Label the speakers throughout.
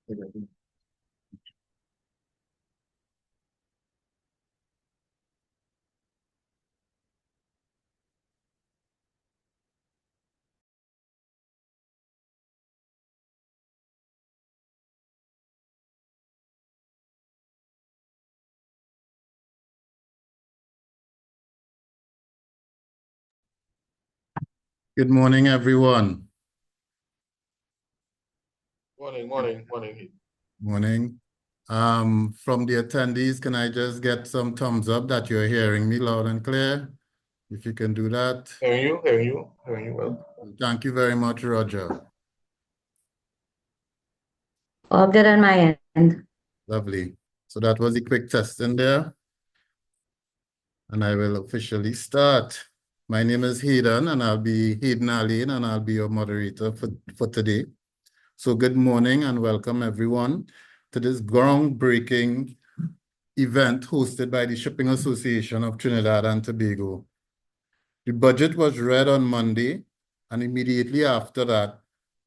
Speaker 1: Good morning, everyone.
Speaker 2: Morning.
Speaker 1: Morning. From the attendees, can I just get some thumbs up that you're hearing me loud and clear? If you can do that.
Speaker 2: Hearing you well.
Speaker 1: Thank you very much, Roger.
Speaker 3: All good on my end.
Speaker 1: Lovely. So that was a quick test in there. And I will officially start. My name is Hayden, and I'll be Hayden Alleyne, and I'll be your moderator for today. So good morning and welcome everyone to this groundbreaking event hosted by the Shipping Association of Trinidad and Tobago. The budget was read on Monday, and immediately after that,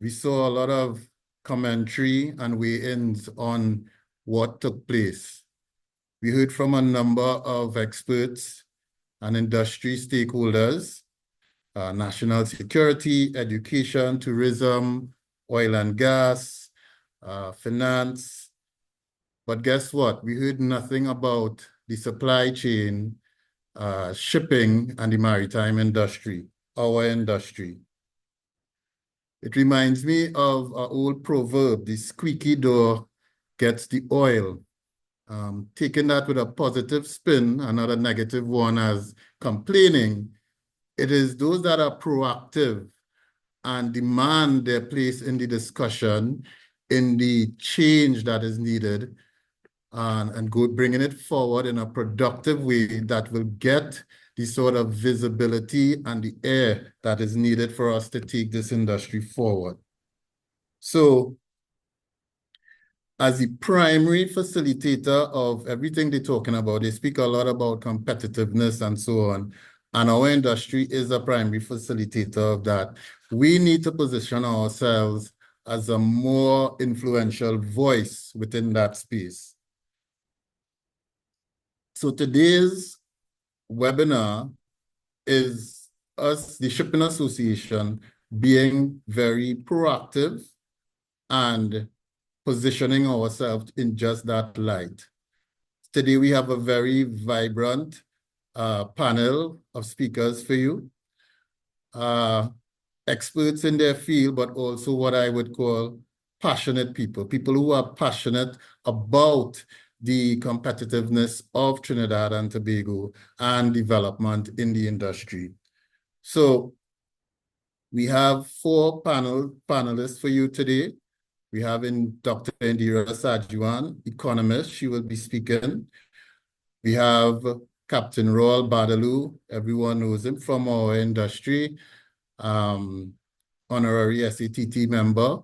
Speaker 1: we saw a lot of commentary and weigh-ins on what took place. We heard from a number of experts and industry stakeholders, national security, education, tourism, oil and gas, finance. But guess what? We heard nothing about the supply chain, shipping, and the maritime industry, our industry. It reminds me of an old proverb, the squeaky door gets the oil. Taking that with a positive spin, another negative one as complaining, it is those that are proactive and demand their place in the discussion, in the change that is needed, and bringing it forward in a productive way that will get the sort of visibility and the air that is needed for us to take this industry forward. So, as the primary facilitator of everything they're talking about, they speak a lot about competitiveness and so on. And our industry is a primary facilitator of that. We need to position ourselves as a more influential voice within that space. So today's webinar is us, the Shipping Association, being very proactive and positioning ourselves in just that light. Today, we have a very vibrant panel of speakers for you. Experts in their field, but also what I would call passionate people who are passionate about the competitiveness of Trinidad and Tobago and development in the industry. So we have four panelists for you today. We have Dr. Indira Sajuan, economist. She will be speaking. We have Captain Roel Badalu. Everyone knows him from our industry. Honorary SATT member.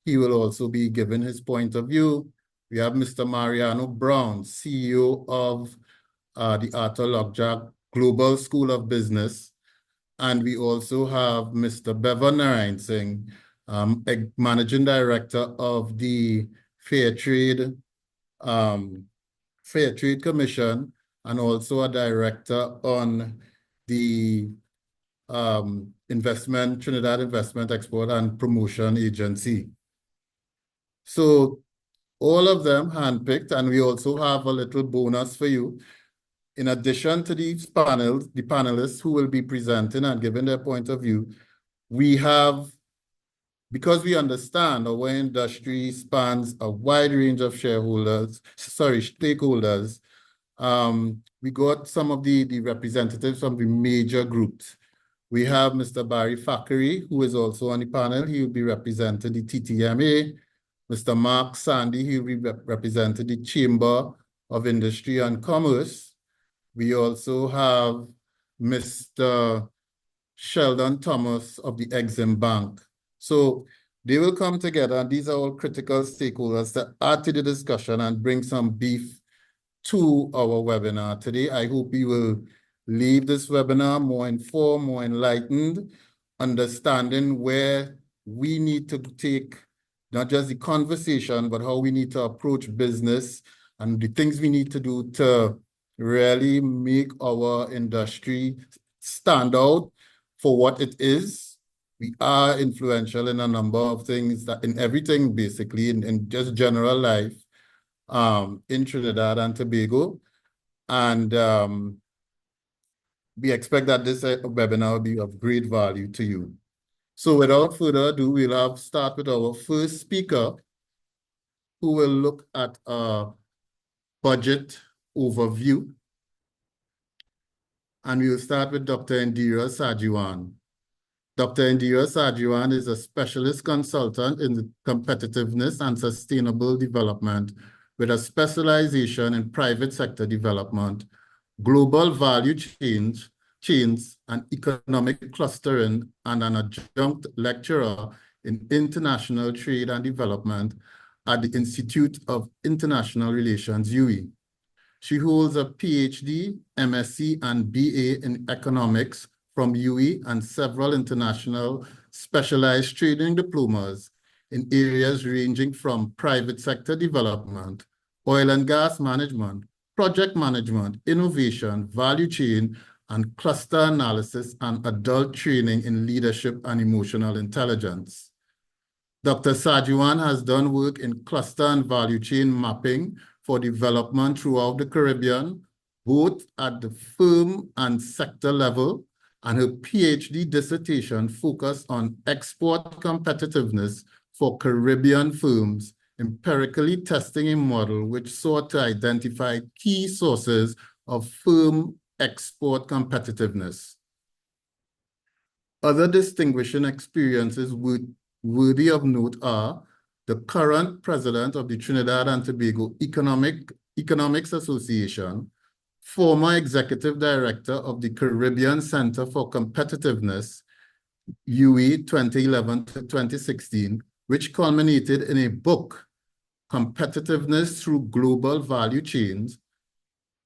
Speaker 1: He will also be giving his point of view. We have Mr. Mariano Brown, CEO of the Arthur Lockjack Global School of Business. And we also have Mr. Bevan Narayan Singh, Managing Director of the Fair Trade Commission, and also a director on the Trinidad Investment Export and Promotion Agency. So all of them handpicked, and we also have a little bonus for you. In addition to these panels, the panelists who will be presenting and giving their point of view, we have, because we understand our industry spans a wide range of stakeholders, we got some of the representatives from the major groups. We have Mr. Barry Fackery, who is also on the panel. He will be representing the TTMA. Mr. Mark Sandy, he will be representing the Chamber of Industry and Commerce. We also have Mr. Sheldon Thomas of the Exim Bank. So they will come together, and these are all critical stakeholders that add to the discussion and bring some beef to our webinar today. I hope we will leave this webinar more informed, more enlightened, understanding where we need to take not just the conversation, but how we need to approach business and the things we need to do to really make our industry stand out for what it is. We are influential in a number of things, that in everything basically, in just general life, in Trinidad and Tobago. And we expect that this webinar will be of great value to you. So without further ado, we'll start with our first speaker, who will look at a budget overview. And we will start with Dr. Indira Sajiwan. Dr. Indira Sajiwan is a specialist consultant in competitiveness and sustainable development with a specialization in private sector development, global value chains and economic clustering, and an adjunct lecturer in international trade and development at the Institute of International Relations, UE. She holds a PhD, MSc, and BA in economics from UE and several international specialized training diplomas in areas ranging from private sector development, oil and gas management, project management, innovation, value chain, and cluster analysis, and adult training in leadership and emotional intelligence. Dr. Sajiwan has done work in cluster and value chain mapping for development throughout the Caribbean, both at the firm and sector level, and her PhD dissertation focused on export competitiveness for Caribbean firms, empirically testing a model which sought to identify key sources of firm export competitiveness. Other distinguishing experiences worthy of note are the current president of the Trinidad and Tobago Economics Association, former executive director of the Caribbean Center for Competitiveness, UE 2011 to 2016, which culminated in a book, Competitiveness Through Global Value Chains,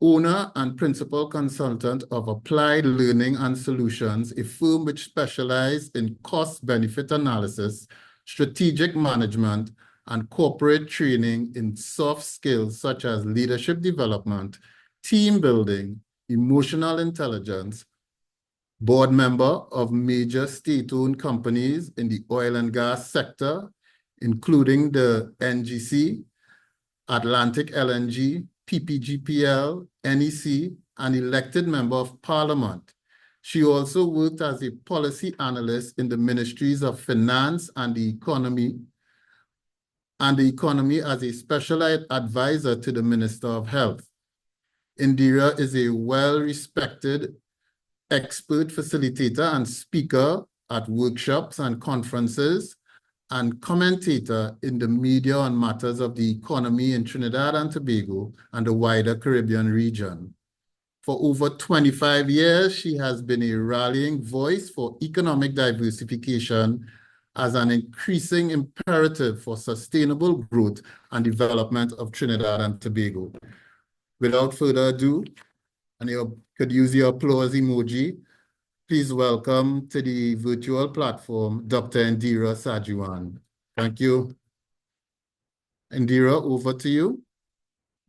Speaker 1: owner and principal consultant of Applied Learning and Solutions, a firm which specializes in cost-benefit analysis, strategic management, and corporate training in soft skills such as leadership development, team building, emotional intelligence, board member of major state-owned companies in the oil and gas sector, including the NGC, Atlantic LNG, PPGPL, NEC, and elected member of parliament. She also worked as a policy analyst in the ministries of finance and the economy as a special advisor to the Minister of Health. Indira is a well-respected expert facilitator and speaker at workshops and conferences, and commentator in the media on matters of the economy in Trinidad and Tobago and the wider Caribbean region. For over 25 years, she has been a rallying voice for economic diversification as an increasing imperative for sustainable growth and development of Trinidad and Tobago. Without further ado, and you could use your applause emoji, please welcome to the virtual platform, Dr. Indira Sajiwan. Thank you. Indira, over to you.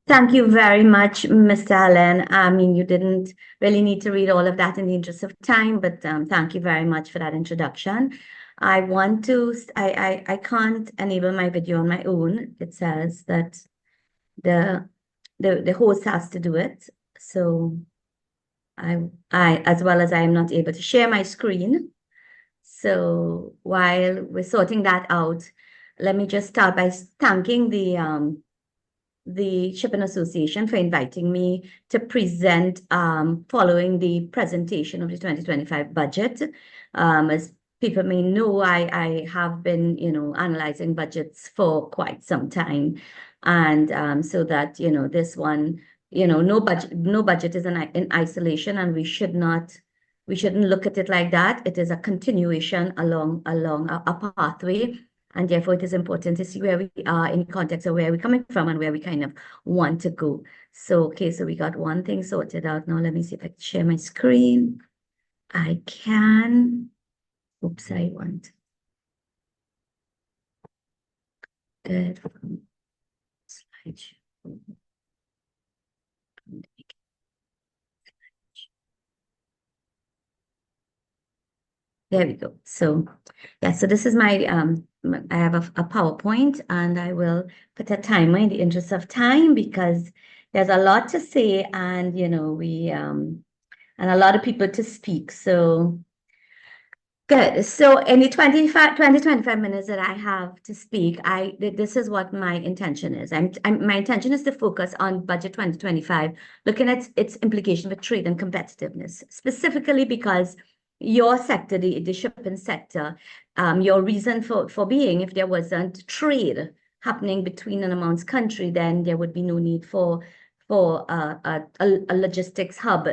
Speaker 3: Thank you very much, Mr. Allen. I mean, you didn't really need to read all of that in the interest of time, but thank you very much for that introduction. I can't enable my video on my own. It says that the host has to do it. So as well as I am not able to share my screen. So while we're sorting that out, let me just start by thanking the Shipping Association for inviting me to present following the presentation of the 2025 budget. As people may know, I have been, analyzing budgets for quite some time. And so that, this one, no budget is in isolation, and we shouldn't look at it like that. It is a continuation along a pathway. And therefore, it is important to see where we are in context of where we're coming from and where we kind of want to go. So, okay, so we got one thing sorted out. Now, let me see if I can share my screen. I can. Oops, I want. Good. Slideshow. There we go. So yeah, so this is my I have a PowerPoint, and I will put a timer in the interest of time because there's a lot to say, and we and a lot of people to speak. So good. So in the 25 minutes that I have to speak, this is what my intention is. My intention is to focus on budget 2025, looking at its implication for trade and competitiveness, specifically because your sector, the shipping sector, your reason for being, if there wasn't trade happening between and amongst country, then there would be no need for a logistics hub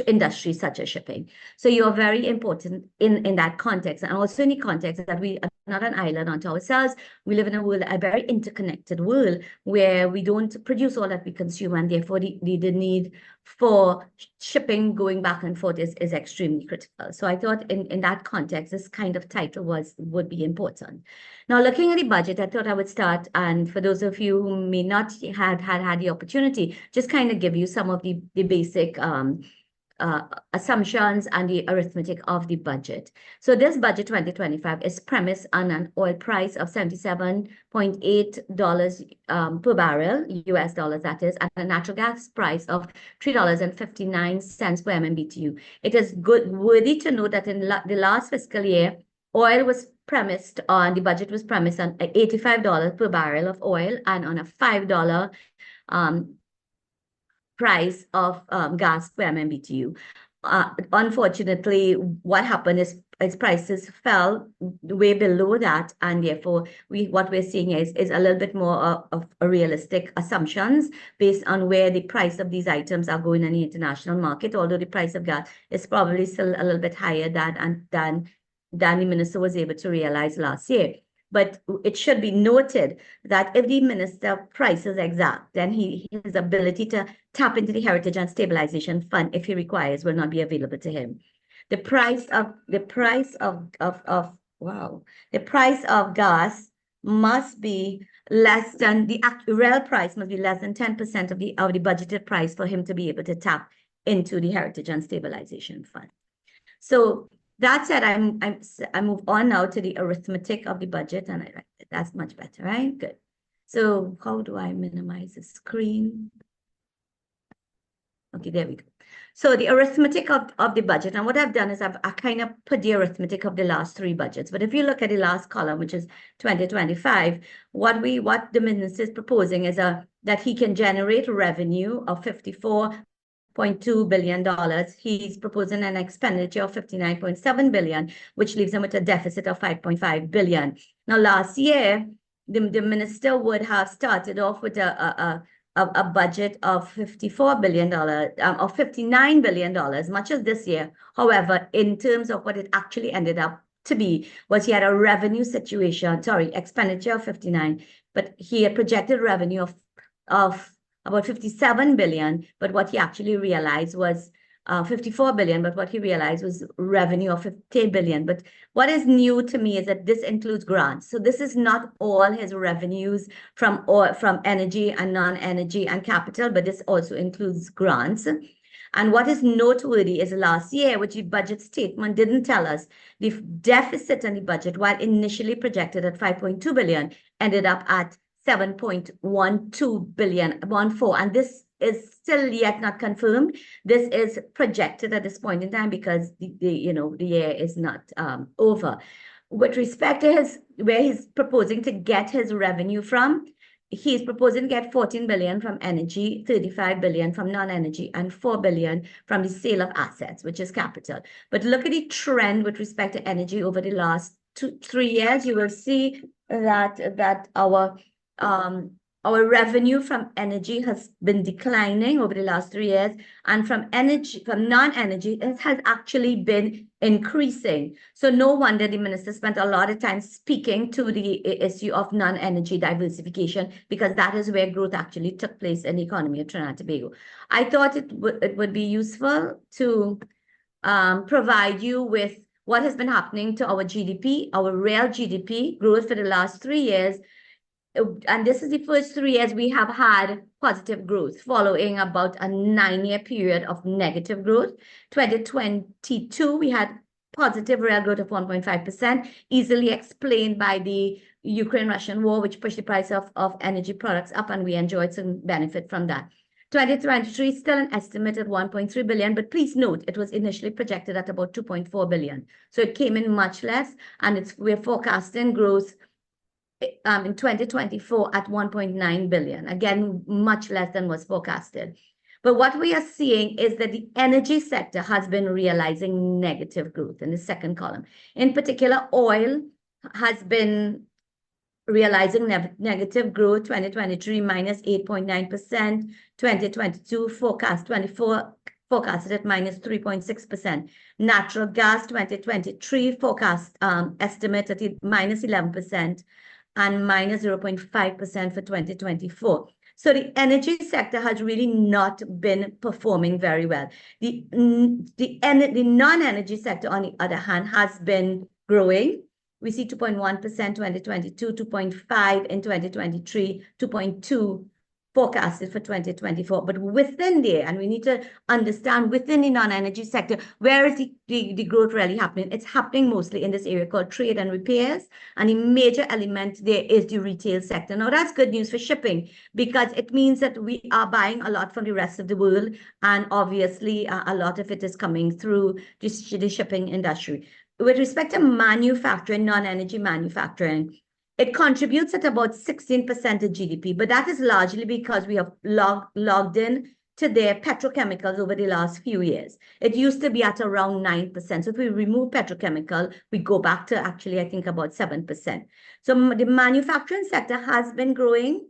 Speaker 3: industry such as shipping. So you're very important in that context, and also in the context that we are not an island unto ourselves. We live in a very interconnected world where we don't produce all that we consume, and therefore the need for shipping going back and forth is extremely critical. So I thought in that context, this kind of title would be important. Now, looking at the budget, I thought I would start, and for those of you who may not had the opportunity, just kind of give you some of the basic assumptions and the arithmetic of the budget. So this budget 2025 is premised on an oil price of $77.8 per barrel, US dollars that is, and a natural gas price of $3.59 per MMBTU. It is worthy to note that in the last fiscal year, the budget was premised on $85 per barrel of oil and on a $5 price of gas per MMBTU. Unfortunately, what happened is prices fell way below that, and therefore what we're seeing is a little bit more of a realistic assumptions based on where the price of these items are going in the international market, although the price of gas is probably still a little bit higher than the minister was able to realize last year. But it should be noted that if the minister prices exact, then his ability to tap into the Heritage and Stabilization Fund, if he requires, will not be available to him. The price of gas must be less than the real price must be less than 10% of the budgeted price for him to be able to tap into the Heritage and Stabilization Fund. So that said, I move on now to the arithmetic of the budget, and that's much better, right? Good. So how do I minimize the screen? Okay, there we go. So the arithmetic of the budget, and what I've done is I kind of put the arithmetic of the last three budgets. But if you look at the last column, which is 2025, what the minister is proposing is that he can generate revenue of $54.2 billion. He's proposing an expenditure of $59.7 billion, which leaves him with a deficit of $5.5 billion. Now, last year, the minister would have started off with a budget of $54 billion, or $59 billion, much as this year. However, in terms of what it actually ended up to be, was he had a expenditure of 59, but he had projected revenue of about 57 billion, but what he actually realized was 54 billion, but what he realized was revenue of 50 billion. But what is new to me is that this includes grants. So this is not all his revenues from energy and non-energy and capital, but this also includes grants. And what is noteworthy is last year, which the budget statement didn't tell us, the deficit in the budget, while initially projected at 5.2 billion, ended up at 7.12 billion, 14, and this is still yet not confirmed. This is projected at this point in time because the year is not over. With respect to where he's proposing to get his revenue from, he's proposing to get 14 billion from energy, 35 billion from non-energy, and 4 billion from the sale of assets, which is capital. But look at the trend with respect to energy over the last 3 years. You will see that our revenue from energy has been declining over the last 3 years, and from non-energy, it has actually been increasing. So no wonder the minister spent a lot of time speaking to the issue of non-energy diversification, because that is where growth actually took place in the economy of Trinidad and Tobago. I thought it would be useful to provide you with what has been happening to our GDP, our real GDP growth for the last 3 years, and this is the first 3 years we have had positive growth following about a 9-year period of negative growth. 2022, we had positive real growth of 1.5%, easily explained by the Ukraine-Russian war, which pushed the price of energy products up, and we enjoyed some benefit from that. 2023 still an estimate at 1.3 billion, but please note it was initially projected at about 2.4 billion. So it came in much less, and we're forecasting growth in 2024 at 1.9 billion. Again, much less than was forecasted. But what we are seeing is that the energy sector has been realizing negative growth in the second column. In particular, oil has been realizing negative growth, 2023 minus 8.9%, 2022 forecasted at minus 3.6%. Natural gas 2023 forecast estimate at minus 11% and minus 0.5% for 2024. So the energy sector has really not been performing very well. The non-energy sector, on the other hand, has been growing. We see 2.1% 2022, 2.5 in 2023, 2.2 forecasted for 2024. But within there, and we need to understand within the non-energy sector, where is the growth really happening? It's happening mostly in this area called trade and repairs. And the major element there is the retail sector. Now, that's good news for shipping because it means that we are buying a lot from the rest of the world. And obviously, a lot of it is coming through the shipping industry. With respect to manufacturing, non-energy manufacturing, it contributes at about 16% of GDP, but that is largely because we have logged in to their petrochemicals over the last few years. It used to be at around 9%. So if we remove petrochemical, we go back to actually, I think, about 7%. So the manufacturing sector has been growing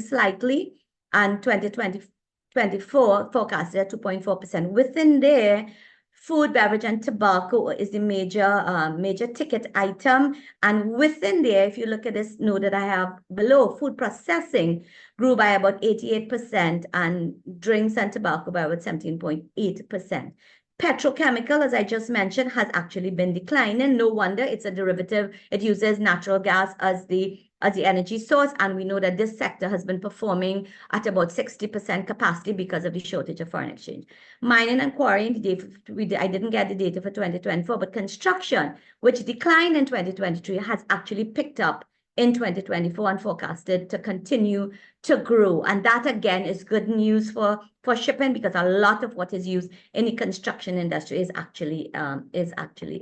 Speaker 3: slightly, and 2024 forecasted at 2.4%. Within there, food, beverage, and tobacco is the major ticket item. And within there, if you look at this note that I have below, food processing grew by about 88% and drinks and tobacco by about 17.8%. Petrochemical, as I just mentioned, has actually been declining. No wonder, it's a derivative. It uses natural gas as the energy source, and we know that this sector has been performing at about 60% capacity because of the shortage of foreign exchange. Mining and quarrying, I didn't get the data for 2024, but construction, which declined in 2023, has actually picked up in 2024 and forecasted to continue to grow. And that, again, is good news for shipping because a lot of what is used in the construction industry is actually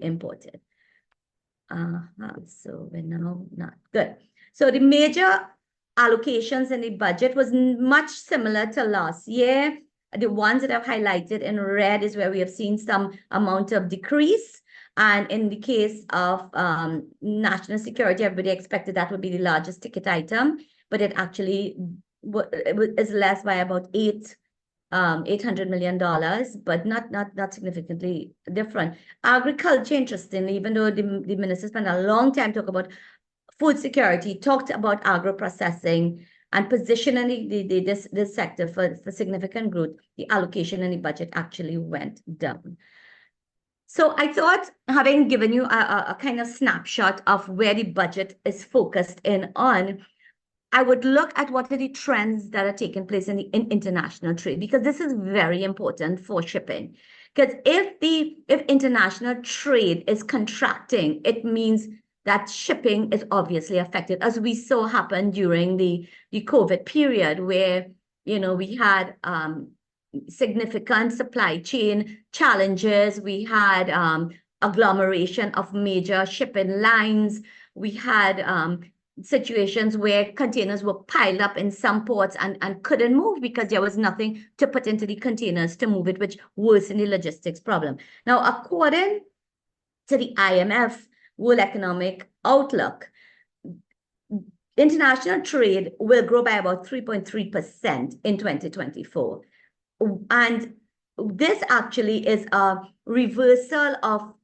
Speaker 3: imported. So we're now not good. So the major allocations in the budget was much similar to last year. The ones that I've highlighted in red is where we have seen some amount of decrease. And in the case of national security, everybody expected that would be the largest ticket item, but it actually is less by about $800 million, but not significantly different. Agriculture, interestingly, even though the minister spent a long time talking about food security, talked about agro-processing and positioning this sector for significant growth, the allocation in the budget actually went down. So I thought, having given you a kind of snapshot of where the budget is focused in on, I would look at what are the trends that are taking place in international trade, because this is very important for shipping. Because if international trade is contracting, it means that shipping is obviously affected, as we saw happen during the COVID period, where we had significant supply chain challenges. We had agglomeration of major shipping lines. We had situations where containers were piled up in some ports and couldn't move because there was nothing to put into the containers to move it, which worsened the logistics problem. Now, according to the IMF World Economic Outlook, international trade will grow by about 3.3% in 2024. And this actually is a reversal of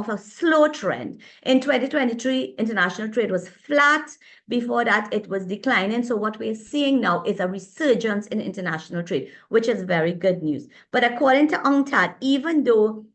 Speaker 3: a slow trend. In 2023, international trade was flat. Before that, it was declining. So what we're seeing now is a resurgence in international trade, which is very good news. But according to UNCTAD, even though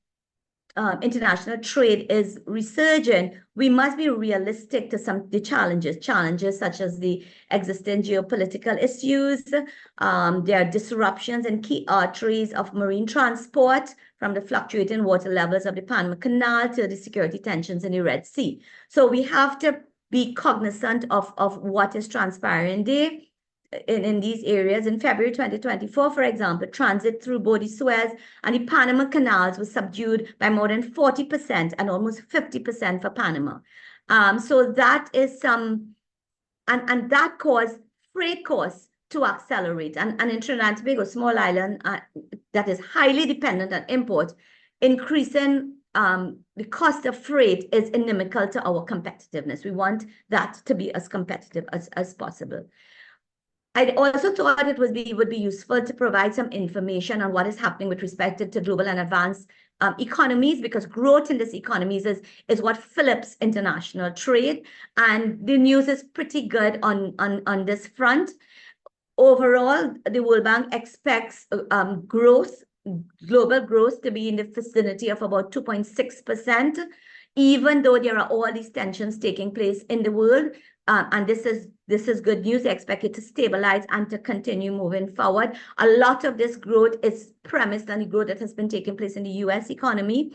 Speaker 3: international trade is resurgent, we must be realistic to some the challenges such as the existing geopolitical issues. There are disruptions in key arteries of marine transport, from the fluctuating water levels of the Panama Canal to the security tensions in the Red Sea. So we have to be cognizant of what is transpiring there in these areas. In February 2024, for example, transit through both the Suez and the Panama canals was subdued by more than 40% and almost 50% for Panama. So that is some, and that caused freight costs to accelerate. And in Trinidad and Tobago, small island that is highly dependent on import, increasing the cost of freight is inimical to our competitiveness. We want that to be as competitive as possible. I also thought it would be useful to provide some information on what is happening with respect to global and advanced economies, because growth in these economies is what flips international trade. And the news is pretty good on this front. Overall, the World Bank expects global growth to be in the vicinity of about 2.6%, even though there are all these tensions taking place in the world. And this is good news. They expect it to stabilize and to continue moving forward. A lot of this growth is premised on the growth that has been taking place in the US economy,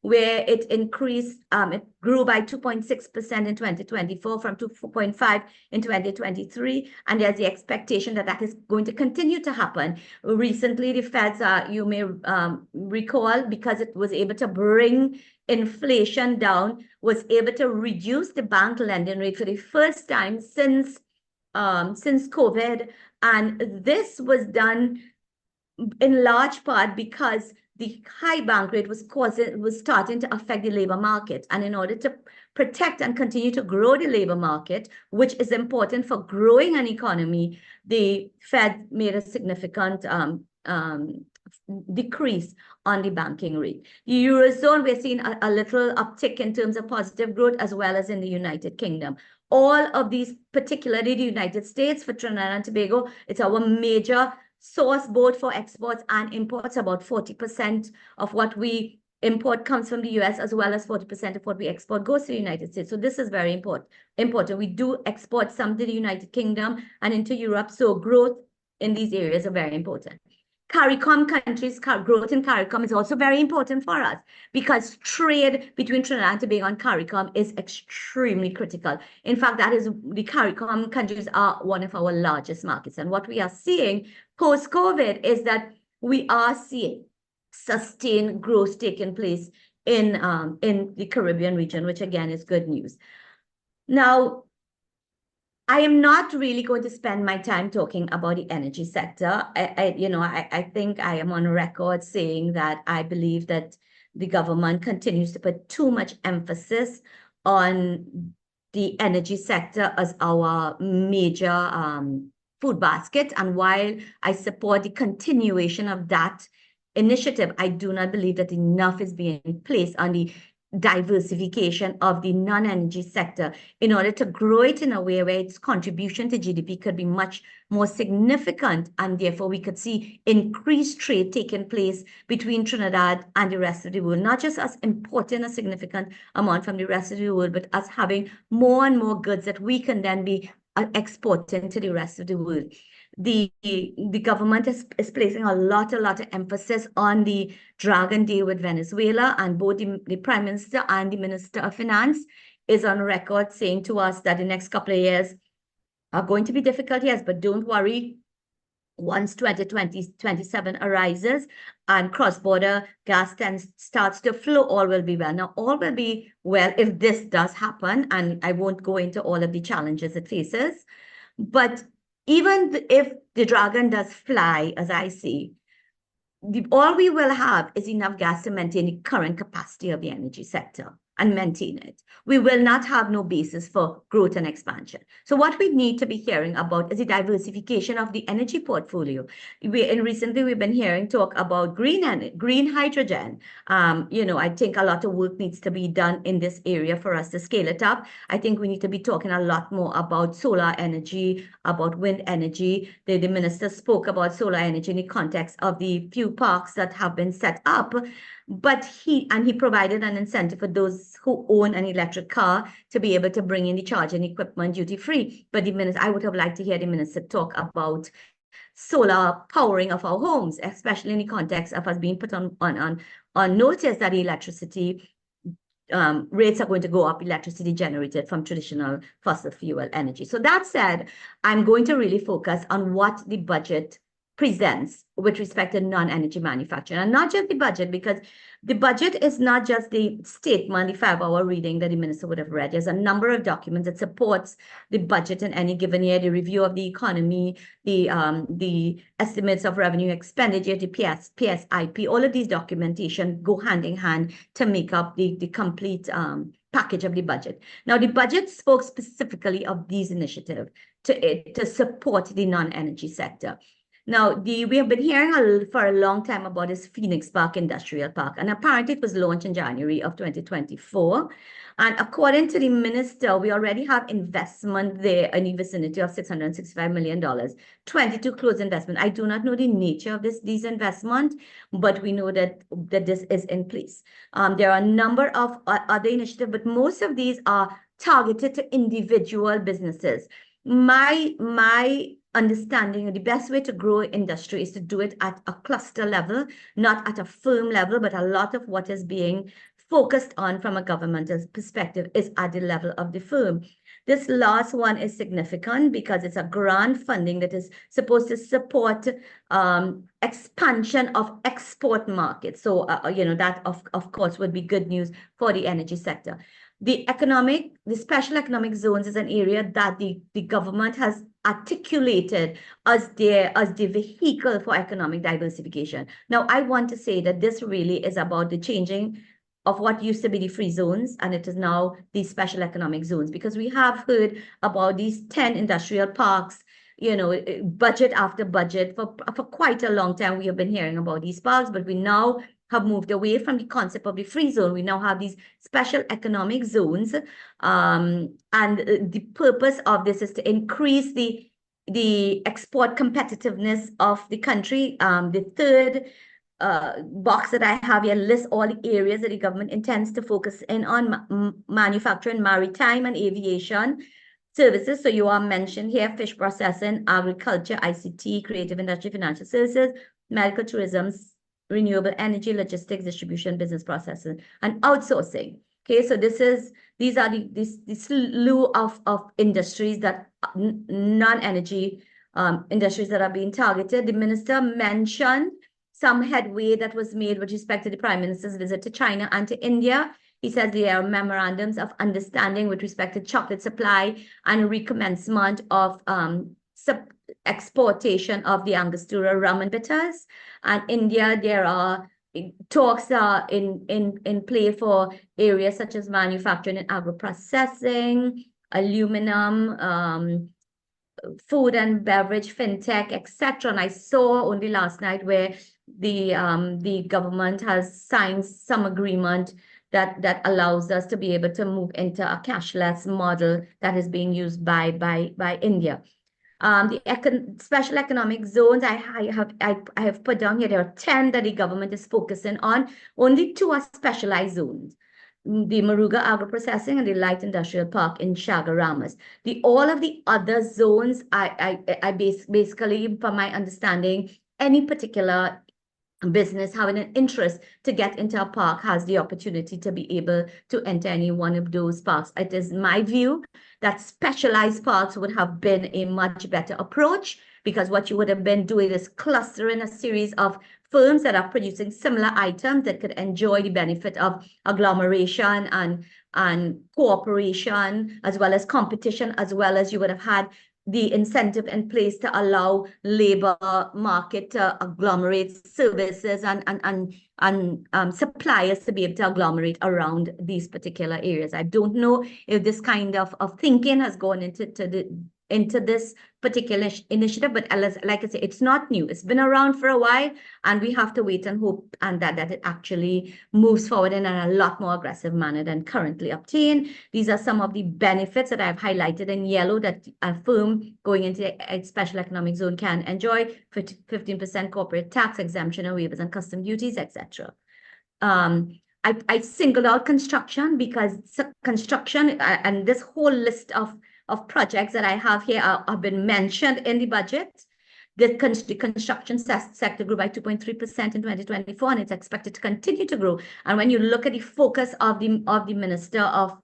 Speaker 3: where it increased, it grew by 2.6% in 2024 from 2.5 in 2023. And there's the expectation that that is going to continue to happen. Recently, the Feds, you may recall, because it was able to bring inflation down, was able to reduce the bank lending rate for the first time since COVID. And this was done in large part because the high bank rate was starting to affect the labor market. And in order to protect and continue to grow the labor market, which is important for growing an economy, the Fed made a significant decrease on the banking rate. The Eurozone, we're seeing a little uptick in terms of positive growth, as well as in the United Kingdom. All of these, particularly the United States, for Trinidad and Tobago, it's our major source both for exports and imports. About 40% of what we import comes from the US, as well as 40% of what we export goes to the United States. So this is very important. We do export some to the United Kingdom and into Europe. So growth in these areas are very important. CARICOM countries, growth in CARICOM is also very important for us, because trade between Trinidad and Tobago and CARICOM is extremely critical. In fact, the CARICOM countries are one of our largest markets. And what we are seeing post-COVID is that we are seeing sustained growth taking place in the Caribbean region, which again is good news. Now, I am not really going to spend my time talking about the energy sector. I think I am on record saying that I believe that the government continues to put too much emphasis on the energy sector as our major food basket. And while I support the continuation of that initiative, I do not believe that enough is being placed on the diversification of the non-energy sector in order to grow it in a way where its contribution to GDP could be much more significant, and therefore we could see increased trade taking place between Trinidad and the rest of the world, not just us importing a significant amount from the rest of the world, but us having more and more goods that we can then be exporting to the rest of the world. The government is placing a lot of emphasis on the Dragon deal with Venezuela, and both the Prime Minister and the Minister of Finance is on record saying to us that the next couple of years are going to be difficult years, but don't worry. Once 2027 arises and cross-border gas starts to flow, all will be well. Now, all will be well if this does happen, and I won't go into all of the challenges it faces. But even if the Dragon does fly, as I see, all we will have is enough gas to maintain the current capacity of the energy sector and maintain it. We will not have no basis for growth and expansion. So what we need to be hearing about is the diversification of the energy portfolio. Recently we've been hearing talk about green hydrogen. I think a lot of work needs to be done in this area for us to scale it up. I think we need to be talking a lot more about solar energy, about wind energy. The minister spoke about solar energy in the context of the few parks that have been set up. but he provided an incentive for those who own an electric car to be able to bring in the charging equipment duty free. But I would have liked to hear the minister talk about solar powering of our homes, especially in the context of us being put on notice that electricity rates are going to go up, electricity generated from traditional fossil fuel energy. So that said, I'm going to really focus on what the budget presents with respect to non-energy manufacturing, and not just the budget, because the budget is not just the statement, the 5-hour reading that the minister would have read. There's a number of documents that supports the budget in any given year, the review of the economy, the estimates of revenue expenditure, the PSIP, all of these documentation go hand in hand to make up the complete package of the budget. Now, the budget spoke specifically of these initiatives to support the non-energy sector. Now, we have been hearing for a long time about this Phoenix Park Industrial Park, and apparently it was launched in January of 2024. And according to the minister, we already have investment there in the vicinity of $665 million, 22 closed investment. I do not know the nature of these investments, but we know that this is in place. There are a number of other initiatives, but most of these are targeted to individual businesses. My understanding, the best way to grow industry is to do it at a cluster level, not at a firm level, but a lot of what is being focused on from a governmental perspective is at the level of the firm. This last one is significant because it's a grant funding that is supposed to support expansion of export markets. So, that of course would be good news for the energy sector. The special economic zones is an area that the government has articulated as the vehicle for economic diversification. Now, I want to say that this really is about the changing of what used to be the free zones, and it is now these special economic zones, because we have heard about these 10 industrial parks, budget after budget for quite a long time. We have been hearing about these parks, but we now have moved away from the concept of the free zone. We now have these special economic zones. And the purpose of this is to increase the export competitiveness of the country. The third box that I have here lists all the areas that the government intends to focus in on: manufacturing, maritime, and aviation services. So you are mentioned here: fish processing, agriculture, ICT, creative industry, financial services, medical tourism, renewable energy, logistics, distribution, business processing, and outsourcing. Okay, so these are the slew of industries that non-energy industries that are being targeted. The minister mentioned some headway that was made with respect to the Prime Minister's visit to China and to India. He says there are memorandums of understanding with respect to chocolate supply and recommencement of exportation of the Angostura rum and bitters. And India, there are talks in play for areas such as manufacturing and agro-processing, aluminum, food and beverage, fintech, etc. And I saw only last night where the government has signed some agreement that allows us to be able to move into a cashless model that is being used by India. The special economic zones I have put down here, there are 10 that the government is focusing on. Only 2 are specialized zones: the Maruga Agro-Processing and the Light Industrial Park in Chagaramas. All of the other zones, basically, from my understanding, any particular business having an interest to get into a park has the opportunity to be able to enter any one of those parks. It is my view that specialized parks would have been a much better approach, because what you would have been doing is clustering a series of firms that are producing similar items that could enjoy the benefit of agglomeration and cooperation, as well as competition, as well as you would have had the incentive in place to allow labor market to agglomerate services and suppliers to be able to agglomerate around these particular areas. I don't know if this kind of thinking has gone into this particular initiative, but like I say, it's not new. It's been around for a while, and we have to wait and hope that it actually moves forward in a lot more aggressive manner than currently obtained. These are some of the benefits that I've highlighted in yellow that a firm going into a special economic zone can enjoy: 15% corporate tax exemption and waivers and custom duties, etc. I singled out construction because construction and this whole list of projects that I have here have been mentioned in the budget. The construction sector grew by 2.3% in 2024, and it's expected to continue to grow. And when you look at the focus of the Minister of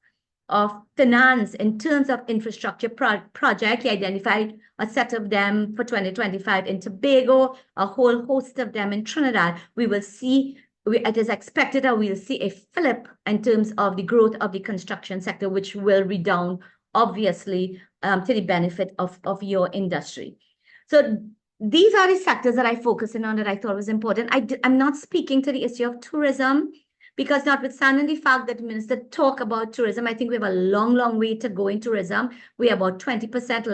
Speaker 3: Finance in terms of infrastructure project, he identified a set of them for 2025 in Tobago, a whole host of them in Trinidad. We will see, it is expected that we'll see a flip in terms of the growth of the construction sector, which will redound, obviously, to the benefit of your industry. So these are the sectors that I focus in on that I thought was important. I'm not speaking to the issue of tourism, because notwithstanding the fact that the minister talked about tourism, I think we have a long way to go in tourism. We are about 20%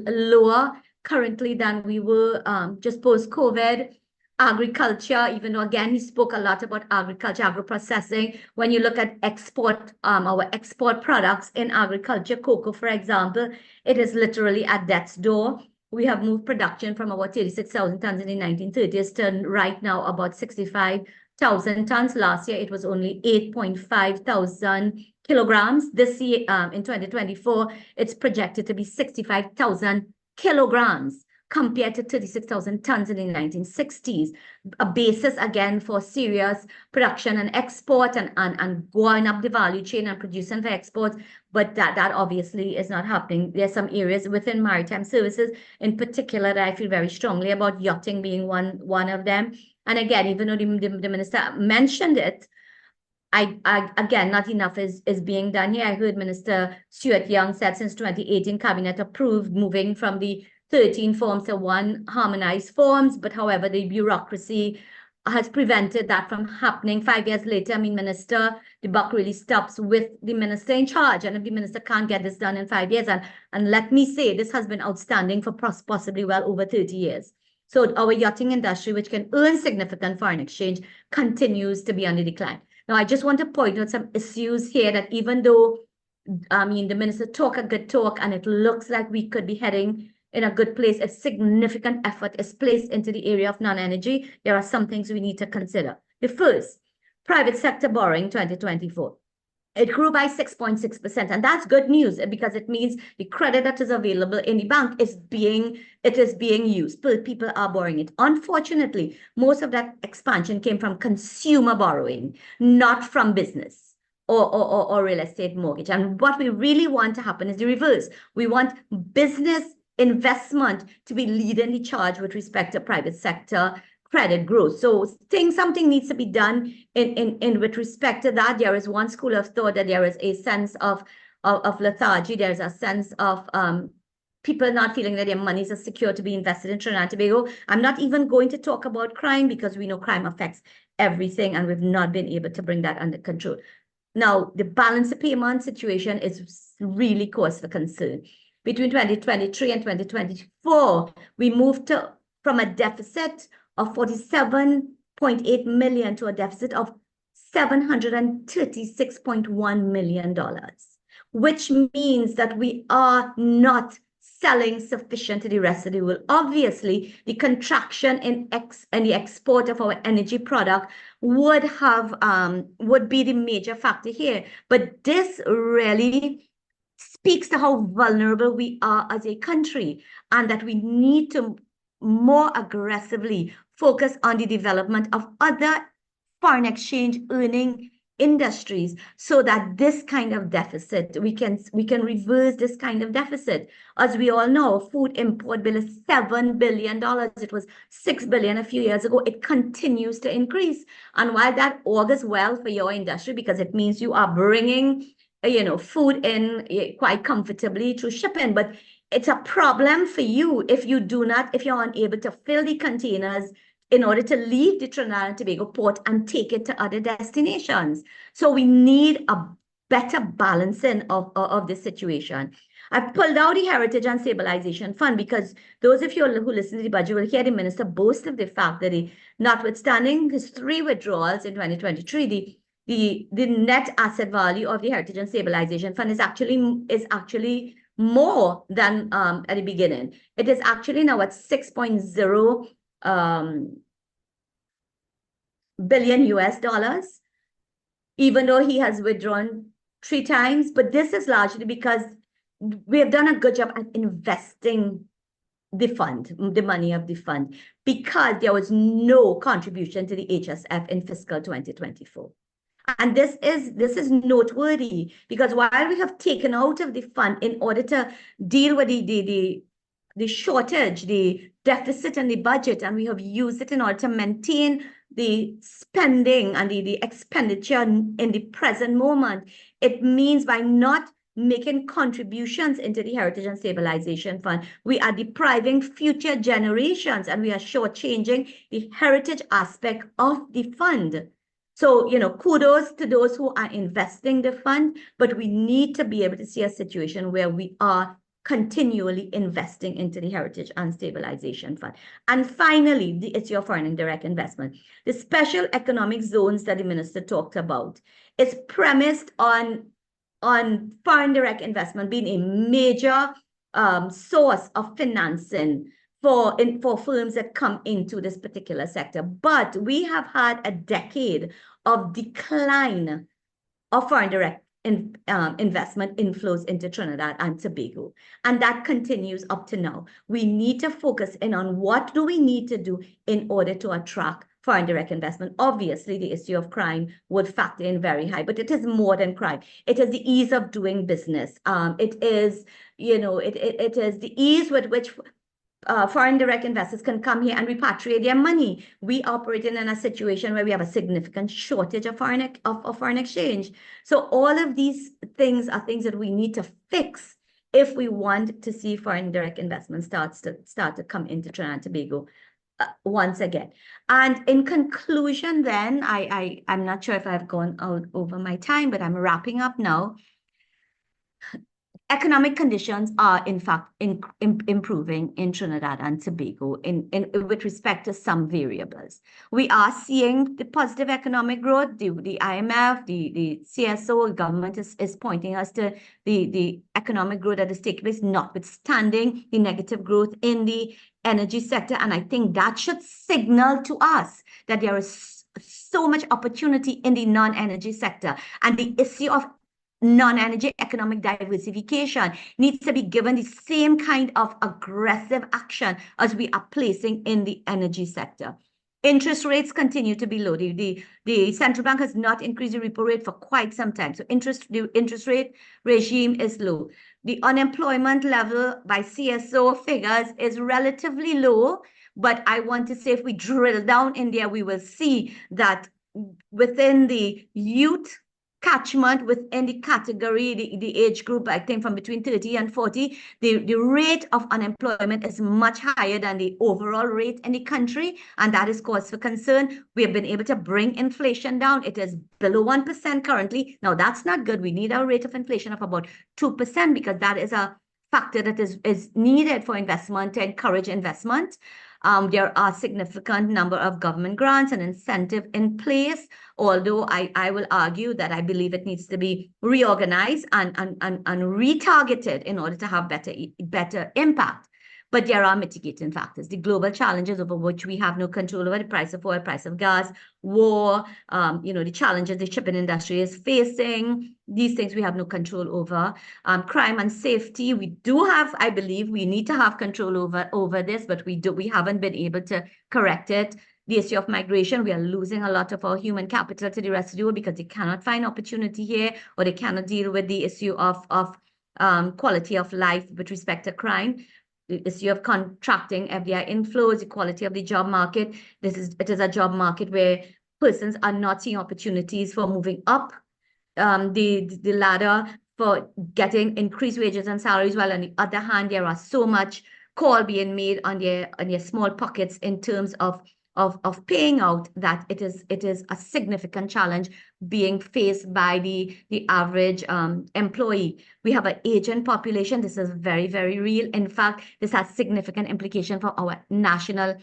Speaker 3: lower currently than we were just post-COVID. Agriculture, even though again he spoke a lot about agriculture, agro-processing. When you look at export, our export products in agriculture, cocoa, for example, it is literally at death's door. We have moved production from about 36,000 tons in the 1930s to right now about 65,000 tons. Last year, it was only 8.5 thousand kilograms. This year, in 2024, it's projected to be 65,000 kilograms compared to 36,000 tons in the 1960s. A basis, again, for serious production and export and going up the value chain and producing for exports. But that obviously is not happening. There's some areas within maritime services, in particular, that I feel very strongly about, yachting being one of them. And again, even though the minister mentioned it, again, not enough is being done here. I heard Minister Stuart Young said since 2018, Cabinet approved moving from the 13 forms to one harmonized forms, but however, the bureaucracy has prevented that from happening. 5 years later, minister, the buck really stops with the minister in charge. And if the minister can't get this done in 5 years, and let me say, this has been outstanding for possibly well over 30 years. So our yachting industry, which can earn significant foreign exchange, continues to be on the decline. Now, I just want to point out some issues here that even though, the minister talk a good talk, and it looks like we could be heading in a good place, a significant effort is placed into the area of non-energy, there are some things we need to consider. The first, private sector borrowing 2024. It grew by 6.6%, and that's good news because it means the credit that is available in the bank is being used. People are borrowing it. Unfortunately, most of that expansion came from consumer borrowing, not from business or real estate mortgage. And what we really want to happen is the reverse. We want business investment to be leading the charge with respect to private sector credit growth. So something needs to be done in with respect to that. There is one school of thought that there is a sense of lethargy. There's a sense of people not feeling that their monies are secure to be invested in Trinidad and Tobago. I'm not even going to talk about crime because we know crime affects everything, and we've not been able to bring that under control. Now, the balance of payment situation is really cause for concern. Between 2023 and 2024, we moved from a deficit of 47.8 million to a deficit of $736.1 million, which means that we are not selling sufficient to the rest of the world. Obviously, the contraction in the export of our energy product would be the major factor here. But this really speaks to how vulnerable we are as a country, and that we need to more aggressively focus on the development of other foreign exchange earning industries, so that this kind of deficit, we can reverse this kind of deficit. As we all know, food import bill is $7 billion. It was $6 billion a few years ago. It continues to increase. And while that augurs well for your industry, because it means you are bringing food in quite comfortably through shipping, but it's a problem for you if you're unable to fill the containers in order to leave the Trinidad and Tobago port and take it to other destinations. So we need a better balancing of this situation. I pulled out the Heritage and Stabilization Fund because those of you who listen to the budget will hear the minister boast of the fact that notwithstanding his 3 withdrawals in 2023, the net asset value of the Heritage and Stabilization Fund is actually more than at the beginning. It is actually now at 6.0 billion US dollars, even though he has withdrawn 3 times. But this is largely because we have done a good job at investing the fund, the money of the fund, because there was no contribution to the HSF in fiscal 2024. And this is noteworthy, because while we have taken out of the fund in order to deal with the shortage, the deficit in the budget, and we have used it in order to maintain the spending and the expenditure in the present moment, it means by not making contributions into the Heritage and Stabilization Fund, we are depriving future generations, and we are shortchanging the heritage aspect of the fund. So, kudos to those who are investing the fund, but we need to be able to see a situation where we are continually investing into the Heritage and Stabilization Fund. And finally, the issue of foreign direct investment. The special economic zones that the minister talked about is premised on foreign direct investment being a major source of financing for firms that come into this particular sector. But we have had a decade of decline of foreign direct investment inflows into Trinidad and Tobago. And that continues up to now. We need to focus in on what do we need to do in order to attract foreign direct investment. Obviously, the issue of crime would factor in very high, but it is more than crime. It is the ease of doing business. It is, it is the ease with which foreign direct investors can come here and repatriate their money. We operating in a situation where we have a significant shortage of foreign exchange. So all of these things are things that we need to fix if we want to see foreign direct investment start to come into Trinidad and Tobago once again. And in conclusion, then I'm not sure if I've gone out over my time, but I'm wrapping up now. Economic conditions are, in fact, improving in Trinidad and Tobago with respect to some variables. We are seeing the positive economic growth. The IMF, the CSO, the government is pointing us to the economic growth that is taking place, notwithstanding the negative growth in the energy sector. And I think that should signal to us that there is so much opportunity in the non-energy sector. And the issue of non-energy economic diversification needs to be given the same kind of aggressive action as we are placing in the energy sector. Interest rates continue to be low. The central bank has not increased the repo rate for quite some time. So the interest rate regime is low. The unemployment level by CSO figures is relatively low, but I want to say if we drill down in there, we will see that within the youth catchment, within the category, the age group, I think from between 30 and 40, the rate of unemployment is much higher than the overall rate in the country, and that is cause for concern. We have been able to bring inflation down. It is below 1% currently. Now, that's not good. We need a rate of inflation of about 2% because that is a factor that is needed for investment, to encourage investment. There are significant number of government grants and incentive in place, although I will argue that I believe it needs to be reorganized and retargeted in order to have better impact. But there are mitigating factors. The global challenges over which we have no control over, the price of oil, price of gas, war, the challenges the shipping industry is facing. These things we have no control over. Crime and safety, we do have, I believe, we need to have control over this, but we haven't been able to correct it. The issue of migration, we are losing a lot of our human capital to the rest of the world because they cannot find opportunity here, or they cannot deal with the issue of quality of life with respect to crime. The issue of contracting FDI inflows, the quality of the job market. It is a job market where persons are not seeing opportunities for moving up the ladder, for getting increased wages and salaries, while on the other hand, there are so much call being made on their small pockets in terms of paying out, that it is a significant challenge being faced by the average employee. We have an aging population. This is very, very real. In fact, this has significant implication for our national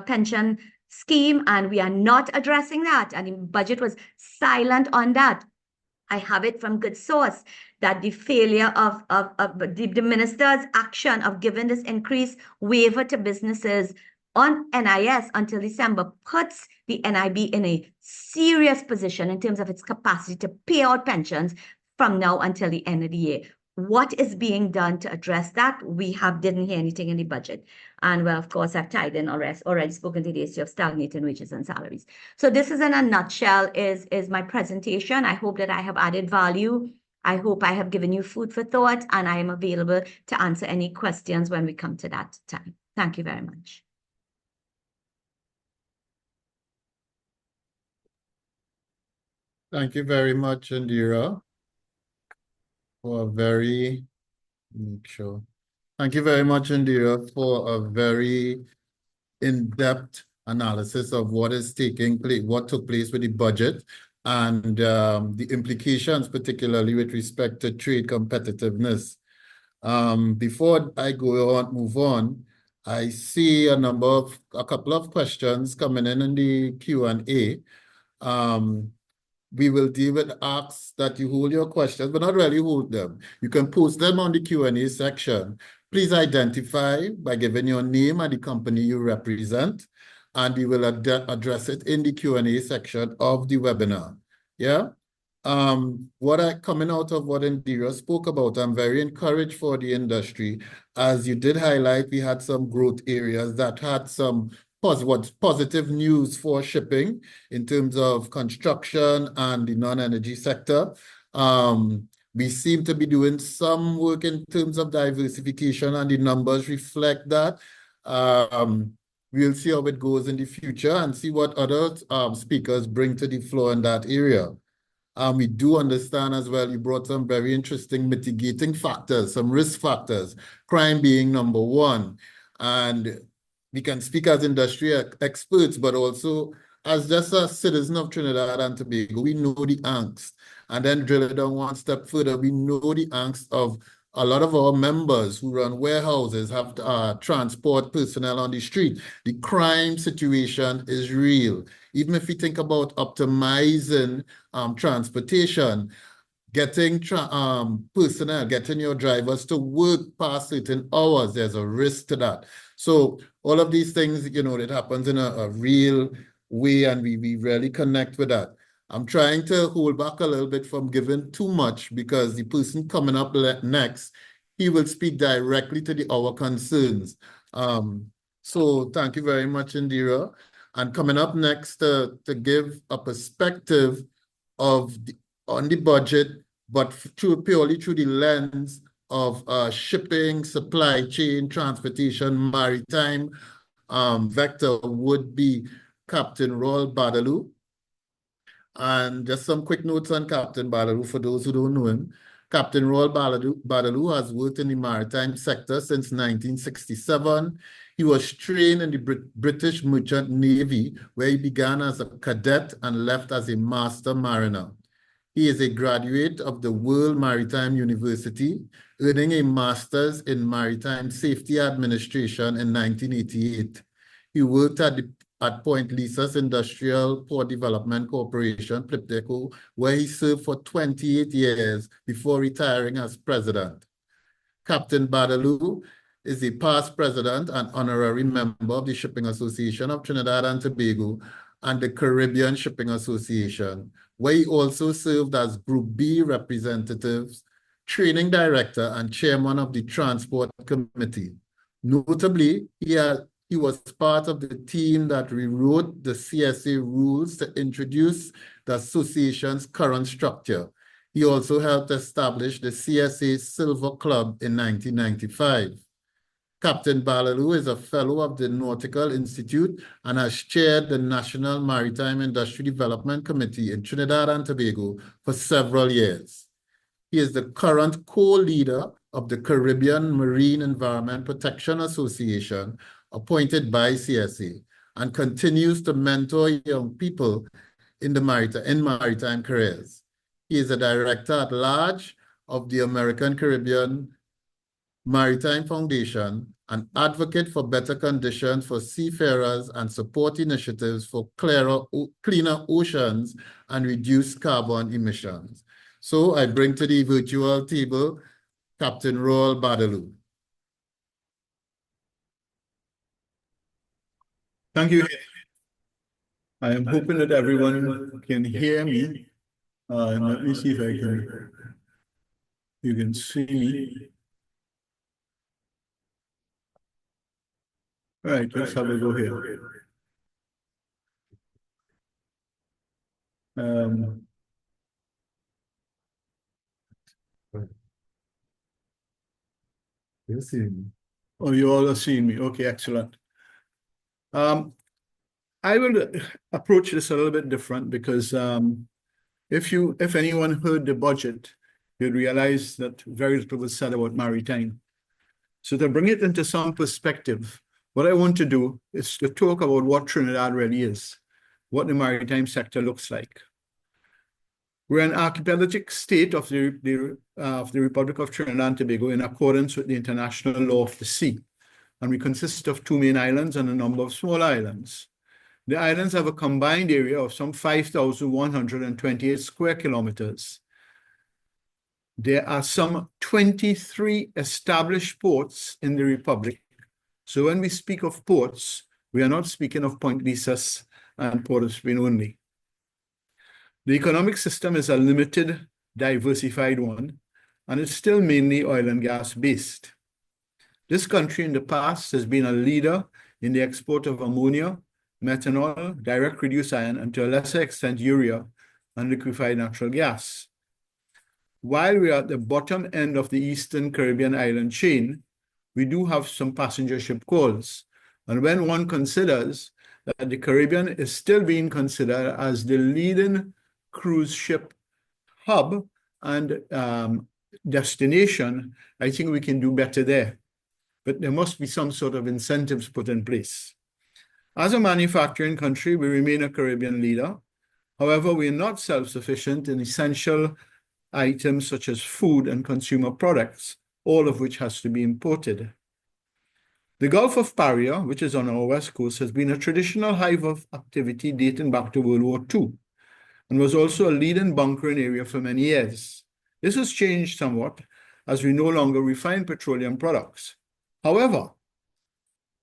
Speaker 3: pension scheme, and we are not addressing that. And the budget was silent on that. I have it from good source that the failure of the minister's action of giving this increased waiver to businesses on NIS until December puts the NIB in a serious position in terms of its capacity to pay out pensions from now until the end of the year. What is being done to address that? We didn't hear anything in the budget. And well, of course, I've tied in already spoken to the issue of stagnating wages and salaries. So this is in a nutshell is my presentation. I hope that I have added value. I hope I have given you food for thought, and I am available to answer any questions when we come to that time. Thank you very much.
Speaker 1: Thank you very much, Indira, for a very, make sure. Thank you very much, Indira, for a very in-depth analysis of what is taking place, what took place with the budget, and the implications, particularly with respect to trade competitiveness. Before I move on, I see a couple of questions coming in the Q&A. We will deal with asks that you hold your questions, but not really hold them. You can post them on the Q&A section. Please identify by giving your name and the company you represent, and we will address it in the Q&A section of the webinar. Yeah. Coming out of what Indira spoke about, I'm very encouraged for the industry. As you did highlight, we had some growth areas that had some positive news for shipping in terms of construction and the non-energy sector. We seem to be doing some work in terms of diversification, and the numbers reflect that. We'll see how it goes in the future and see what other speakers bring to the floor in that area. We do understand as well, you brought some very interesting mitigating factors, some risk factors, crime being number one. And we can speak as industry experts, but also as just a citizen of Trinidad and Tobago, we know the angst. And then drill it down one step further, we know the angst of a lot of our members who run warehouses, have transport personnel on the street. The crime situation is real. Even if we think about optimizing transportation, getting personnel, getting your drivers to work past certain hours, there's a risk to that. So all of these things, it happens in a real way, and we really connect with that. I'm trying to hold back a little bit from giving too much, because the person coming up next, he will speak directly to our concerns. So thank you very much, Indira. And coming up next to give a perspective on the budget, but purely through the lens of shipping, supply chain, transportation, maritime vector, would be Captain Roel Badaloo. And just some quick notes on Captain Badaloo for those who don't know him. Captain Roel Badaloo has worked in the maritime sector since 1967. He was trained in the British Merchant Navy, where he began as a cadet and left as a master mariner. He is a graduate of the World Maritime University, earning a master's in Maritime Safety Administration in 1988. He worked at Point Lisa's Industrial Port Development Corporation, PLIPDECO, where he served for 28 years before retiring as president. Captain Badaloo is a past president and honorary member of the Shipping Association of Trinidad and Tobago and the Caribbean Shipping Association, where he also served as Group B representatives, training director, and chairman of the Transport Committee. Notably, he was part of the team that rewrote the CSA rules to introduce the association's current structure. He also helped establish the CSA Silver Club in 1995. Captain Badaloo is a fellow of the Nautical Institute and has chaired the National Maritime Industry Development Committee in Trinidad and Tobago for several years. He is the current co-leader of the Caribbean Marine Environment Protection Association, appointed by CSA, and continues to mentor young people in maritime careers. He is a director at large of the American Caribbean Maritime Foundation, an advocate for better conditions for seafarers and support initiatives for cleaner oceans and reduced carbon emissions. So I bring to the virtual table Captain Roel Badaloo.
Speaker 4: Thank you. I am hoping that everyone can hear me. Let me see if you can see me. All right, let's have a go here.
Speaker 1: You see me.
Speaker 4: Oh, you all are seeing me. Okay, excellent. I will approach this a little bit different because if anyone heard the budget, you'd realize that very little was said about maritime. So to bring it into some perspective, what I want to do is to talk about what Trinidad really is, what the maritime sector looks like. We're an archipelagic state of the Republic of Trinidad and Tobago in accordance with the international law of the sea. And we consist of 2 main islands and a number of small islands. The islands have a combined area of some 5,128 square kilometers. There are some 23 established ports in the Republic. So when we speak of ports, we are not speaking of Point Lisas and Port of Spain only. The economic system is a limited, diversified one, and it's still mainly oil and gas based. This country in the past has been a leader in the export of ammonia, methanol, direct reduced iron, and to a lesser extent urea and liquefied natural gas. While we are at the bottom end of the Eastern Caribbean island chain, we do have some passenger ship calls. And when one considers that the Caribbean is still being considered as the leading cruise ship hub and destination, I think we can do better there. But there must be some sort of incentives put in place. As a manufacturing country, we remain a Caribbean leader. However, we are not self-sufficient in essential items such as food and consumer products, all of which has to be imported. The Gulf of Paria, which is on our west coast, has been a traditional hive of activity dating back to World War II and was also a leading bunkering area for many years. This has changed somewhat as we no longer refine petroleum products. However,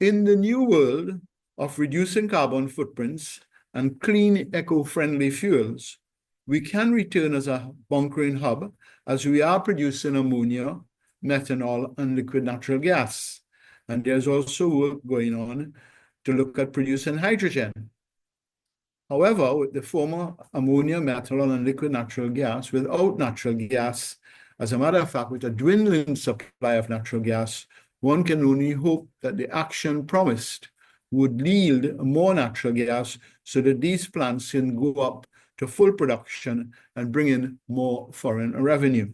Speaker 4: in the new world of reducing carbon footprints and clean, eco-friendly fuels, we can return as a bunkering hub as we are producing ammonia, methanol, and liquid natural gas. And there's also work going on to look at producing hydrogen. However, with the former ammonia, methanol, and liquid natural gas, without natural gas, as a matter of fact, with a dwindling supply of natural gas, one can only hope that the action promised would yield more natural gas so that these plants can go up to full production and bring in more foreign revenue.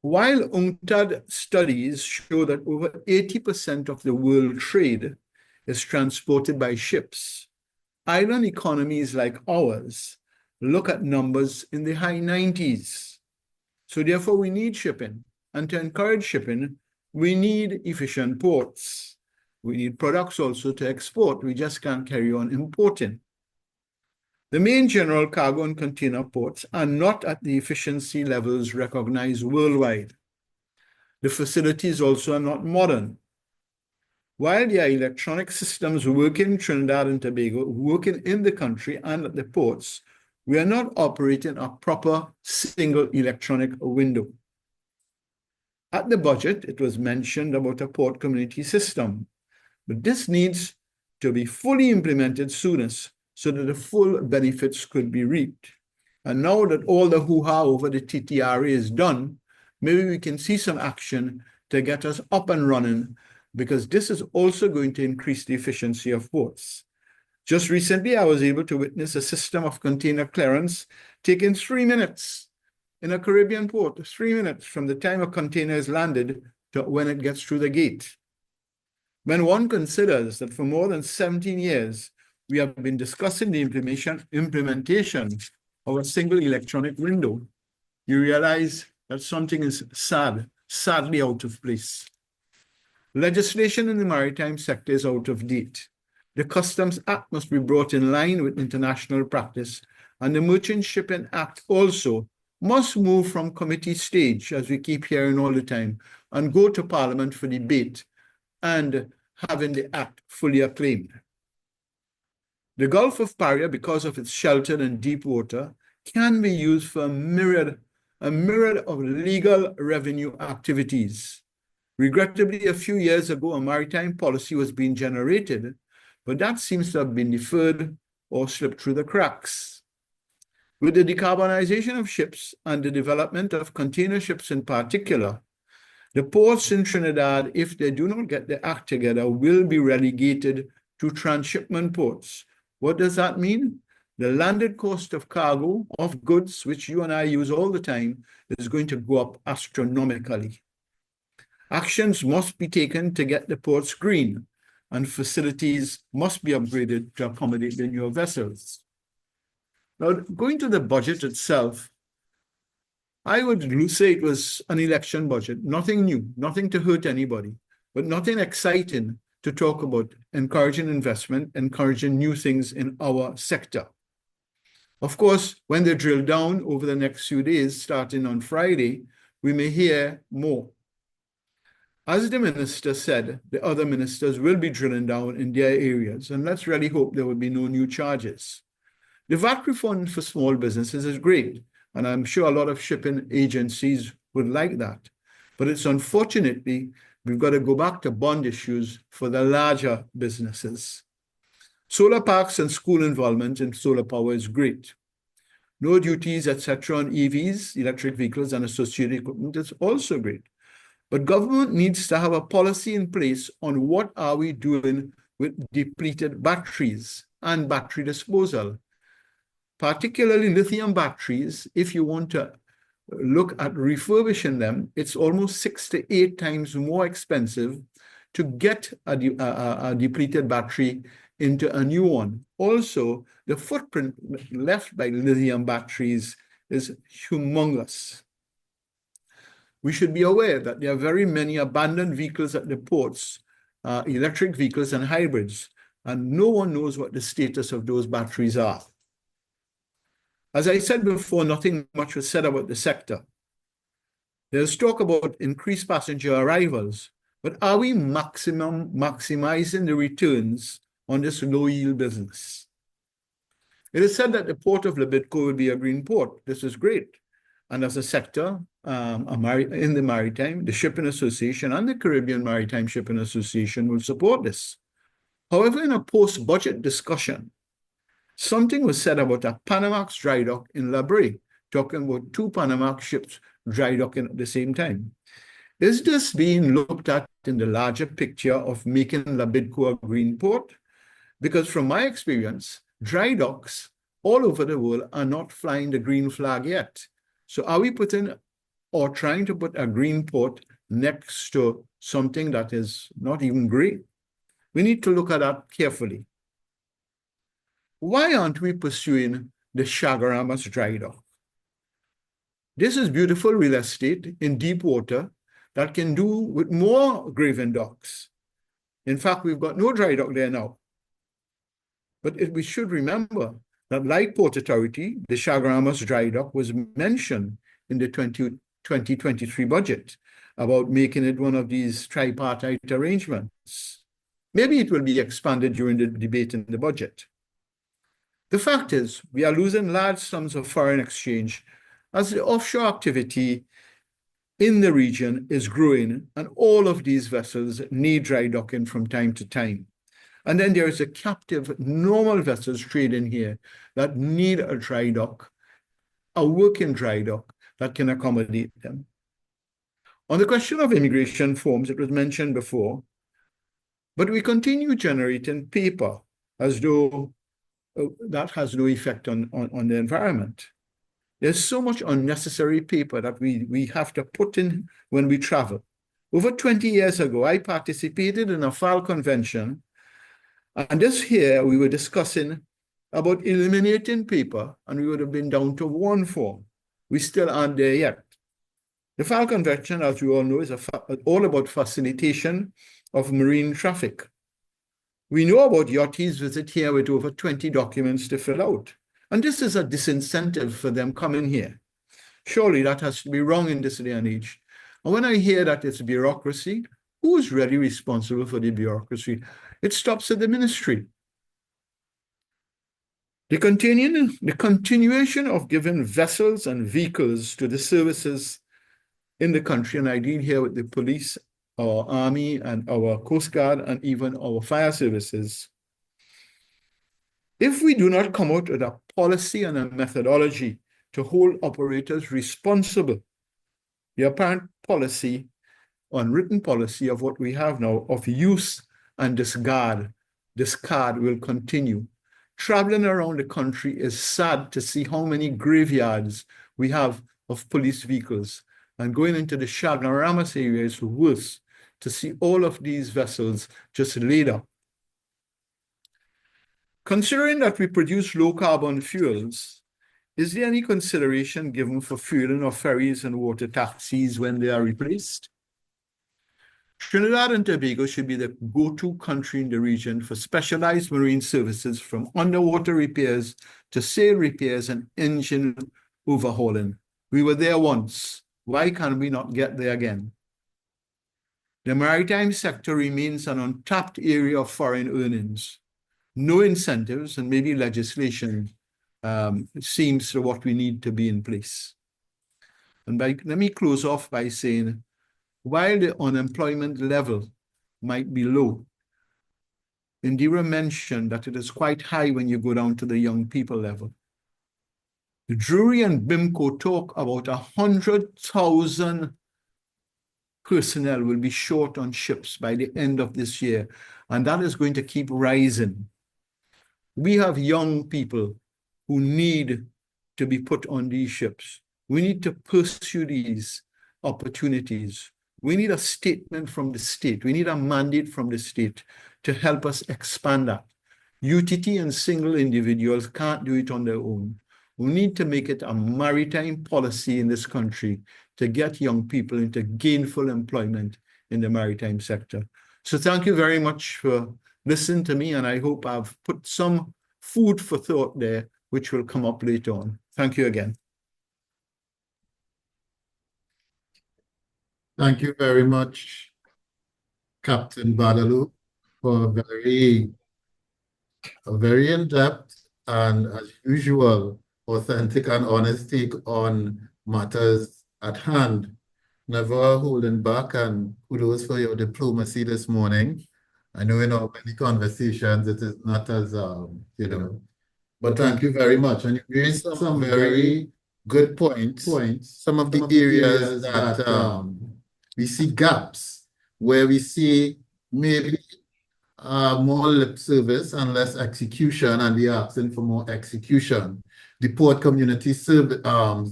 Speaker 4: While UNCTAD studies show that over 80% of the world trade is transported by ships, island economies like ours look at numbers in the high 90s. So therefore we need shipping. And to encourage shipping, we need efficient ports. We need products also to export. We just can't carry on importing. The main general cargo and container ports are not at the efficiency levels recognized worldwide. The facilities also are not modern. While there are electronic systems working in Trinidad and Tobago, working in the country and at the ports, we are not operating a proper single electronic window. At the budget, it was mentioned about a port community system, but this needs to be fully implemented soonest so that the full benefits could be reaped. And now that all the hoo-ha over the TTRA is done, maybe we can see some action to get us up and running, because this is also going to increase the efficiency of ports. Just recently, I was able to witness a system of container clearance taking 3 minutes in a Caribbean port, 3 minutes from the time a container is landed to when it gets through the gate. When one considers that for more than 17 years, we have been discussing the implementation of a single electronic window, you realize that something is sadly out of place. Legislation in the maritime sector is out of date. The Customs Act must be brought in line with international practice, and the Merchant Shipping Act also must move from committee stage, as we keep hearing all the time, and go to Parliament for debate and having the act fully acclaimed. The Gulf of Paria, because of its sheltered and deep water, can be used for a myriad of legal revenue activities. Regrettably, a few years ago, a maritime policy was being generated, but that seems to have been deferred or slipped through the cracks. With the decarbonization of ships and the development of container ships in particular, the ports in Trinidad, if they do not get their act together, will be relegated to transshipment ports. What does that mean? The landed cost of cargo, of goods, which you and I use all the time, is going to go up astronomically. Actions must be taken to get the ports green, and facilities must be upgraded to accommodate the newer vessels. Now, going to the budget itself, I would say it was an election budget, nothing new, nothing to hurt anybody, but nothing exciting to talk about encouraging investment, encouraging new things in our sector. Of course, when they drill down over the next few days, starting on Friday, we may hear more. As the minister said, the other ministers will be drilling down in their areas, and let's really hope there will be no new charges. The VAT refund for small businesses is great, and I'm sure a lot of shipping agencies would like that. But it's unfortunately, we've got to go back to bond issues for the larger businesses. Solar parks and school involvement in solar power is great. No duties, etc. on EVs, electric vehicles, and associated equipment is also great. But government needs to have a policy in place on what are we doing with depleted batteries and battery disposal. Particularly lithium batteries, if you want to look at refurbishing them, it's almost 6 to 8 times more expensive to get a depleted battery into a new one. Also, the footprint left by lithium batteries is humongous. We should be aware that there are very many abandoned vehicles at the ports, electric vehicles and hybrids, and no one knows what the status of those batteries are. As I said before, nothing much was said about the sector. There's talk about increased passenger arrivals, but are we maximizing the returns on this low-yield business? It is said that the port of Libidco will be a green port. This is great. And as a sector in the maritime, the Shipping Association and the Caribbean Maritime Shipping Association will support this. However, in a post-budget discussion, something was said about a Panamax dry dock in La Brea, talking about 2 Panamax ships dry docking at the same time. Is this being looked at in the larger picture of making Libidco a green port? Because from my experience, dry docks all over the world are not flying the green flag yet. So are we putting or trying to put a green port next to something that is not even green? We need to look at that carefully. Why aren't we pursuing the Chaguaramas dry dock? This is beautiful real estate in deep water that can do with more graven docks. In fact, we've got no dry dock there now. But we should remember that, like Port Authority, the Chaguaramas dry dock was mentioned in the 2023 budget about making it one of these tripartite arrangements. Maybe it will be expanded during the debate in the budget. The fact is, we are losing large sums of foreign exchange as the offshore activity in the region is growing, and all of these vessels need dry docking from time to time. And then there is a captive normal vessels trading here that need a dry dock, a working dry dock that can accommodate them. On the question of immigration forms, it was mentioned before, but we continue generating paper as though that has no effect on the environment. There's so much unnecessary paper that we have to put in when we travel. Over 20 years ago, I participated in a FAL convention, and this year we were discussing about eliminating paper, and we would have been down to 1 form. We still aren't there yet. The FAL convention, as you all know, is all about facilitation of marine traffic. We know about Yachty's visit here with over 20 documents to fill out. And this is a disincentive for them coming here. Surely that has to be wrong in this day and age. And when I hear that it's bureaucracy, Who's really responsible for the bureaucracy? It stops at the ministry. The continuation of giving vessels and vehicles to the services in the country, and I deal here with the police, our army, and our Coast Guard, and even our fire services. If we do not come out with a policy and a methodology to hold operators responsible, the apparent policy, unwritten policy of what we have now of use and discard will continue. Traveling around the country is sad to see how many graveyards we have of police vehicles. And going into the Shagaramas area is worse to see all of these vessels just laid up. Considering that we produce low carbon fuels, is there any consideration given for fueling of ferries and water taxis when they are replaced? Trinidad and Tobago should be the go-to country in the region for specialized marine services, from underwater repairs to sail repairs and engine overhauling. We were there once. Why can we not get there again? The maritime sector remains an untapped area of foreign earnings. No incentives and maybe legislation seems to what we need to be in place. And let me close off by saying, while the unemployment level might be low, Indira mentioned that it is quite high when you go down to the young people level. The Drury and BIMCO talk about 100,000 personnel will be short on ships by the end of this year, and that is going to keep rising. We have young people who need to be put on these ships. We need to pursue these opportunities. We need a statement from the state. We need a mandate from the state to help us expand that. UTT and single individuals can't do it on their own. We need to make it a maritime policy in this country to get young people into gainful employment in the maritime sector. So thank you very much for listening to me, and I hope I've put some food for thought there, which will come up later on. Thank you again.
Speaker 1: Thank you very much, Captain Badalu, for a very in-depth and, as usual, authentic and honest take on matters at hand. Never holding back, and kudos for your diplomacy this morning. I know in our many conversations it is not as, but thank you very much. And you raised some very good points. Some of the areas that we see gaps, where we see maybe more lip service and less execution, and we are asking for more execution. The port community system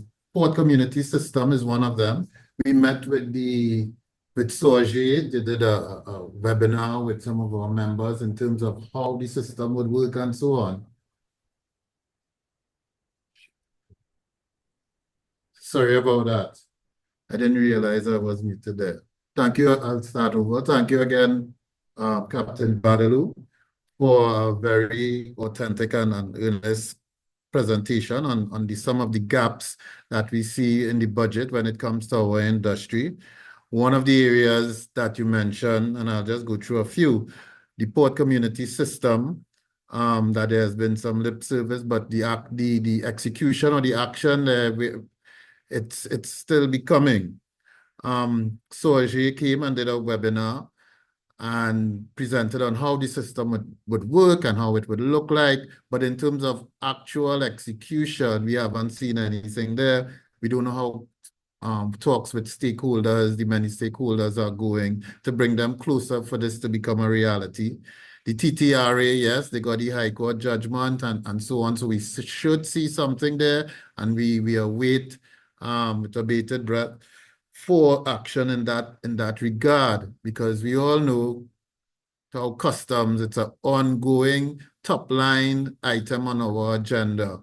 Speaker 1: is one of them. We met with Sorge. They did a webinar with some of our members in terms of how the system would work and so on. Sorry about that. I didn't realize I was muted there. Thank you. I'll start over. Thank you again, Captain Badalu, for a very authentic and earnest presentation on some of the gaps that we see in the budget when it comes to our industry. One of the areas that you mentioned, and I'll just go through a few, the port community system, that there has been some lip service, but the execution or the action, it's still becoming. Sorge came and did a webinar and presented on how the system would work and how it would look like. But in terms of actual execution, we haven't seen anything there. We don't know how talks with stakeholders, the many stakeholders are going to bring them closer for this to become a reality. The TTRA, yes, they got the High Court judgment and so on. So we should see something there, and we await with a bated breath for action in that regard, because we all know how customs, it's an ongoing top line item on our agenda.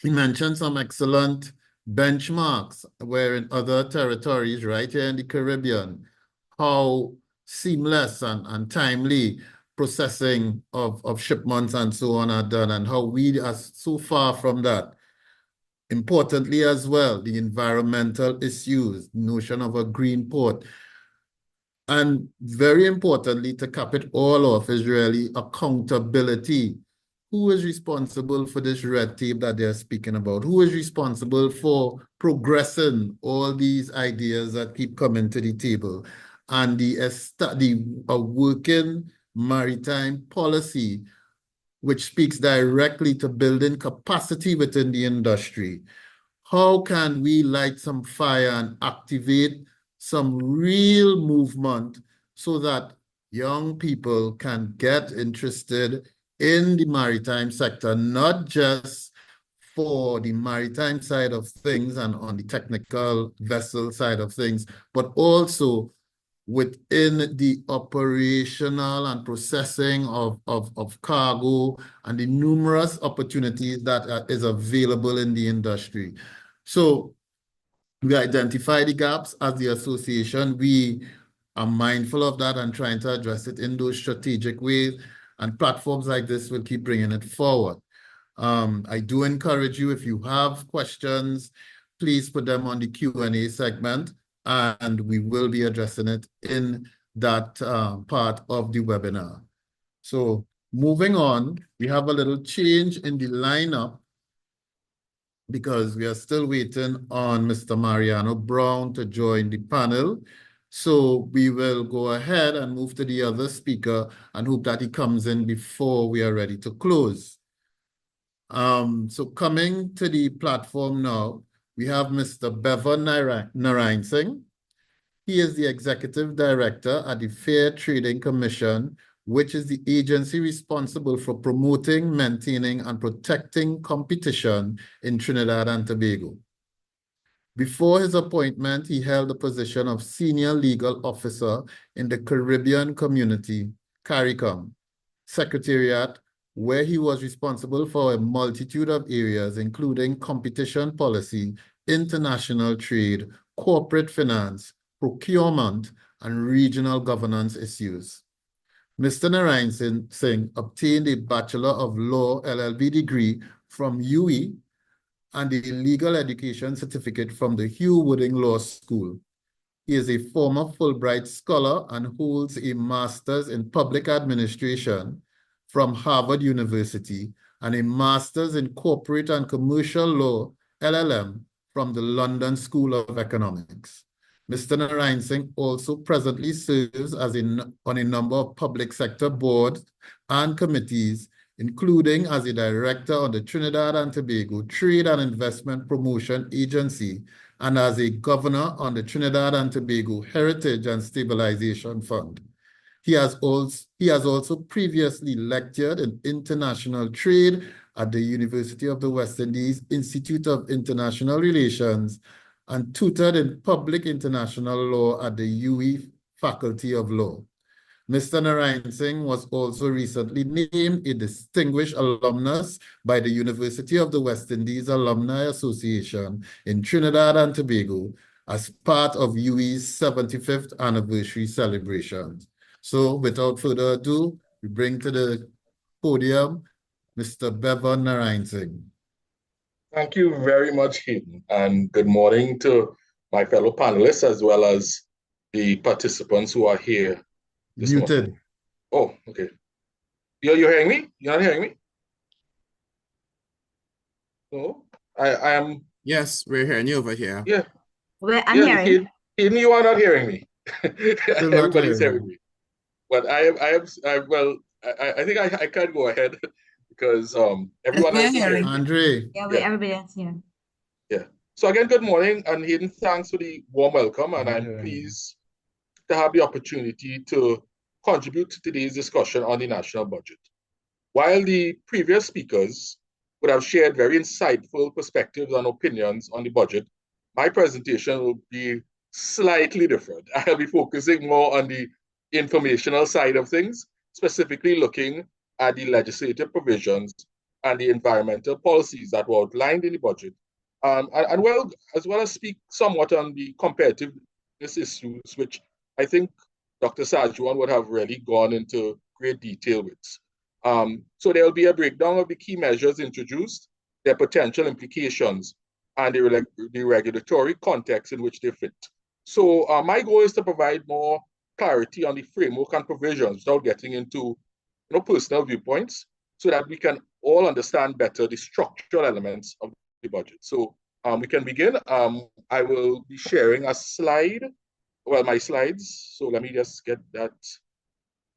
Speaker 1: He mentioned some excellent benchmarks where in other territories right here in the Caribbean, how seamless and timely processing of shipments and so on are done, and how we are so far from that. Importantly as well, the environmental issues, notion of a green port. And very importantly, to cap it all off, is really accountability. Who is responsible for this red tape that they're speaking about? Who is responsible for progressing all these ideas that keep coming to the table? And a working maritime policy, which speaks directly to building capacity within the industry. How can we light some fire and activate some real movement so that young people can get interested in the maritime sector, not just for the maritime side of things and on the technical vessel side of things, but also within the operational and processing of cargo and the numerous opportunities that is available in the industry. So we identify the gaps as the association. We are mindful of that and trying to address it in those strategic ways, and platforms like this will keep bringing it forward. I do encourage you, if you have questions, please put them on the Q&A segment, and we will be addressing it in that part of the webinar. So moving on, we have a little change in the lineup because we are still waiting on Mr. Mariano Brown to join the panel. So we will go ahead and move to the other speaker and hope that he comes in before we are ready to close. So coming to the platform now, we have Mr. Bevan Narayan Singh. He is the Executive Director at the Fair Trading Commission, which is the agency responsible for promoting, maintaining, and protecting competition in Trinidad and Tobago. Before his appointment, he held the position of Senior Legal Officer in the Caribbean Community, CARICOM Secretariat, where he was responsible for a multitude of areas, including competition policy, international trade, corporate finance, procurement, and regional governance issues. Mr. Narayan Singh obtained a Bachelor of Law LLB degree from UE and a legal education certificate from the Hugh Wooding Law School. He is a former Fulbright Scholar and holds a Master's in Public Administration from Harvard University and a Master's in Corporate and Commercial Law, LLM, from the London School of Economics. Mr. Narayan Singh also presently serves as on a number of public sector boards and committees, including as a director on the Trinidad and Tobago Trade and Investment Promotion Agency and as a governor on the Trinidad and Tobago Heritage and Stabilization Fund. He has also previously lectured in international trade at the University of the West Indies Institute of International Relations and tutored in public international law at the UE Faculty of Law. Mr. Narayan Singh was also recently named a distinguished alumnus by the University of the West Indies Alumni Association in Trinidad and Tobago as part of UE's 75th anniversary celebrations. So without further ado, we bring to the podium Mr. Bevan Narayan Singh.
Speaker 2: Thank you very much, Hayden, and good morning to my fellow panelists as well as the participants who are here this morning. Oh, okay. You're hearing me? You're not hearing me? No? I am...
Speaker 5: Yes, we're hearing you over here.
Speaker 2: Yeah.
Speaker 3: I'm hearing.
Speaker 2: Hayden, you are not hearing me. Everybody's hearing me. But I think I can go ahead because everyone else is hearing.
Speaker 1: Andre.
Speaker 3: Yeah, everybody else here.
Speaker 2: Yeah. So again, good morning, and Hayden, thanks for the warm welcome, and I'm pleased to have the opportunity to contribute to today's discussion on the national budget. While the previous speakers would have shared very insightful perspectives and opinions on the budget, my presentation will be slightly different. I'll be focusing more on the informational side of things, specifically looking at the legislative provisions and the environmental policies that were outlined in the budget, as well as speak somewhat on the competitiveness issues, which I think Dr. Sajuan would have really gone into great detail with. So there will be a breakdown of the key measures introduced, their potential implications and the regulatory context in which they fit. So my goal is to provide more clarity on the framework and provisions without getting into personal viewpoints, so that we can all understand better the structural elements of the budget. So we can begin. I will be sharing a slide, well, my slides. So let me just get that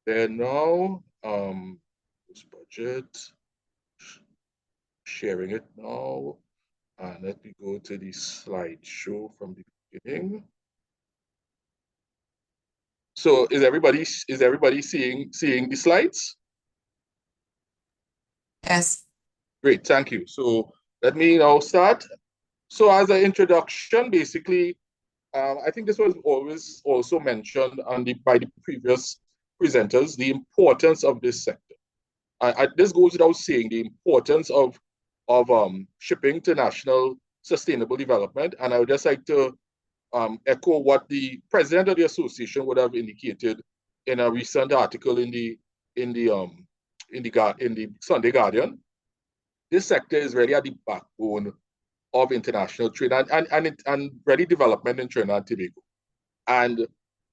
Speaker 2: there now. This budget, sharing it now. And let me go to the slideshow from the beginning. So is everybody seeing the slides?
Speaker 5: Yes.
Speaker 2: Great, thank you. So let me now start. So as an introduction, basically, I think this was always also mentioned by the previous presenters, the importance of this sector. This goes without saying, the importance of shipping to national sustainable development. And I would just like to echo what the president of the association would have indicated in a recent article in the Sunday Guardian. This sector is really at the backbone of international trade and really development in Trinidad and Tobago. And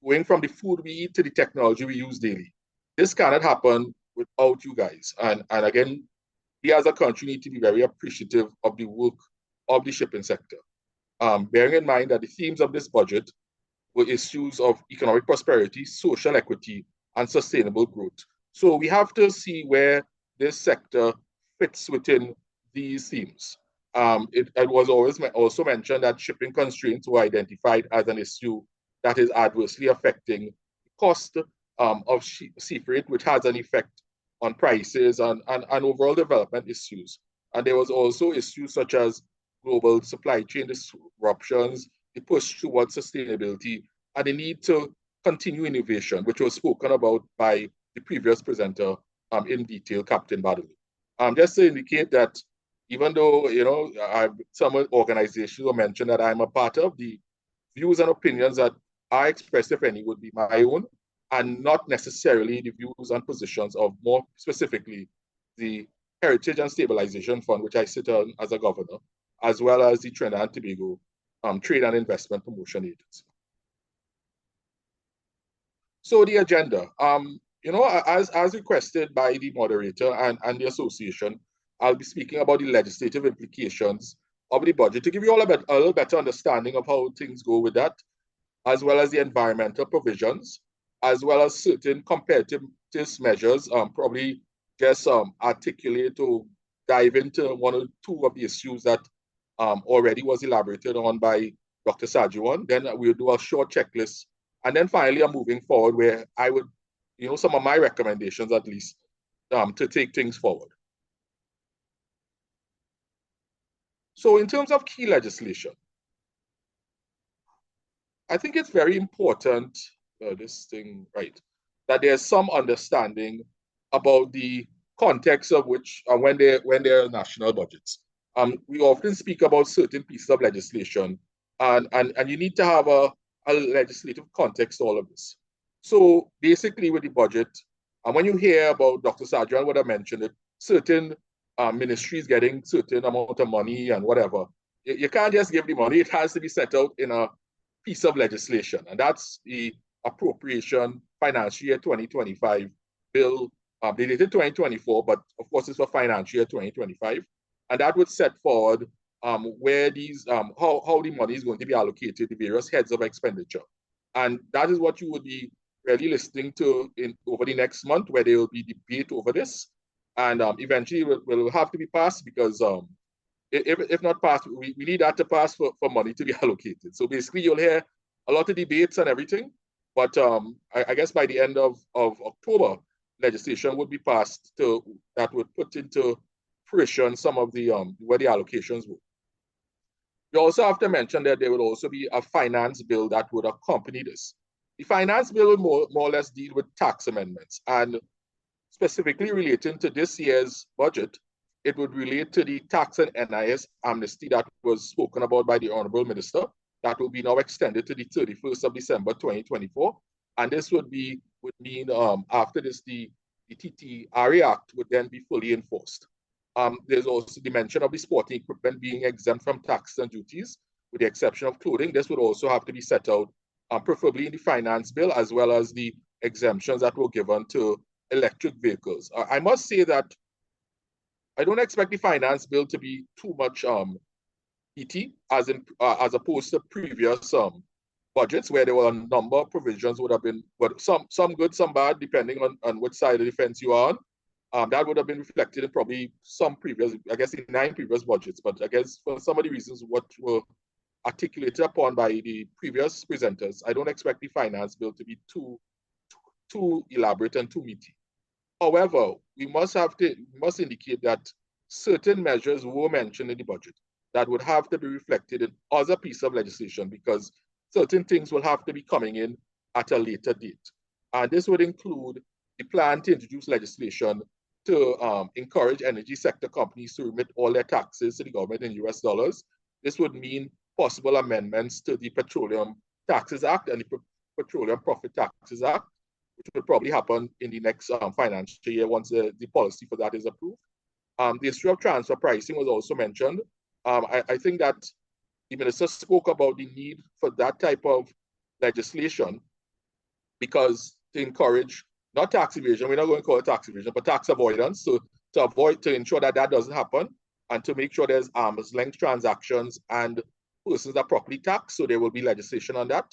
Speaker 2: going from the food we eat to the technology we use daily, this cannot happen without you guys. And again, we as a country need to be very appreciative of the work of the shipping sector. Bearing in mind that the themes of this budget were issues of economic prosperity, social equity, and sustainable growth. So we have to see where this sector fits within these themes. It was always also mentioned that shipping constraints were identified as an issue that is adversely affecting the cost of sea freight, which has an effect on prices and overall development issues. And there was also issues such as global supply chain disruptions, the push towards sustainability, and the need to continue innovation, which was spoken about by the previous presenter in detail, Captain Badaloo. Just to indicate that even though, some organizations were mentioned that I'm a part of, the views and opinions that I express, if any, would be my own, and not necessarily the views and positions of, more specifically, the Heritage and Stabilization Fund, which I sit on as a governor, as well as the Trinidad and Tobago Trade and Investment Promotion Agency. So the agenda, as requested by the moderator and the association, I'll be speaking about the legislative implications of the budget to give you all a little better understanding of how things go with that, as well as the environmental provisions, as well as certain competitiveness measures, probably just articulate or dive into one or two of the issues that already was elaborated on by Dr. Sajuan. Then we'll do a short checklist. And then finally, I'm moving forward where I would, some of my recommendations at least, to take things forward. So in terms of key legislation, I think it's very important, that there's some understanding about the context of which, when there are national budgets. We often speak about certain pieces of legislation, and you need to have a legislative context to all of this. So basically with the budget, and when you hear about Dr. Sajuan would have mentioned it, certain ministries getting certain amount of money and whatever, you can't just give the money. It has to be set out in a piece of legislation, and that's the appropriation financial year 2025 bill. They dated 2024, but of course it's for financial year 2025, and that would set forward where these how the money is going to be allocated to various heads of expenditure, and that is what you would be really listening to over the next month, where there will be debate over this, and eventually will have to be passed, because if not passed, we need that to pass for money to be allocated. So basically, you'll hear a lot of debates and everything, but I guess by the end of October, legislation would be passed that would put into fruition some of the where the allocations were. We also have to mention that there would also be a finance bill that would accompany this. The finance bill would more or less deal with tax amendments, and specifically relating to this year's budget, it would relate to the tax and NIS amnesty that was spoken about by the Honorable Minister. That will be now extended to the 31st of December 2024. And this would mean after this, the TTRA Act would then be fully enforced. There's also the mention of the sporting equipment being exempt from taxes and duties, with the exception of clothing. This would also have to be set out, preferably in the finance bill, as well as the exemptions that were given to electric vehicles. I must say that I don't expect the finance bill to be too much meaty, as opposed to previous budgets where there were a number of provisions would have been, but some good, some bad, depending on which side of the fence you are on. That would have been reflected in probably some previous, I guess, in 9 previous budgets. But I guess for some of the reasons what were articulated upon by the previous presenters, I don't expect the finance bill to be too elaborate and too meaty. However, we must indicate that certain measures were mentioned in the budget that would have to be reflected in other pieces of legislation, because certain things will have to be coming in at a later date. And this would include the plan to introduce legislation to encourage energy sector companies to remit all their taxes to the government in US dollars. This would mean possible amendments to the Petroleum Taxes Act and the Petroleum Profit Taxes Act, which will probably happen in the next financial year once the policy for that is approved. The issue of transfer pricing was also mentioned. I think that the minister spoke about the need for that type of legislation because to encourage, not tax evasion, we're not going to call it tax evasion, but tax avoidance, so to ensure that that doesn't happen and to make sure there's arm's length transactions and persons are properly taxed, so there will be legislation on that.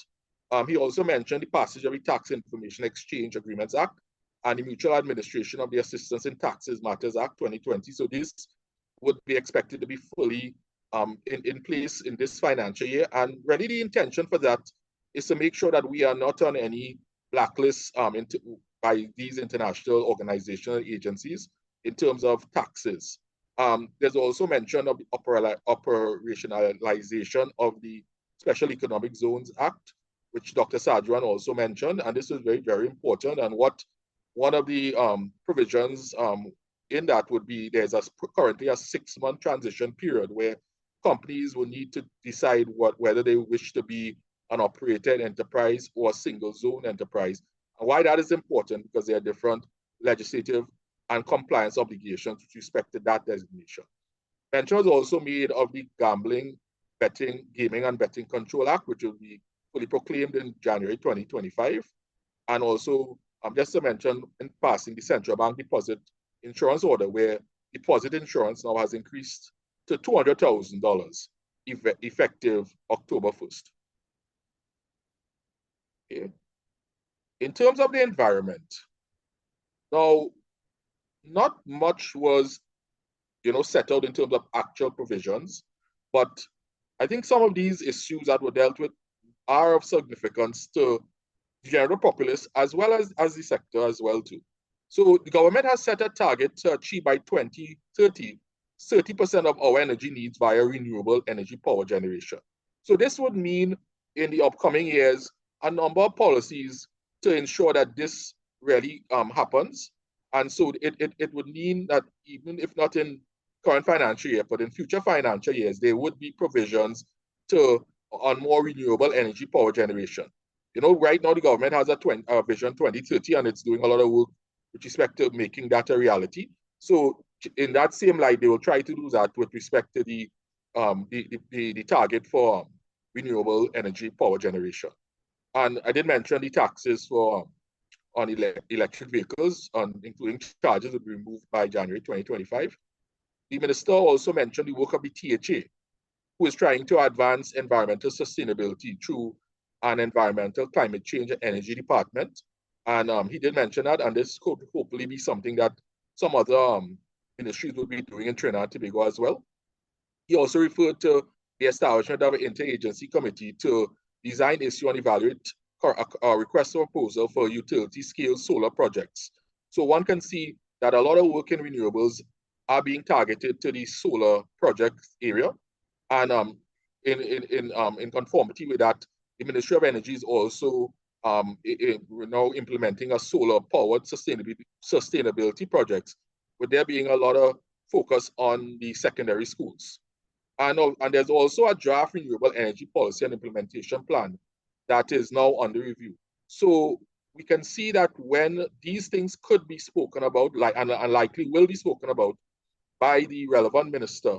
Speaker 2: He also mentioned the passage of the Tax Information Exchange Agreements Act and the Mutual Administration of the Assistance in Taxes Matters Act 2020. So this would be expected to be fully in place in this financial year. And really the intention for that is to make sure that we are not on any blacklist by these international organizational agencies in terms of taxes. There's also mention of the operationalization of the Special Economic Zones Act, which Dr. Sadran also mentioned, and this is very, very important. And what one of the provisions in that would be, there's currently a 6-month transition period where companies will need to decide whether they wish to be an operated enterprise or a single zone enterprise. And why that is important, because there are different legislative and compliance obligations with respect to that designation. Mention was also made of the Gaming and Betting Control Act, which will be fully proclaimed in January 2025. And also, just to mention in passing, the Central Bank Deposit Insurance Order, where deposit insurance now has increased to $200,000 effective October 1st. Okay. In terms of the environment, now, not much was set out in terms of actual provisions, but I think some of these issues that were dealt with are of significance to the general populace as well as the sector as well too. So the government has set a target to achieve by 2030, 30% of our energy needs via renewable energy power generation. So this would mean in the upcoming years, a number of policies to ensure that this really happens. And so it would mean that even if not in current financial year, but in future financial years, there would be provisions on more renewable energy power generation. Right now the government has a Vision 2030, and it's doing a lot of work with respect to making that a reality. So in that same light, they will try to do that with respect to the target for renewable energy power generation. And I did mention the taxes on electric vehicles, including charges, will be removed by January 2025. The minister also mentioned the work of the THA, who is trying to advance environmental sustainability through an environmental climate change and energy department. And he did mention that, and this could hopefully be something that some other ministries will be doing in Trinidad and Tobago as well. He also referred to the establishment of an interagency committee to design, issue, and evaluate a request for proposal for utility-scale solar projects. So one can see that a lot of work in renewables are being targeted to the solar project area. And in conformity with that, the Ministry of Energy is also now implementing a solar-powered sustainability projects, with there being a lot of focus on the secondary schools. And there's also a draft renewable energy policy and implementation plan that is now under review. So we can see that when these things could be spoken about, and likely will be spoken about by the relevant minister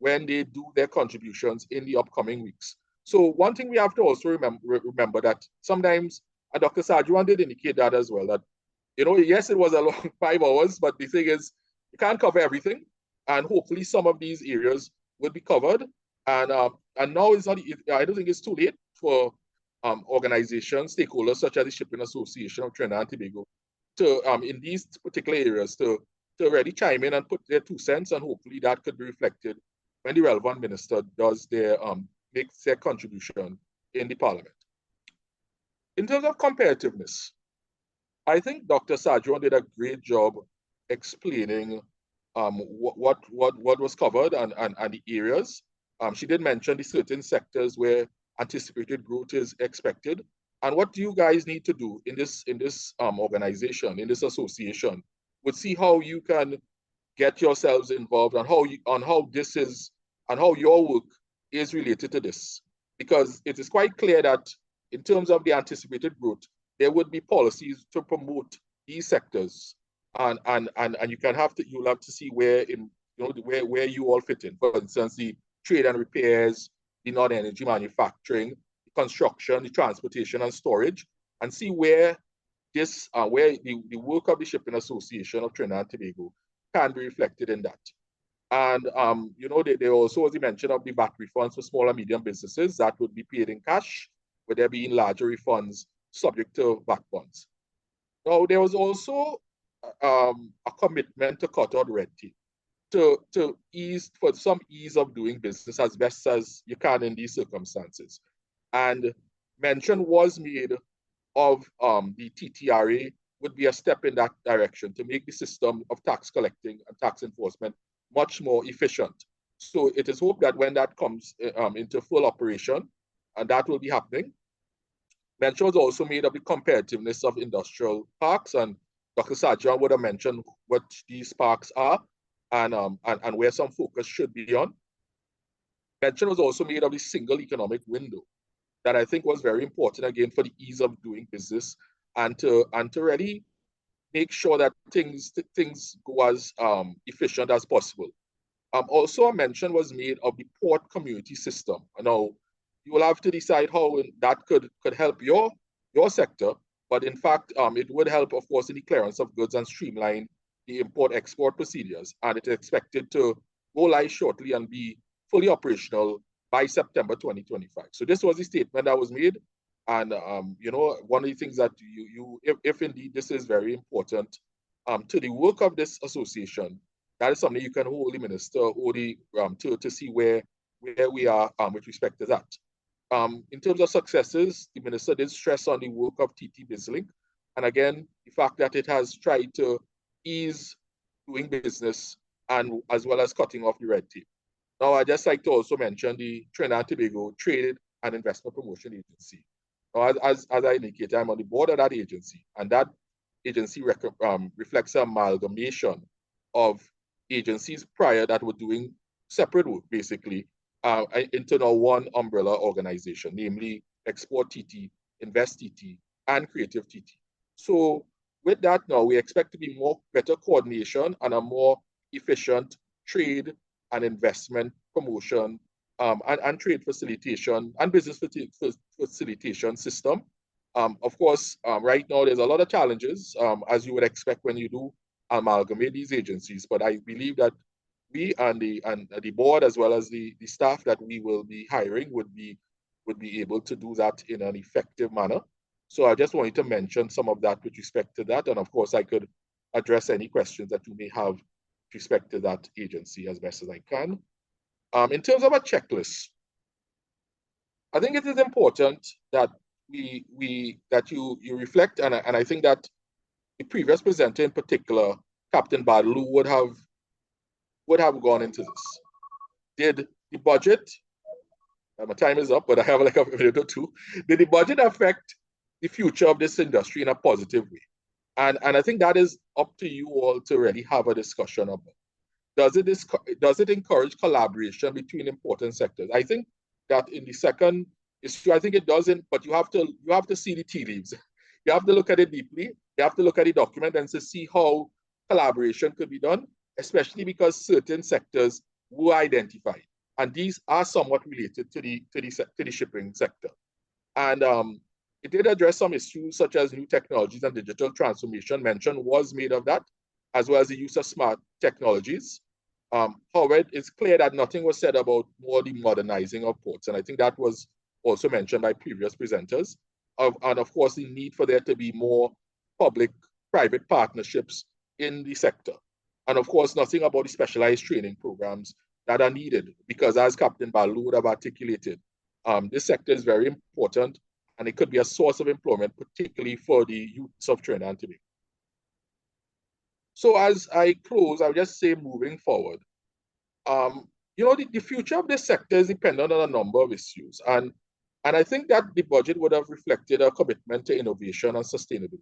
Speaker 2: when they do their contributions in the upcoming weeks. So one thing we have to also remember that sometimes, and Dr. Sajuan did indicate that as well, that, yes, it was a long 5 hours, but the thing is, you can't cover everything. And hopefully some of these areas will be covered. And now it's not, I don't think it's too late for organizations, stakeholders such as the Shipping Association of Trinidad and Tobago to, in these particular areas, to really chime in and put their 2 cents, and hopefully that could be reflected when the relevant minister does their makes their contribution in the parliament. In terms of competitiveness, I think Dr. Sajuan did a great job explaining what was covered and the areas. She did mention the certain sectors where anticipated growth is expected. And what do you guys need to do in this organization, in this association, would see how you can get yourselves involved and how this is and how your work is related to this. Because it is quite clear that in terms of the anticipated growth, there would be policies to promote these sectors, and you'll have to see where where you all fit in. For instance, the trade and repairs, the non-energy manufacturing, the construction, the transportation and storage, and see where this where the work of the Shipping Association of Trinidad and Tobago can be reflected in that. And there also was the mention of the VAT refunds for small and medium businesses that would be paid in cash, with there being larger refunds subject to VAT bonds. Now, there was also a commitment to cut out red tape, to ease, for some ease of doing business as best as you can in these circumstances. And mention was made of the TTRA would be a step in that direction to make the system of tax collecting and tax enforcement much more efficient. So it is hoped that when that comes into full operation, and that will be happening, mention was also made of the competitiveness of industrial parks, and Dr. Sajuan would have mentioned what these parks are and where some focus should be on. Mention was also made of the single economic window that I think was very important, again, for the ease of doing business and to really make sure that things go as efficient as possible. Also, a mention was made of the port community system. Now, you will have to decide how that could help your sector, but in fact, it would help, of course, in the clearance of goods and streamline the import-export procedures. And it is expected to go live shortly and be fully operational by September 2025. So this was the statement that was made. And, one of the things that if indeed this is very important to the work of this association, that is something you can hold the minister or to see where we are with respect to that. In terms of successes, the minister did stress on the work of TT BizLink. And again, the fact that it has tried to ease doing business and as well as cutting off the red tape. Now, I'd just like to also mention the Trinidad and Tobago Trade and Investment Promotion Agency. Now, as I indicated, I'm on the board of that agency, and that agency reflects an amalgamation of agencies prior that were doing separate work, basically, into now one umbrella organization, namely Export TT, Invest TT, and Creative TT. So with that now, we expect to be better coordination and a more efficient trade and investment promotion and trade facilitation and business facilitation system. Of course, right now there's a lot of challenges, as you would expect when you do amalgamate these agencies, but I believe that we and the board, as well as the staff that we will be hiring, would be able to do that in an effective manner. So I just wanted to mention some of that with respect to that, and of course I could address any questions that you may have with respect to that agency as best as I can. In terms of a checklist, I think it is important that you reflect, and I think that the previous presenter in particular, Captain Badaloo, would have gone into this. Did the budget, my time is up, but I have like a minute or two. Did the budget affect the future of this industry in a positive way? And I think that is up to you all to really have a discussion about. Does it encourage collaboration between important sectors? I think that in the second issue, I think it doesn't, but you have to see the tea leaves. You have to look at it deeply. You have to look at the document and to see how collaboration could be done. especially because certain sectors were identified, and these are somewhat related to the shipping sector. And it did address some issues such as new technologies and digital transformation. Mention was made of that, as well as the use of smart technologies. However, it's clear that nothing was said about more the modernizing of ports, and I think that was also mentioned by previous presenters. And of course, the need for there to be more public-private partnerships in the sector. And of course, nothing about the specialized training programs that are needed, because as Captain Balu would have articulated, this sector is very important, and it could be a source of employment, particularly for the youths of Trinidad and Tobago. So as I close, I'll just say moving forward, the future of this sector is dependent on a number of issues. And I think that the budget would have reflected a commitment to innovation and sustainability.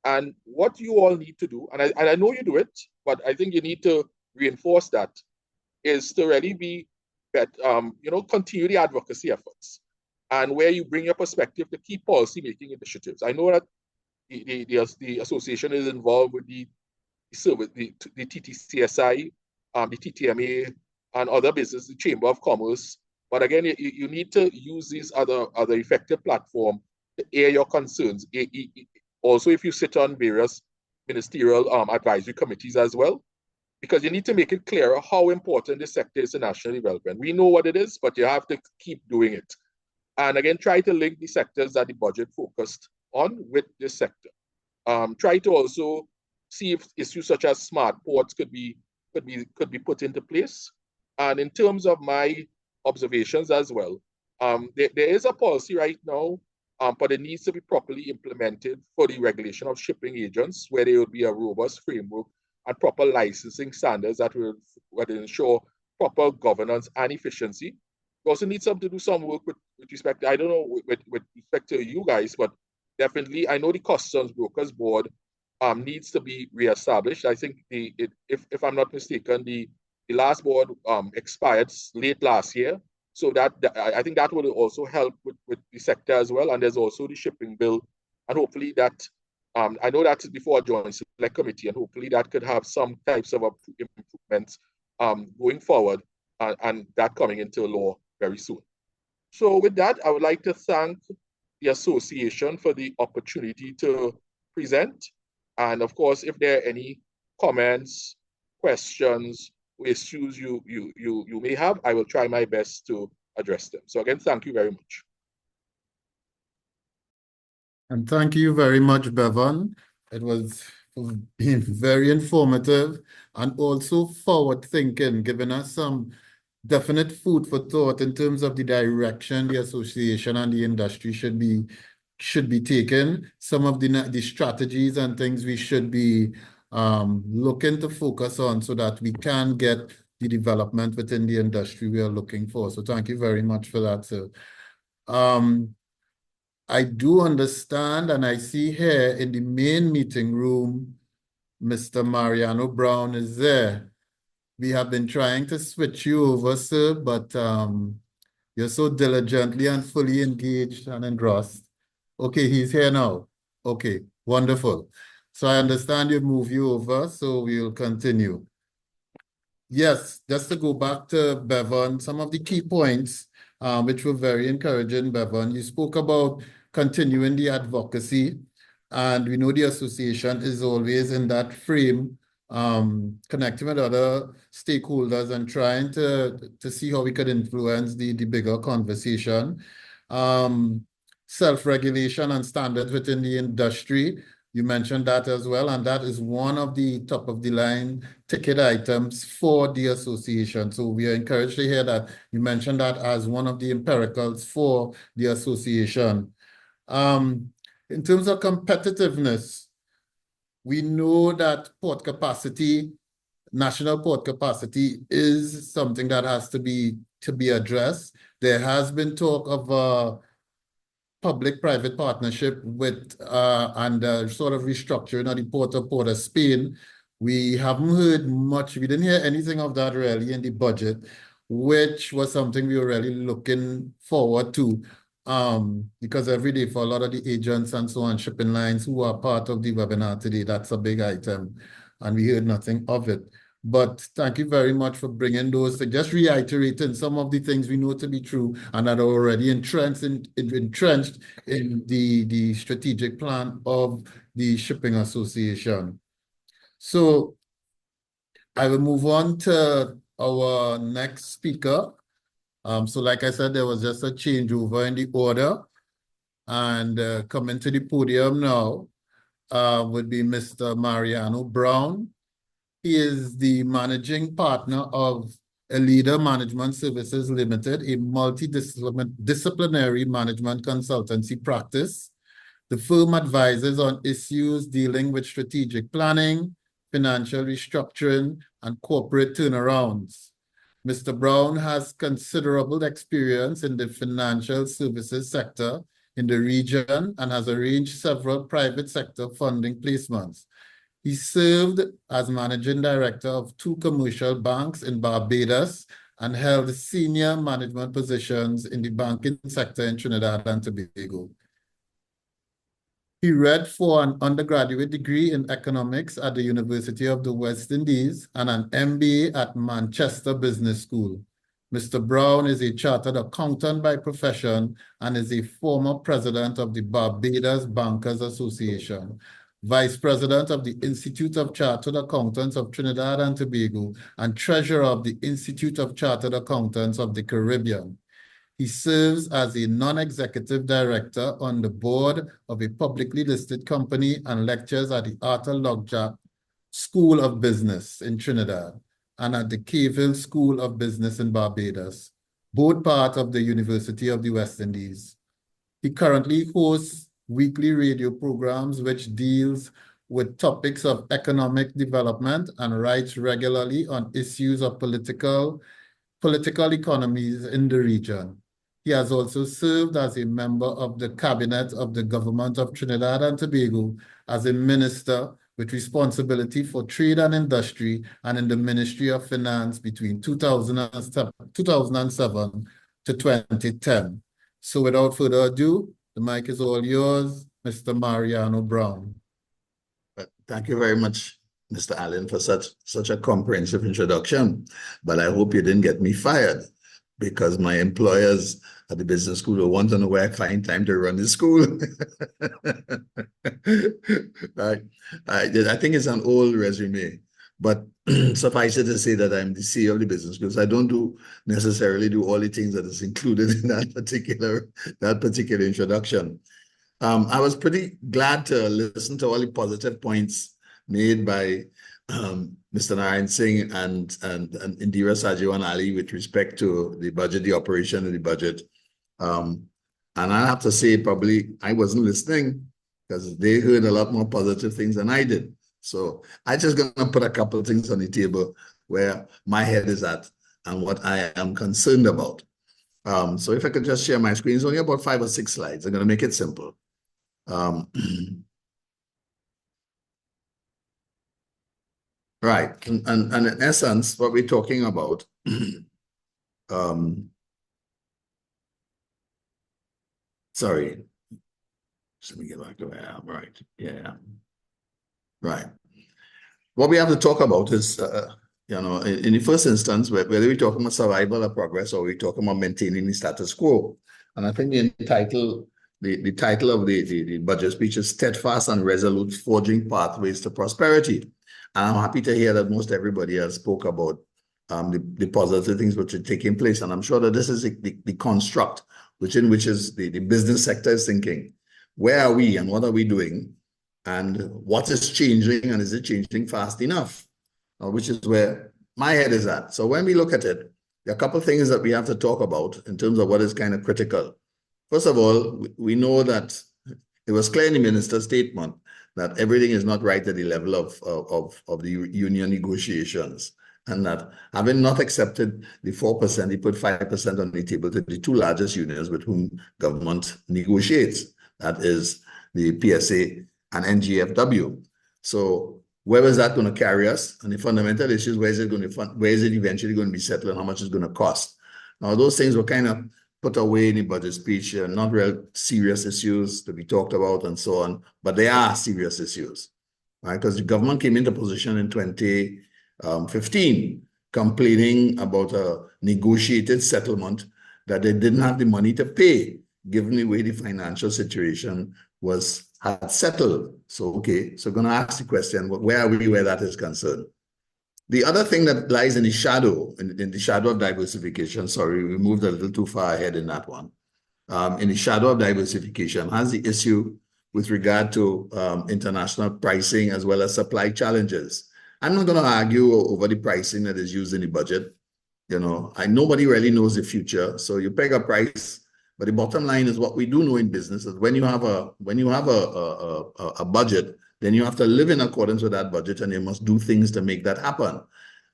Speaker 2: And what you all need to do, and I know you do it, but I think you need to reinforce that, is to really be, continue the advocacy efforts, and where you bring your perspective to key policy-making initiatives. I know that the association is involved with the TTCSI, the TTMA, and other business, the Chamber of Commerce. But again, you need to use these other effective platforms to air your concerns. Also, if you sit on various ministerial advisory committees as well, because you need to make it clearer how important this sector is to national development. We know what it is, but you have to keep doing it. And again, try to link the sectors that the budget focused on with this sector. Try to also see if issues such as smart ports could be put into place. And in terms of my observations as well, there is a policy right now, but it needs to be properly implemented for the regulation of shipping agents, where there will be a robust framework and proper licensing standards that will ensure proper governance and efficiency. We also need to do some work with respect, I don't know, with respect to you guys, but definitely, I know the Customs Brokers Board needs to be reestablished. I think if I'm not mistaken, the last board expired late last year. So I think that will also help with the sector as well. And there's also the shipping bill. And hopefully that, I know that's before a joint select committee, and hopefully that could have some types of improvements going forward, and that coming into law very soon. So with that, I would like to thank the association for the opportunity to present. And of course, if there are any comments, questions, issues you may have, I will try my best to address them. So again, thank you very much.
Speaker 1: And thank you very much, Bevan. It was being very informative and also forward-thinking, giving us some definite food for thought in terms of the direction the association and the industry should be taking, some of the strategies and things we should be looking to focus on, so that we can get the development within the industry we are looking for. So thank you very much for that, sir. I do understand, and I see here in the main meeting room, Mr. Mariano Brown is there. We have been trying to switch you over, sir, but you're so diligently and fully engaged and engrossed. Okay, he's here now. Okay, wonderful. So I understand you've moved you over, so we'll continue. Yes, just to go back to Bevan, some of the key points, which were very encouraging, Bevan. You spoke about continuing the advocacy, and we know the association is always in that frame, connecting with other stakeholders and trying to see how we could influence the bigger conversation. Self-regulation and standards within the industry. You mentioned that as well, and that is one of the top of the line ticket items for the association. So we are encouraged to hear that you mentioned that as one of the impericles for the association. In terms of competitiveness, we know that port capacity, national port capacity, is something that has to be addressed. There has been talk of a public-private partnership with and sort of restructuring of the Port of Spain. We haven't heard much. We didn't hear anything of that really in the budget, which was something we were really looking forward to, because every day for a lot of the agents and so on, shipping lines who are part of the webinar today, that's a big item, and we heard nothing of it. But thank you very much for bringing those, just reiterating some of the things we know to be true and that are already entrenched in the strategic plan of the Shipping Association. So I will move on to our next speaker. So like I said, there was just a changeover in the order. And coming to the podium now would be Mr. Mariano Brown. He is the managing partner of Leader Management Services Limited, a multidisciplinary management consultancy practice. The firm advises on issues dealing with strategic planning, financial restructuring, and corporate turnarounds. Mr. Brown has considerable experience in the financial services sector in the region and has arranged several private sector funding placements. He served as managing director of 2 commercial banks in Barbados and held senior management positions in the banking sector in Trinidad and Tobago. He read for an undergraduate degree in economics at the University of the West Indies and an MBA at Manchester Business School. Mr. Brown is a chartered accountant by profession and is a former president of the Barbados Bankers Association, vice president of the Institute of Chartered Accountants of Trinidad and Tobago, and treasurer of the Institute of Chartered Accountants of the Caribbean. He serves as a non-executive director on the board of a publicly listed company and lectures at the Arthur Lockjack School of Business in Trinidad and at the Cavell School of Business in Barbados, both part of the University of the West Indies. He currently hosts weekly radio programs which deals with topics of economic development and writes regularly on issues of political economies in the region. He has also served as a member of the cabinet of the government of Trinidad and Tobago as a minister with responsibility for trade and industry and in the Ministry of Finance between 2007 to 2010. So without further ado, the mic is all yours, Mr. Mariano Brown.
Speaker 6: Thank you very much, Mr. Allen, for such a comprehensive introduction. But I hope you didn't get me fired, because my employers at the business school will want to know where I find time to run the school. I think it's an old resume, but suffice it to say that I'm the CEO of the business school. So I don't necessarily do all the things that is included in that particular introduction. I was pretty glad to listen to all the positive points made by Mr. Narayan Singh and Indira Sajiwan Ali with respect to the budget, the operation of the budget. And I have to say, probably I wasn't listening because they heard a lot more positive things than I did. So I just gonna put a couple of things on the table where my head is at and what I am concerned about. So if I could just share my screen, it's only about 5 or 6 slides. I'm gonna make it simple. Right, and in essence, what we're talking about, sorry, let me get back to where I am, right, yeah, right. What we have to talk about is, you know, in the first instance, whether we're talking about survival or progress, or we're talking about maintaining the status quo. And I think the title of the budget speech is Steadfast and Resolute Forging Pathways to Prosperity. And I'm happy to hear that most everybody has spoke about the positive things which are taking place. And I'm sure that this is the construct which is the business sector is thinking. Where are we and what are we doing? And what is changing, and is it changing fast enough? Which is where my head is at. So when we look at it, there are a couple of things that we have to talk about in terms of what is kind of critical. First of all, we know that it was clear in the minister's statement that everything is not right at the level of the union negotiations, and that having not accepted the 4%, he put 5% on the table to the 2 largest unions with whom government negotiates. That is the PSA and NGFW. So where is that going to carry us? And the fundamental issues, where is it eventually going to be settled, and how much is going to cost? Now, those things were kind of put away in the budget speech, not real serious issues to be talked about and so on, but they are serious issues, right? Because the government came into position in 2018 2015, complaining about a negotiated settlement that they didn't have the money to pay, given the way the financial situation had settled. So, okay, so going to ask the question, where are we where that is concerned? The other thing that lies in the shadow, in the shadow of diversification, sorry, we moved a little too far ahead in that one. In the shadow of diversification has the issue with regard to international pricing as well as supply challenges. I'm not going to argue over the pricing that is used in the budget. You know, nobody really knows the future. So you peg a price, but the bottom line is what we do know in business is when you have a budget, then you have to live in accordance with that budget, and you must do things to make that happen.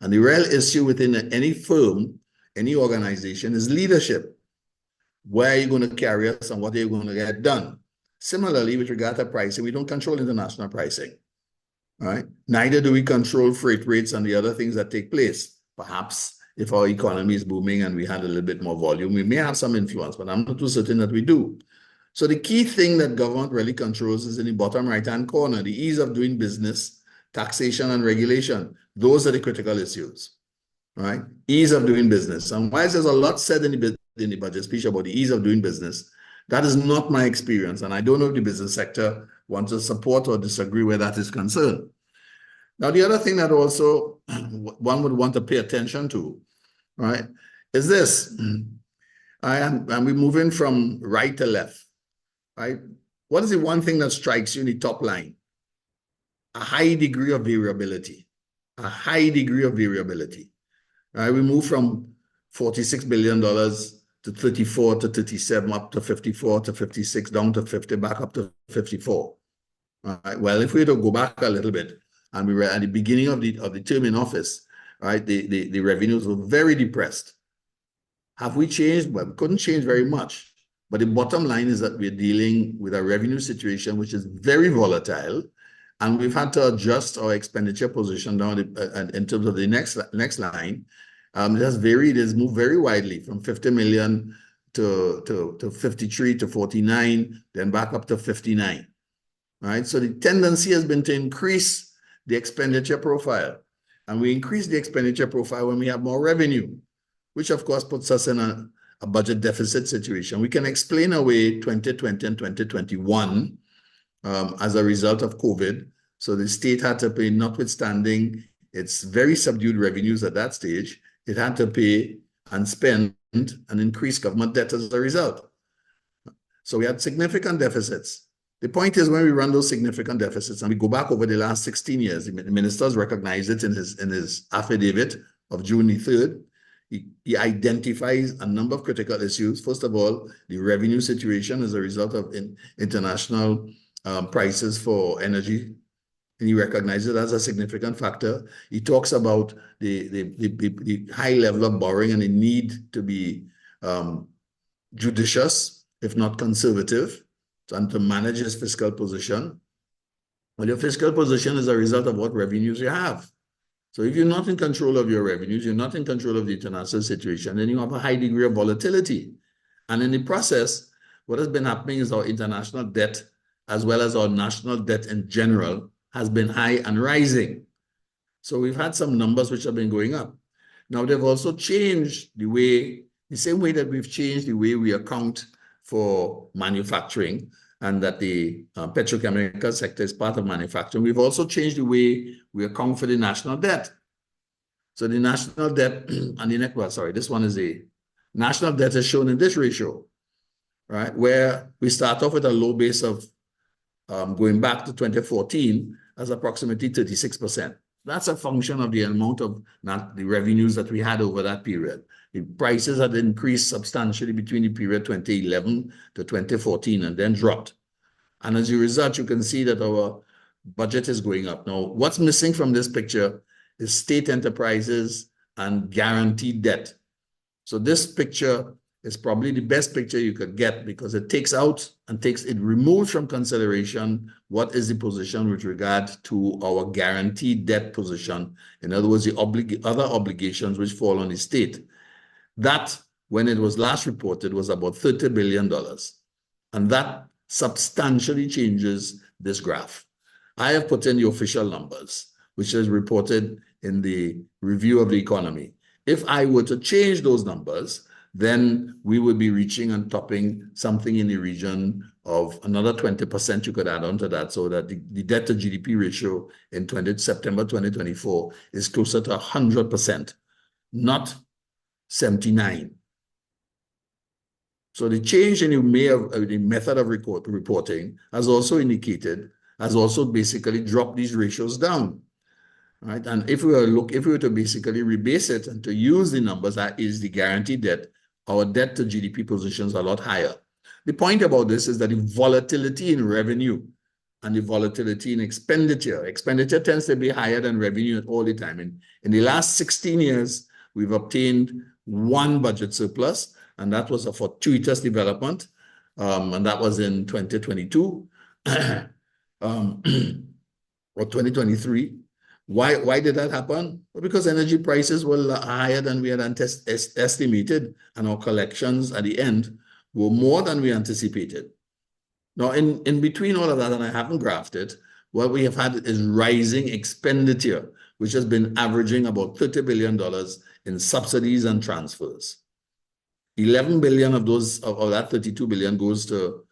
Speaker 6: And the real issue within any firm, any organization, is leadership. Where are you going to carry us and what are you going to get done? Similarly, with regard to pricing, we don't control international pricing, right? Neither do we control freight rates and the other things that take place. Perhaps if our economy is booming and we had a little bit more volume, we may have some influence, but I'm not too certain that we do. So the key thing that government really controls is in the bottom right-hand corner, the ease of doing business, taxation and regulation. Those are the critical issues, right? Ease of doing business. And whilst there's a lot said in the budget speech about the ease of doing business, that is not my experience. And I don't know if the business sector wants to support or disagree where that is concerned. Now, the other thing that also one would want to pay attention to, right, is this. And we're moving from right to left, right? What is the one thing that strikes you in the top line? A high degree of variability. A high degree of variability. Right? We move from $46 billion to 34 to 37, up to 54 to 56, down to 50, back up to 54. Right? Well, if we were to go back a little bit, and we were at the beginning of the term in office, right, the revenues were very depressed. Have we changed? Well, we couldn't change very much. But the bottom line is that we're dealing with a revenue situation which is very volatile, and we've had to adjust our expenditure position down in terms of the next line. It has varied, it has moved very widely from 50 million to 53 to 49, then back up to 59. Right? So the tendency has been to increase the expenditure profile. And we increase the expenditure profile when we have more revenue, which of course puts us in a budget deficit situation. We can explain away 2020 and 2021 as a result of COVID. So the state had to pay, notwithstanding its very subdued revenues at that stage, it had to pay and spend and increase government debt as a result. So we had significant deficits. The point is, when we run those significant deficits, and we go back over the last 16 years, the ministers recognized it in his affidavit of June the 3rd. He identifies a number of critical issues. First of all, the revenue situation as a result of international prices for energy. And he recognizes it as a significant factor. He talks about the high level of borrowing and the need to be judicious, if not conservative, and to manage his fiscal position. Well, your fiscal position is a result of what revenues you have. So if you're not in control of your revenues, you're not in control of the international situation, then you have a high degree of volatility. And in the process, what has been happening is our international debt, as well as our national debt in general, has been high and rising. So we've had some numbers which have been going up. Now, they've also changed the same way that we've changed the way we account for manufacturing, and that the petrochemical sector is part of manufacturing. We've also changed the way we account for the national debt. So the national debt and the net, well, sorry, this one is the national debt is shown in this ratio, right? Where we start off with a low base of going back to 2014 as approximately 36%. That's a function of the amount of the revenues that we had over that period. The prices had increased substantially between the period 2011 to 2014 and then dropped. And as a result, you can see that our budget is going up. Now, what's missing from this picture is state enterprises and guaranteed debt. So this picture is probably the best picture you could get, because it takes out and it removes from consideration what is the position with regard to our guaranteed debt position. In other words, the other obligations which fall on the state. That, when it was last reported, was about $30 billion. And that substantially changes this graph. I have put in the official numbers, which is reported in the review of the economy. If I were to change those numbers, then we would be reaching and topping something in the region of another 20% you could add on to that, so that the debt to GDP ratio in September 2024 is closer to 100%, not 79. So the change in the method of reporting has also basically dropped these ratios down. Right? And if we were to basically rebase it and to use the numbers, that is the guaranteed debt, our debt to GDP positions are a lot higher. The point about this is that the volatility in revenue and the volatility in expenditure tends to be higher than revenue all the time. In the last 16 years, we've obtained one budget surplus, and that was a fortuitous development, and that was in 2022 or 2023. Why did that happen? Well, because energy prices were higher than we had estimated, and our collections at the end were more than we anticipated. Now, in between all of that, and I haven't graphed it, what we have had is rising expenditure, which has been averaging about $30 billion in subsidies and transfers. 11 billion of that 32 billion goes to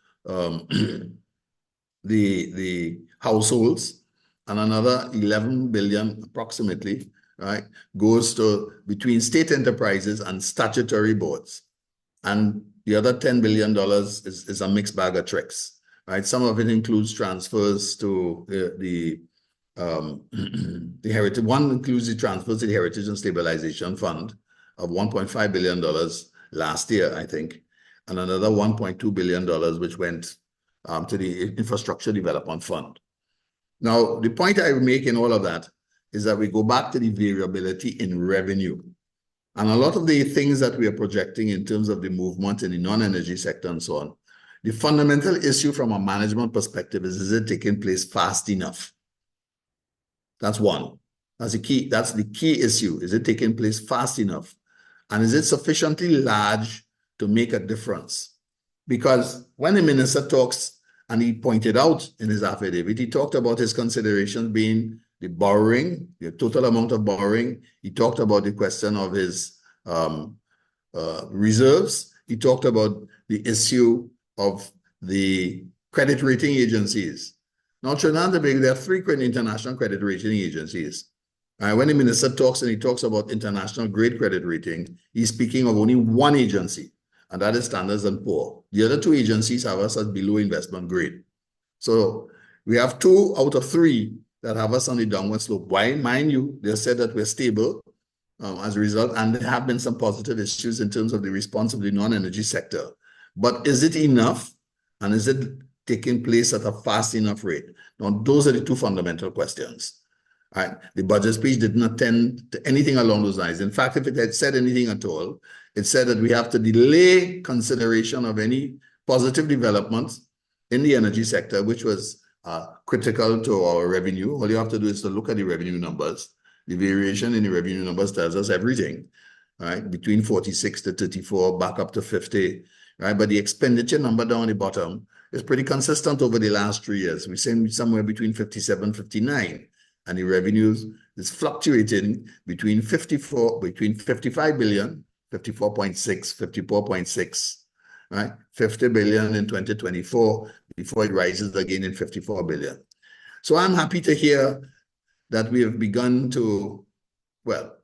Speaker 6: the households, and another 11 billion approximately, right, goes to between state enterprises and statutory boards. And the other $10 billion is a mixed bag of tricks, right? Some of it includes transfers to the heritage. One includes the transfers to the Heritage and Stabilization Fund of $1.5 billion last year, I think, and another $1.2 billion which went to the Infrastructure Development Fund. Now, the point I make in all of that is that we go back to the variability in revenue. And a lot of the things that we are projecting in terms of the movement in the non-energy sector and so on, the fundamental issue from a management perspective is it taking place fast enough? That's one. That's the key issue. Is it taking place fast enough? And is it sufficiently large to make a difference? Because when the minister talks, and he pointed out in his affidavit, he talked about his considerations being the borrowing, the total amount of borrowing. He talked about the question of his reserves. He talked about the issue of the credit rating agencies. Now, Trinidad and Tobago, there are 3 international credit rating agencies. When the minister talks and he talks about international grade credit rating, he's speaking of only one agency, and that is Standard & Poor's. The other 2 agencies have us as below investment grade. So we have 2 out of 3 that have us on the downward slope. Why? Mind you, they said that we're stable as a result, and there have been some positive issues in terms of the response of the non-energy sector. But is it enough? And is it taking place at a fast enough rate? Now, those are the 2 fundamental questions. Right? The budget speech did not tend to anything along those lines. In fact, if it had said anything at all, it said that we have to delay consideration of any positive developments in the energy sector, which was critical to our revenue. All you have to do is to look at the revenue numbers. The variation in the revenue numbers tells us everything, right? Between 46 to 34, back up to 50, right? But the expenditure number down at the bottom is pretty consistent over the last 3 years. We're saying somewhere between 57, 59. And the revenues is fluctuating between 55 billion, 54.6, 54.6, right? 50 billion in 2024 before it rises again in 54 billion. So I'm happy to hear that we have begun to, well,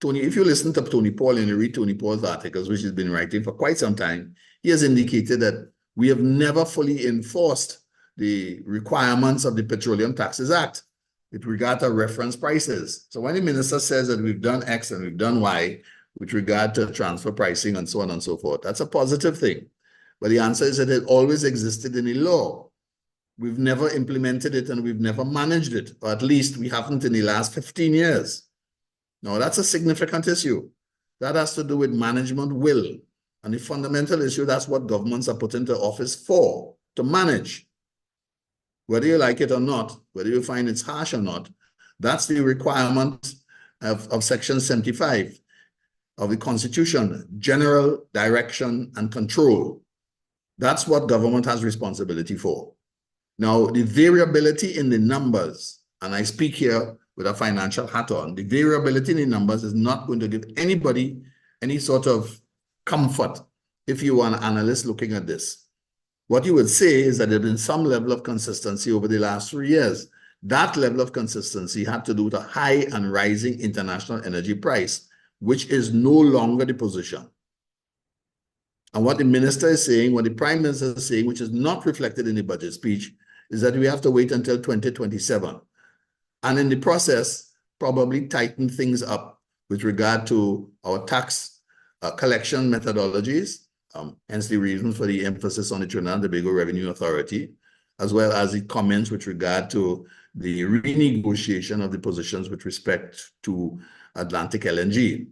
Speaker 6: Tony, if you listen to Tony Paul and you read Tony Paul's articles, which he's been writing for quite some time, he has indicated that we have never fully enforced the requirements of the Petroleum Taxes Act with regard to reference prices. So when the minister says that we've done X and we've done Y with regard to transfer pricing and so on and so forth, that's a positive thing. But the answer is that it always existed in the law. We've never implemented it and we've never managed it, or at least we haven't in the last 15 years. Now, that's a significant issue. That has to do with management will. And the fundamental issue, that's what governments are put into office for, to manage. Whether you like it or not, whether you find it's harsh or not, that's the requirement of Section 75 of the Constitution, general direction and control. That's what government has responsibility for. Now, the variability in the numbers, and I speak here with a financial hat on, the variability in the numbers is not going to give anybody any sort of comfort if you are an analyst looking at this. What you would say is that there's been some level of consistency over the last 3 years. That level of consistency had to do with a high and rising international energy price, which is no longer the position. And what the minister is saying, what the prime minister is saying, which is not reflected in the budget speech, is that we have to wait until 2027. And in the process, probably tighten things up with regard to our tax collection methodologies, hence the reason for the emphasis on the Trinidad and Tobago Revenue Authority, as well as the comments with regard to the renegotiation of the positions with respect to Atlantic LNG.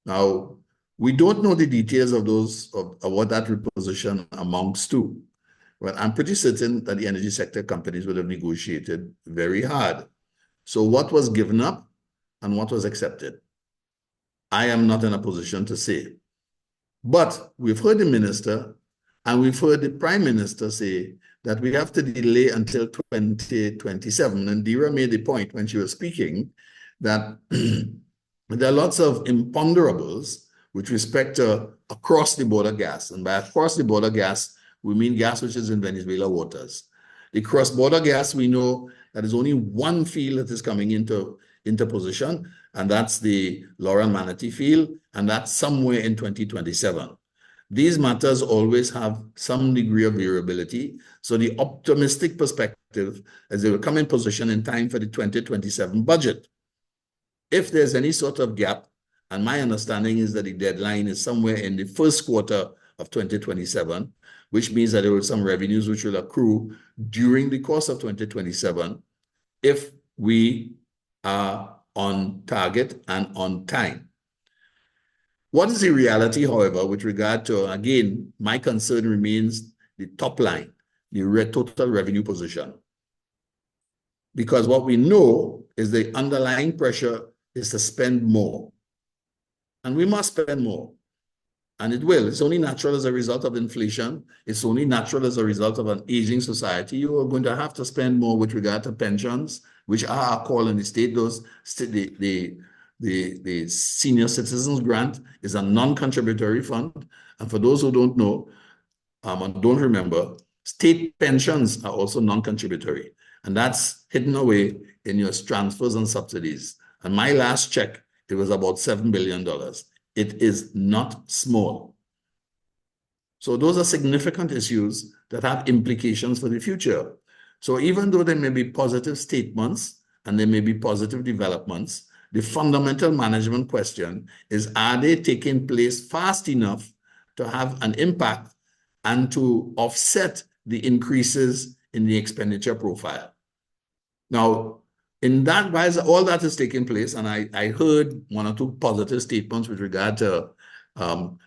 Speaker 6: Now, we don't know the details of of what that reposition amounts to, but I'm pretty certain that the energy sector companies would have negotiated very hard. So what was given up and what was accepted, I am not in a position to say. But we've heard the minister and we've heard the prime minister say that we have to delay until 2027. And Dira made the point when she was speaking that there are lots of imponderables with respect to across-the-border gas. And by across-the-border gas, we mean gas which is in Venezuela waters. The cross-border gas, we know that there's only one field that is coming into position, and that's the Laurel Manatee field, and that's somewhere in 2027. These matters always have some degree of variability. So the optimistic perspective is they will come in position in time for the 2027 budget. If there's any sort of gap, and my understanding is that the deadline is somewhere in the first quarter of 2027, which means that there were some revenues which will accrue during the course of 2027 if we are on target and on time. What is the reality, however, with regard to, again, my concern remains the top line, the total revenue position. Because what we know is the underlying pressure is to spend more. And we must spend more. And it will. It's only natural as a result of inflation. It's only natural as a result of an aging society. You are going to have to spend more with regard to pensions, which are our call in the state. The senior citizens grant is a non-contributory fund. And for those who don't know and don't remember, state pensions are also non-contributory. And that's hidden away in your transfers and subsidies. And my last check, it was about $7 billion. It is not small. So those are significant issues that have implications for the future. So even though there may be positive statements and there may be positive developments, the fundamental management question is, are they taking place fast enough to have an impact and to offset the increases in the expenditure profile? Now, in that, while all that is taking place, and I heard one or two positive statements with regard to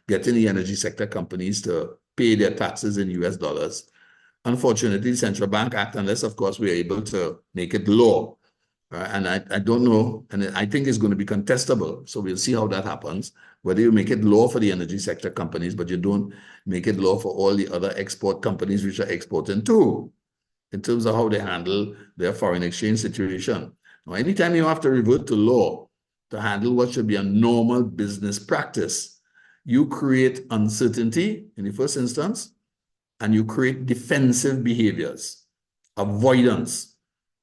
Speaker 6: getting the energy sector companies to pay their taxes in US dollars. Unfortunately, the Central Bank Act, unless, of course, we're able to make it law, and I don't know, and I think it's going to be contestable. So we'll see how that happens, whether you make it law for the energy sector companies, but you don't make it law for all the other export companies which are exporting too, in terms of how they handle their foreign exchange situation. Now, anytime you have to revert to law to handle what should be a normal business practice, you create uncertainty in the first instance, and you create defensive behaviors, avoidance,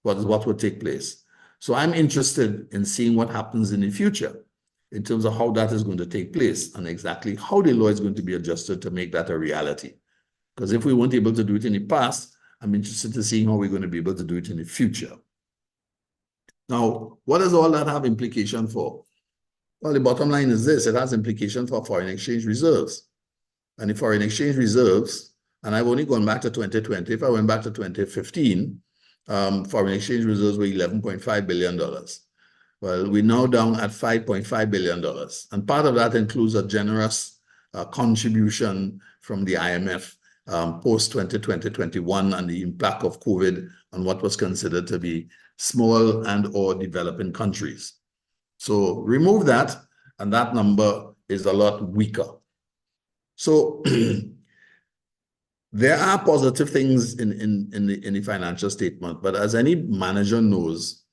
Speaker 6: what will take place. So I'm interested in seeing what happens in the future in terms of how that is going to take place and exactly how the law is going to be adjusted to make that a reality. Because if we weren't able to do it in the past, I'm interested to see how we're going to be able to do it in the future. Now, what does all that have implication for? Well, the bottom line is this: it has implication for foreign exchange reserves. And the foreign exchange reserves, and I've only gone back to 2020. If I went back to 2015, foreign exchange reserves were $11.5 billion. Well, we're now down at $5.5 billion. And part of that includes a generous contribution from the IMF post-2020-21 and the impact of COVID on what was considered to be small and or developing countries. So remove that, and that number is a lot weaker. So there are positive things in the financial statement, but as any manager knows,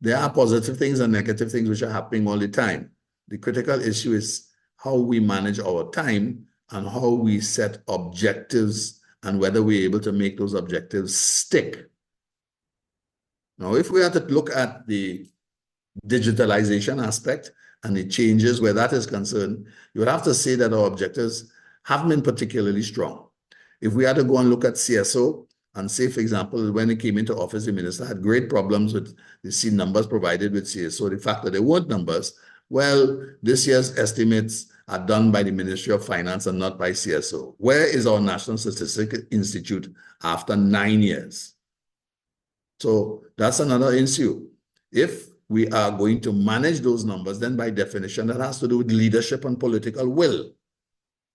Speaker 6: There are positive things and negative things which are happening all the time. The critical issue is how we manage our time and how we set objectives and whether we're able to make those objectives stick. Now, if we are to look at the digitalization aspect and the changes where that is concerned, you would have to say that our objectives haven't been particularly strong. If we had to go and look at CSO and say, for example, when he came into office, the minister had great problems with the numbers provided with CSO, the fact that there weren't numbers. Well, this year's estimates are done by the Ministry of Finance and not by CSO. Where is our National Statistical Institute after 9 years? So that's another issue. If we are going to manage those numbers, then by definition, that has to do with leadership and political will.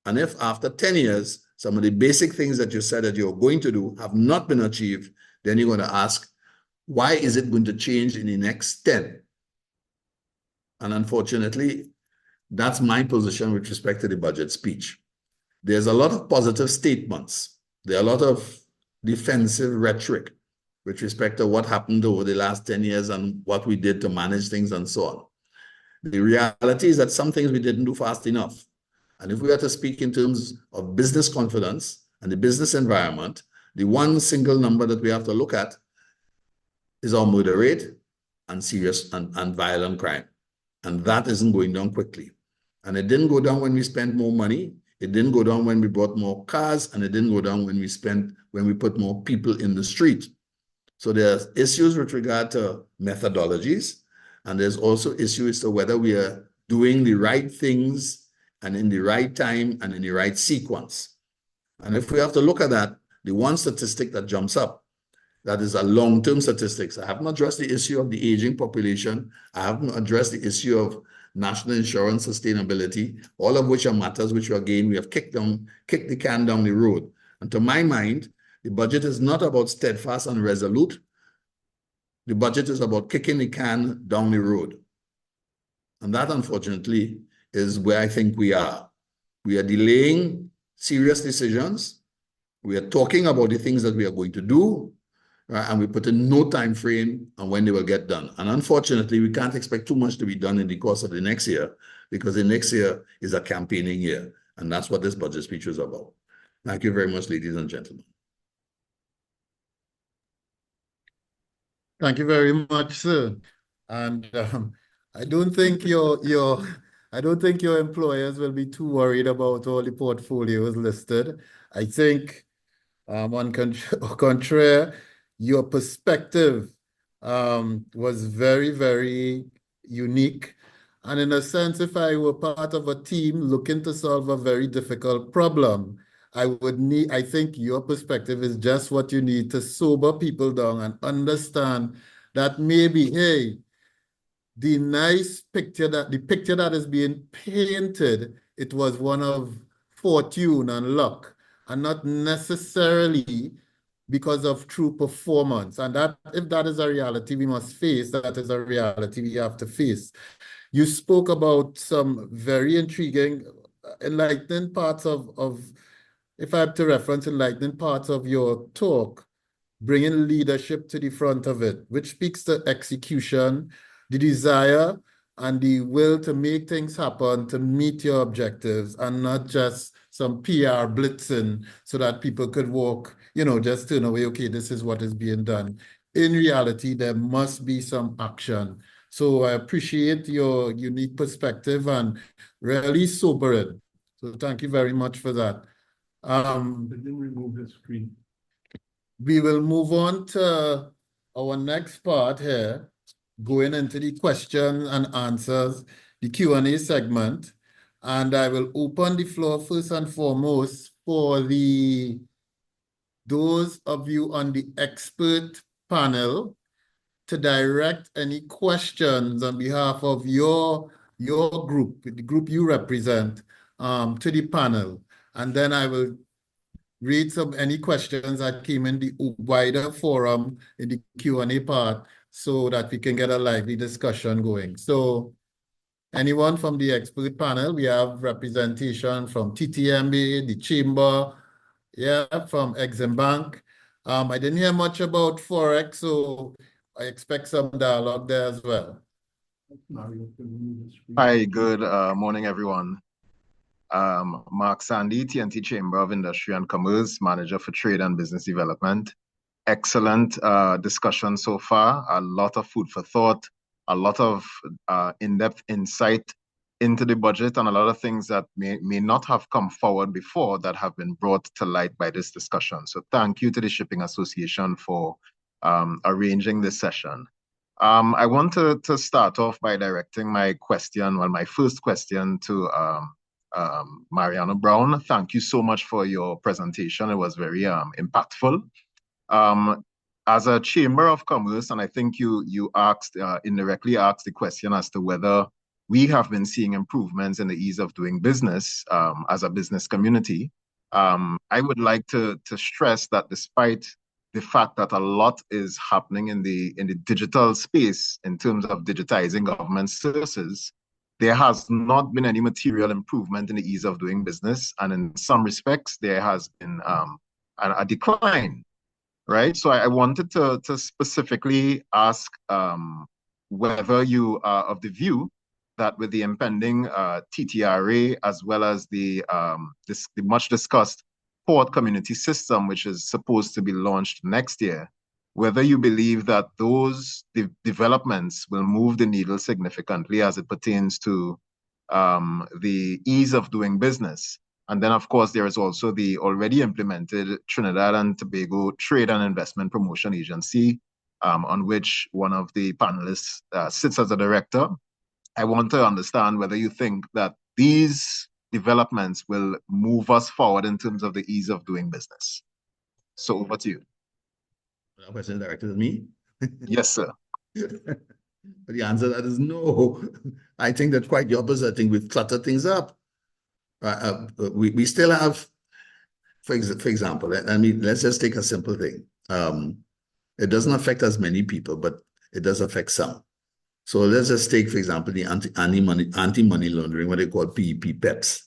Speaker 6: And if after 10 years, some of the basic things that you said that you're going to do have not been achieved, then you're going to ask, why is it going to change in the next 10? And unfortunately, that's my position with respect to the budget speech. There's a lot of positive statements. There are a lot of defensive rhetoric with respect to what happened over the last 10 years and what we did to manage things and so on. The reality is that some things we didn't do fast enough. And if we are to speak in terms of business confidence and the business environment, the one single number that we have to look at is our murder rate and serious and violent crime. And that isn't going down quickly. And it didn't go down when we spent more money. It didn't go down when we bought more cars, and it didn't go down when we put more people in the street. So there's issues with regard to methodologies, and there's also issues as to whether we are doing the right things and in the right time and in the right sequence. And if we have to look at that, the one statistic that jumps up, that is a long-term statistics. I haven't addressed the issue of the aging population. I haven't addressed the issue of national insurance sustainability, all of which are matters which, again, we have kicked the can down the road. And to my mind, the budget is not about steadfast and resolute. The budget is about kicking the can down the road. And that, unfortunately, is where I think we are. We are delaying serious decisions. We are talking about the things that we are going to do, right? And we put in no time frame on when they will get done. And unfortunately, we can't expect too much to be done in the course of the next year, because the next year is a campaigning year. And that's what this budget speech is about. Thank you very much, ladies and gentlemen.
Speaker 1: Thank you very much, sir. And I don't think your employers will be too worried about all the portfolios listed. I think on contrary, your perspective was very, very unique. And in a sense, if I were part of a team looking to solve a very difficult problem, I think your perspective is just what you need to sober people down and understand that maybe, hey, the picture that is being painted, it was one of fortune and luck, and not necessarily because of true performance. And that, if that is a reality we must face, that is a reality we have to face. You spoke about some very intriguing, enlightening parts of if I have to reference enlightening parts of your talk, bringing leadership to the front of it, which speaks to execution, the desire and the will to make things happen, to meet your objectives, and not just some PR blitzing so that people could walk, just turn away, okay, this is what is being done. In reality, there must be some action. So I appreciate your unique perspective and really sobering. So thank you very much for that.
Speaker 4: Didn't remove the screen.
Speaker 1: We will move on to our next part here, going into the question and answers, the Q&A segment. And I will open the floor first and foremost for those of you on the expert panel to direct any questions on behalf of your group, the group you represent, to the panel. And then I will read any questions that came in the wider forum in the Q&A part so that we can get a lively discussion going. So anyone from the expert panel, we have representation from TTMB, the Chamber, from Exim Bank. I didn't hear much about Forex, so I expect some dialogue there as well.
Speaker 7: Hi, good morning, everyone. Mark Sandy, TNT Chamber of Industry and Commerce, Manager for Trade and Business Development. Excellent discussion so far. A lot of food for thought, a lot of in-depth insight into the budget, and a lot of things that may not have come forward before that have been brought to light by this discussion. So thank you to the Shipping Association for arranging this session. I want to start off by directing my question, well, my first question to Mariana Brown. Thank you so much for your presentation. It was very impactful. As a Chamber of Commerce, and I think you asked, indirectly asked the question as to whether we have been seeing improvements in the ease of doing business as a business community. I would like to stress that despite the fact that a lot is happening in the digital space in terms of digitizing government services, there has not been any material improvement in the ease of doing business. And in some respects, there has been a decline, right? So I wanted to specifically ask whether you are of the view that with the impending TTRA, as well as the much discussed port community system, which is supposed to be launched next year, whether you believe that those developments will move the needle significantly as it pertains to the ease of doing business. And then, of course, there is also the already implemented Trinidad and Tobago Trade and Investment Promotion Agency, on which one of the panelists sits as a director. I want to understand whether you think that these developments will move us forward in terms of the ease of doing business. So over to you.
Speaker 6: That question directed at me?
Speaker 7: Yes, sir.
Speaker 6: The answer to that is no. I think that's quite the opposite. I think we've cluttered things up. We still have, for example, let's just take a simple thing. It doesn't affect as many people, but it does affect some. So let's just take, for example, the anti-money laundering, what they call PEP, PEPs.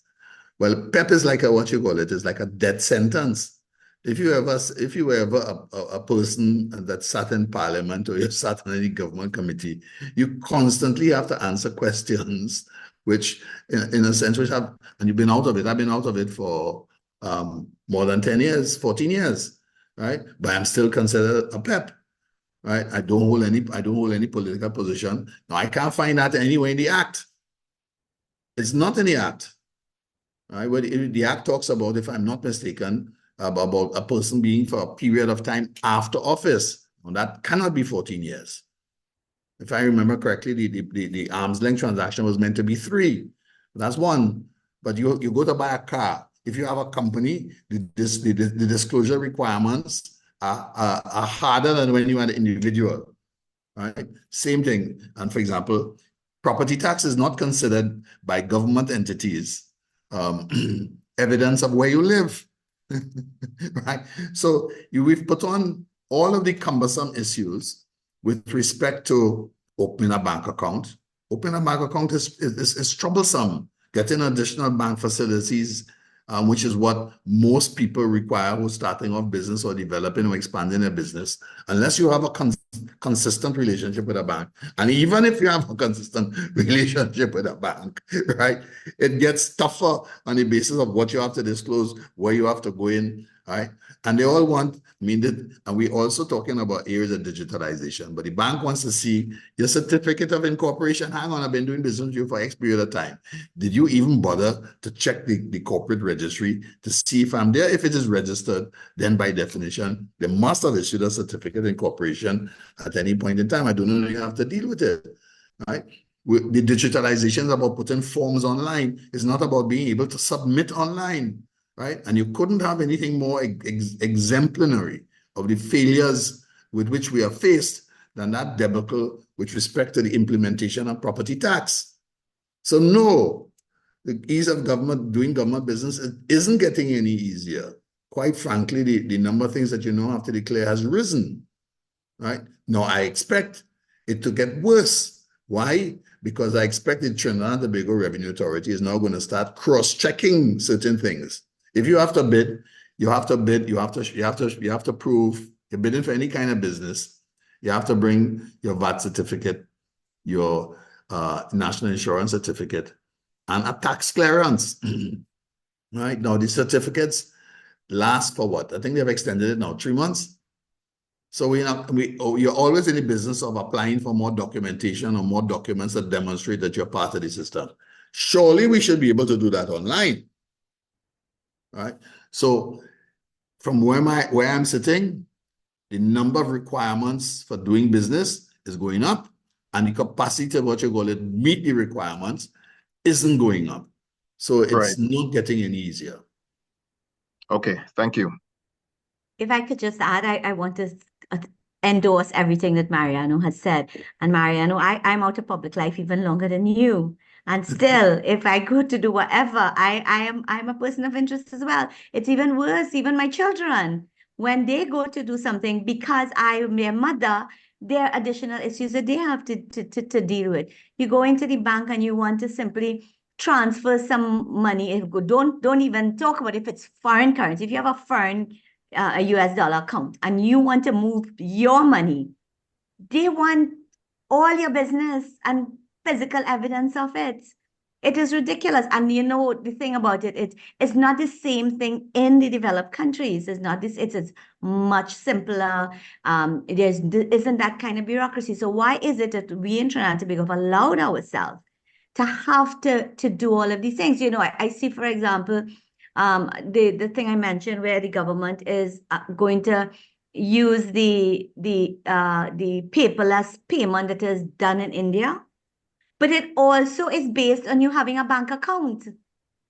Speaker 6: Well, PEP is like what you call it, is like a death sentence. If you were ever a person that sat in parliament or you sat in any government committee, you constantly have to answer questions, which in a sense, and you've been out of it. I've been out of it for more than 10 years, 14 years, right? But I'm still considered a PEP. Right? I don't hold any political position. Now, I can't find that anywhere in the Act. It's not in the Act. Right? Where the Act talks about, if I'm not mistaken, about a person being for a period of time after office. And that cannot be 14 years. If I remember correctly, the arm's length transaction was meant to be 3. That's 1. But you go to buy a car. If you have a company, the disclosure requirements are harder than when you are an individual, right? Same thing. And for example, property tax is not considered by government entities evidence of where you live, right? So we've put on all of the cumbersome issues with respect to opening a bank account. Opening a bank account is troublesome. Getting additional bank facilities, which is what most people require who are starting off business or developing or expanding their business, unless you have a consistent relationship with a bank. And even if you have a consistent relationship with a bank, right, it gets tougher on the basis of what you have to disclose, where you have to go in, right? And they all want, and we're also talking about areas of digitalization, but the bank wants to see your certificate of incorporation. Hang on, I've been doing business with you for X period of time. Did you even bother to check the corporate registry to see if I'm there? If it is registered, then by definition, they must have issued a certificate of incorporation at any point in time. I don't know if you have to deal with it, right? The digitalization is about putting forms online. It's not about being able to submit online, right? And you couldn't have anything more exemplary of the failures with which we are faced than that debacle with respect to the implementation of property tax. So no, the ease of doing government business isn't getting any easier. Quite frankly, the number of things that you now have to declare has risen, right? Now, I expect it to get worse. Why? Because I expect the Trinidad and Tobago Revenue Authority is now going to start cross-checking certain things. If you have to bid, you have to prove you're bidding for any kind of business. You have to bring your VAT certificate, your national insurance certificate, and a tax clearance. Right now, the certificates last for what? I think they've extended it now 3 months. So you're always in the business of applying for more documentation or more documents that demonstrate that you're part of the system. Surely we should be able to do that online, right? So from where I'm sitting, the number of requirements for doing business is going up, and the capacity of what you call it, meet the requirements, isn't going up. So it's not getting any easier.
Speaker 7: Okay, thank you.
Speaker 3: If I could just add, I want to endorse everything that Mariano has said. And Mariano, I'm out of public life even longer than you. And still, if I go to do whatever, I'm a person of interest as well. It's even worse, even my children, when they go to do something, because I am their mother, there are additional issues that they have to deal with. You go into the bank and you want to simply transfer some money. Don't even talk about if it's foreign currency. If you have a foreign a US dollar account and you want to move your money, they want all your business and physical evidence of it. It is ridiculous. And you know, the thing about it's not the same thing in the developed countries. It's not this, it's much simpler. Isn't that kind of bureaucracy. So why is it that we in Trinidad and Tobago have allowed ourselves to have to do all of these things? You know, I see, for example, the thing I mentioned where the government is going to use the paperless payment that is done in India, but it also is based on you having a bank account,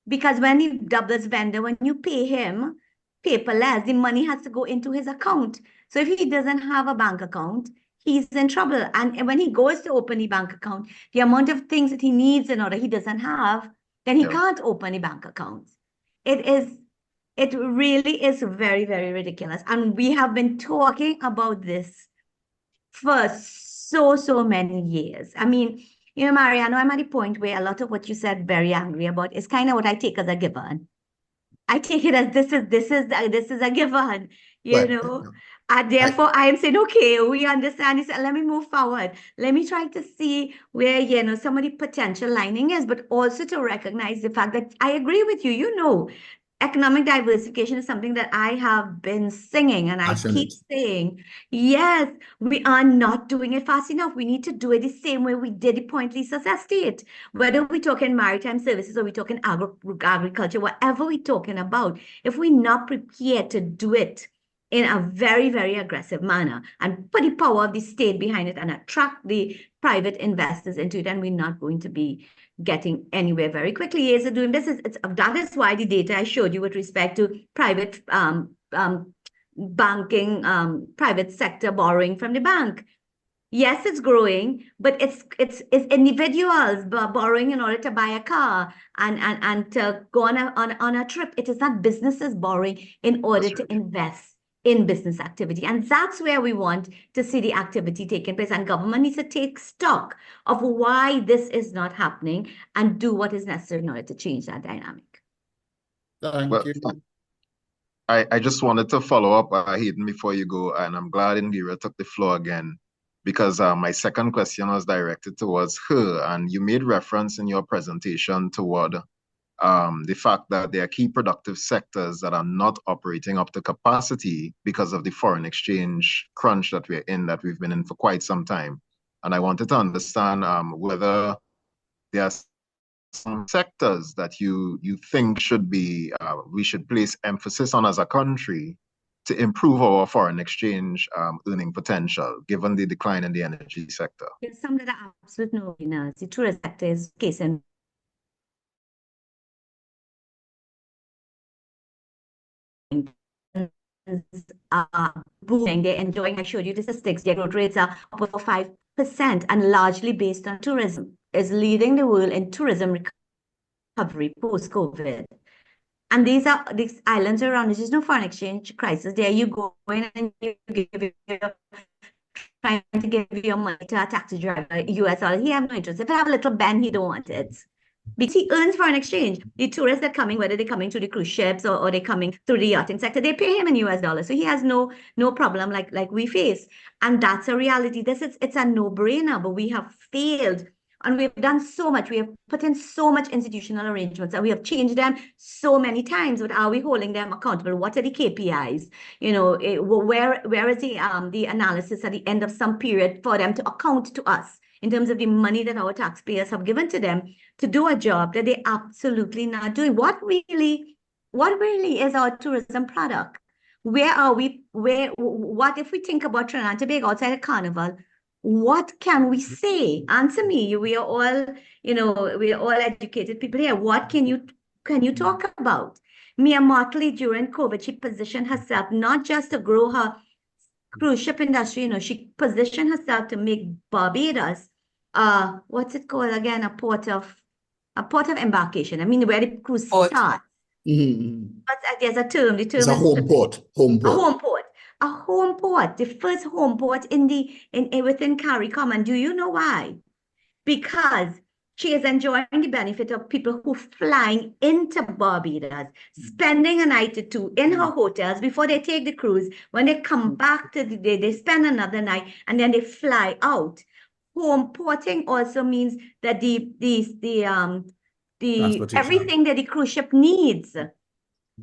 Speaker 3: because when you doubles vendor, when you pay him paperless, the money has to go into his account. So if he doesn't have a bank account, he's in trouble. And when he goes to open the bank account, the amount of things that he needs in order he doesn't have, then he can't open a bank account. It really is very, very ridiculous. And we have been talking about this for so many years. I mean, you know, Mariano, I'm at a point where a lot of what you said very angry about is kind of what I take as a given. I take it as this is a given, you know. And therefore, I am saying, okay, we understand this. Let me move forward. Let me try to see where, you know, some of the potential lining is, but also to recognize the fact that I agree with you. You know, economic diversification is something that I have been singing, and I keep saying, yes, we are not doing it fast enough. We need to do it the same way we did the Point Lisa Estate. Whether we're talking maritime services or we're talking agriculture, whatever we're talking about, if we're not prepared to do it in a very, very aggressive manner and put the power of the state behind it and attract the private investors into it, and we're not going to be getting anywhere very quickly. Years of doing business. That is why the data I showed you with respect to private banking, private sector borrowing from the bank. Yes, it's growing, but it's individuals borrowing in order to buy a car and to go on a trip. It is not businesses borrowing in order to invest in business activity. And that's where we want to see the activity taking place. And government needs to take stock of why this is not happening and do what is necessary in order to change that dynamic.
Speaker 1: Thank you.
Speaker 7: I just wanted to follow up, Hayden, before you go, and I'm glad Indira took the floor again, because my second question was directed towards her, and you made reference in your presentation toward the fact that there are key productive sectors that are not operating up to capacity because of the foreign exchange crunch that we've been in for quite some time. And I wanted to understand whether there are some sectors that you think should be we should place emphasis on as a country to improve our foreign exchange earning potential, given the decline in the energy sector.
Speaker 3: There's some that are absolute no-brainers. The tourist sector is case in booming. They're enjoying. I showed you the statistics. Their growth rates are up over 5%, and largely based on tourism. Is leading the world in tourism recovery post-COVID. And these islands around. There's no foreign exchange crisis. There you go in and you trying to give your money to a taxi driver, US dollar. He have no interest. If I have a little bend, he don't want it. because he earns foreign exchange. The tourists that are coming, whether they're coming to the cruise ships or they're coming through the yachting sector, they pay him in US dollars. So he has no problem like we face. And that's a reality. It's a no-brainer, but we have failed. And we've done so much. We have put in so much institutional arrangements and we have changed them so many times. But are we holding them accountable? What are the KPIs? You know, where is the analysis at the end of some period for them to account to us in terms of the money that our taxpayers have given to them to do a job that they absolutely not doing? What really is our tourism product? Where are we? What if we think about Trinidad and Tobago outside of Carnival? What can we say? Answer me. We are all, we are all educated people here. What can you talk about? Mia Mottley during COVID, she positioned herself not just to grow her cruise ship industry, she positioned herself to make Barbados, what's it called again? A port of embarkation. I mean, where the cruise starts. But there's a term. The term
Speaker 6: it's a home port.
Speaker 3: A home port, the first home port within CARICOM. And do you know why? Because she is enjoying the benefit of people who flying into Barbados, spending a night or two in her hotels before they take the cruise. When they come back to the day, they spend another night and then they fly out. Home porting also means that the everything that the cruise ship needs.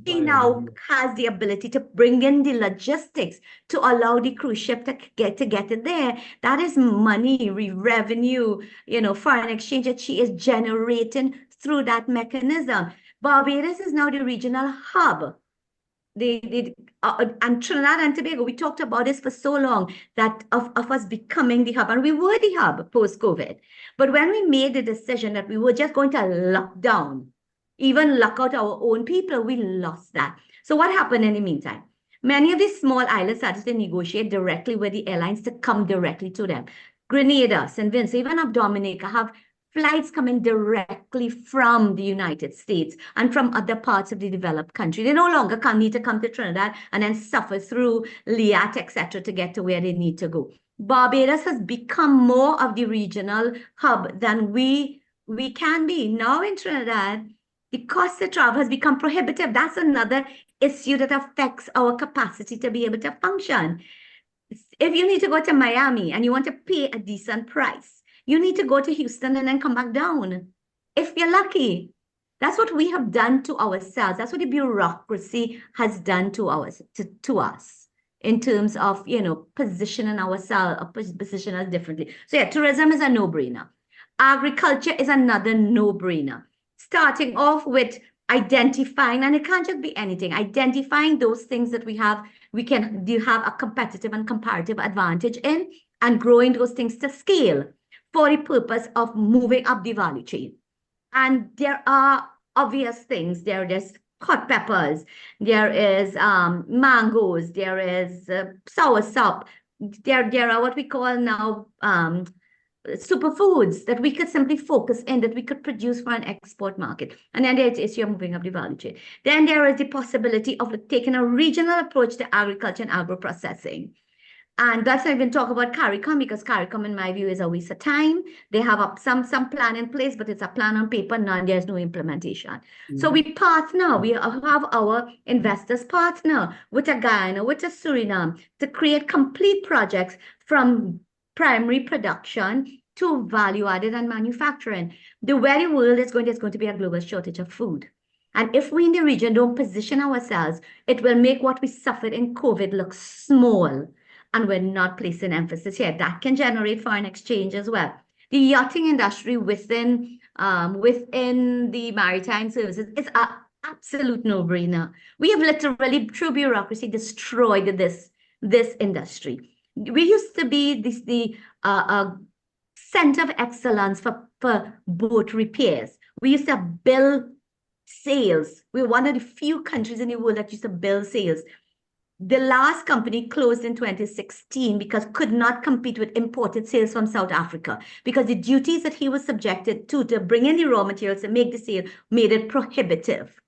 Speaker 3: He now has the ability to bring in the logistics to allow the cruise ship to get it there. That is money, revenue, foreign exchange that she is generating through that mechanism. Barbados is now the regional hub. And Trinidad and Tobago, we talked about this for so long, that of us becoming the hub, and we were the hub post-COVID. But when we made the decision that we were just going to lock down, even lock out our own people, we lost that. So what happened in the meantime? Many of these small islands started to negotiate directly with the airlines to come directly to them. Grenada, St. Vincent, even up Dominica have flights coming directly from the United States and from other parts of the developed country. They no longer need to come to Trinidad and then suffer through LIAT, etc., to get to where they need to go. Barbados has become more of the regional hub than we can be. Now in Trinidad, the cost of travel has become prohibitive. That's another issue that affects our capacity to be able to function. If you need to go to Miami and you want to pay a decent price, you need to go to Houston and then come back down. If you're lucky, that's what we have done to ourselves. That's what the bureaucracy has done to us in terms of, positioning ourselves, position us differently. So yeah, tourism is a no-brainer. Agriculture is another no-brainer. Starting off with identifying, and it can't just be anything, identifying those things that we have a competitive and comparative advantage in, and growing those things to scale for the purpose of moving up the value chain. And there are obvious things. There's hot peppers, there is mangoes, there is soursop, there are what we call now superfoods that we could simply focus in, that we could produce for an export market. And then there is you're moving up the value chain. Then there is the possibility of taking a regional approach to agriculture and agro-processing. And that's not even talk about CARICOM, because CARICOM, in my view, is a waste of time. They have some plan in place, but it's a plan on paper, and there's no implementation. So we partner, we have our investors partner with a Guyana, with a Suriname, to create complete projects from primary production to value added and manufacturing. The very world is there's going to be a global shortage of food. And if we in the region don't position ourselves, it will make what we suffered in COVID look small. And we're not placing emphasis here. That can generate foreign exchange as well. The yachting industry within the maritime services is an absolute no-brainer. We have literally, through bureaucracy, destroyed this industry. We used to be the center of excellence for boat repairs. We used to build sails. We're one of the few countries in the world that used to build sails. The last company closed in 2016 because could not compete with imported sails from South Africa, because the duties that he was subjected to bring in the raw materials to make the sail made it prohibitive.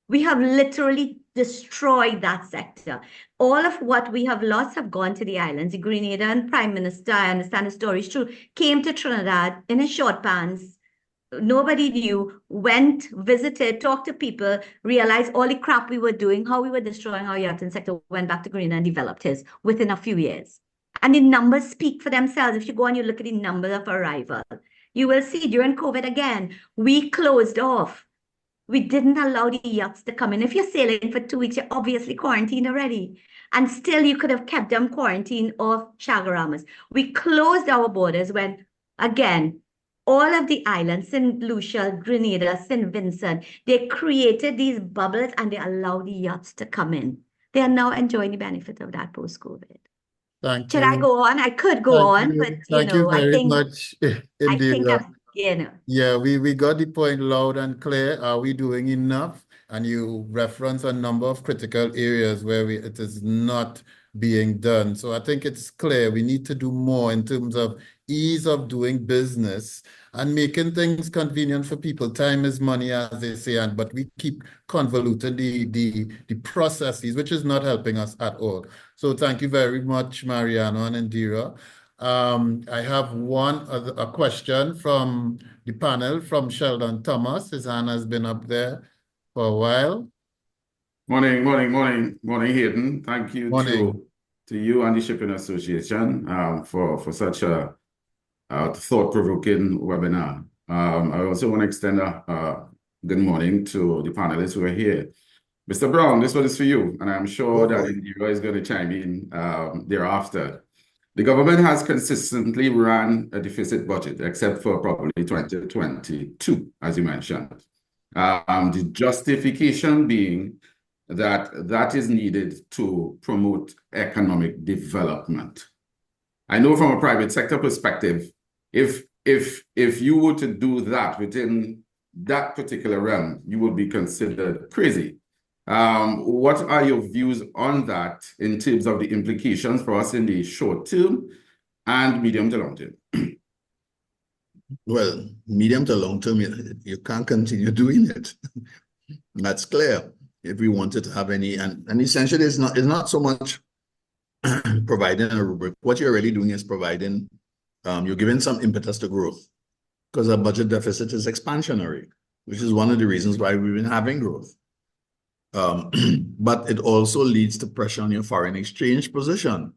Speaker 3: We have literally destroyed that sector. All of what we have lost have gone to the islands. The Grenadian Prime Minister, I understand the story is true, came to Trinidad in his short pants nobody knew, went, visited, talked to people, realized all the crap we were doing, how we were destroying our yachting sector, went back to green and developed his within a few years. And the numbers speak for themselves. If you go and you look at the numbers of arrival, you will see during COVID again, we closed off. We didn't allow the yachts to come in. If you're sailing for 2 weeks, you're obviously quarantined already. And still you could have kept them quarantined off Chagaramas. We closed our borders when, again, all of the islands, St. Lucia, Grenada, St. Vincent, they created these bubbles and they allowed the yachts to come in. They are now enjoying the benefit of that post-COVID.
Speaker 1: Thank
Speaker 3: Should I
Speaker 1: you.
Speaker 3: go on? I could go on, but
Speaker 1: Thank you
Speaker 3: I
Speaker 1: very
Speaker 3: think
Speaker 1: much,
Speaker 3: I think
Speaker 1: Indira. Yeah, we got the point loud and clear. Are we doing enough? And you reference a number of critical areas where it is not being done. So I think it's clear we need to do more in terms of ease of doing business and making things convenient for people. Time is money, as they say, but we keep convoluting the processes, which is not helping us at all. So thank you very much, Mariano and Indira. I have a question from the panel from Sheldon Thomas. His hand has been up there for a while.
Speaker 8: Morning, Hayden. Thank you to you and the Shipping Association for such a thought-provoking webinar. I also want to extend a good morning to the panelists who are here. Mr. Brown, this one is for you, and I'm sure that Indira is going to chime in thereafter. The government has consistently run a deficit budget, except for probably 2022, as you mentioned. The justification being that is needed to promote economic development. I know from a private sector perspective, if you were to do that within that particular realm, you would be considered crazy. What are your views on that in terms of the implications for us in the short term and medium to long term?
Speaker 6: Well, medium to long term, you can't continue doing it. That's clear. If we wanted to have any, and essentially it's not so much providing a rubric. What you're really doing is providing, you're giving some impetus to growth, because our budget deficit is expansionary, which is one of the reasons why we've been having growth. But it also leads to pressure on your foreign exchange position,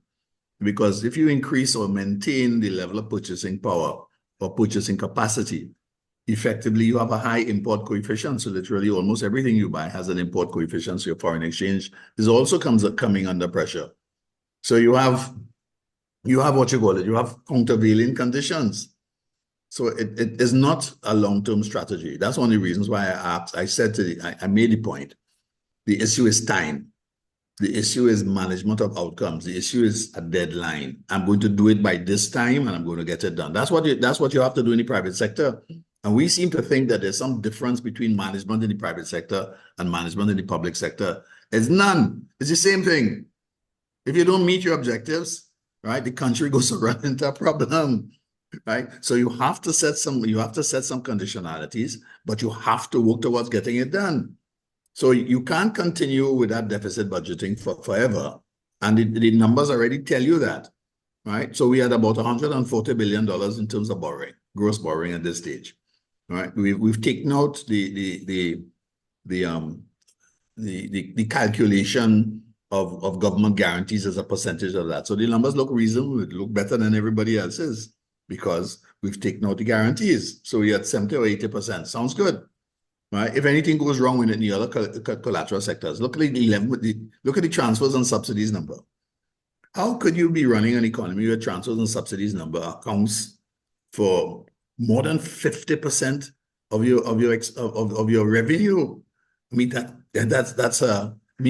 Speaker 6: because if you increase or maintain the level of purchasing power or purchasing capacity, effectively you have a high import coefficient. So literally almost everything you buy has an import coefficient. So your foreign exchange is also coming under pressure. So you have what you call it, you have countervailing conditions. So it is not a long-term strategy. That's one of the reasons why I made the point. The issue is time. The issue is management of outcomes. The issue is a deadline. I'm going to do it by this time and I'm going to get it done. That's what you have to do in the private sector. And we seem to think that there's some difference between management in the private sector and management in the public sector. There's none. It's the same thing. If you don't meet your objectives, right, the country goes to run into a problem, right? So you have to set some conditionalities, but you have to work towards getting it done. So you can't continue with that deficit budgeting forever. And the numbers already tell you that, right? So we had about $140 billion in terms of borrowing, gross borrowing at this stage, right? We've taken out the calculation of government guarantees as a percentage of that. So the numbers look reasonable, it look better than everybody else's because we've taken out the guarantees. So we're at 70 or 80%. Sounds good. Right? If anything goes wrong with any other collateral sectors, look at the transfers and subsidies number. How could you be running an economy where transfers and subsidies number accounts for more than 50% of your revenue? I mean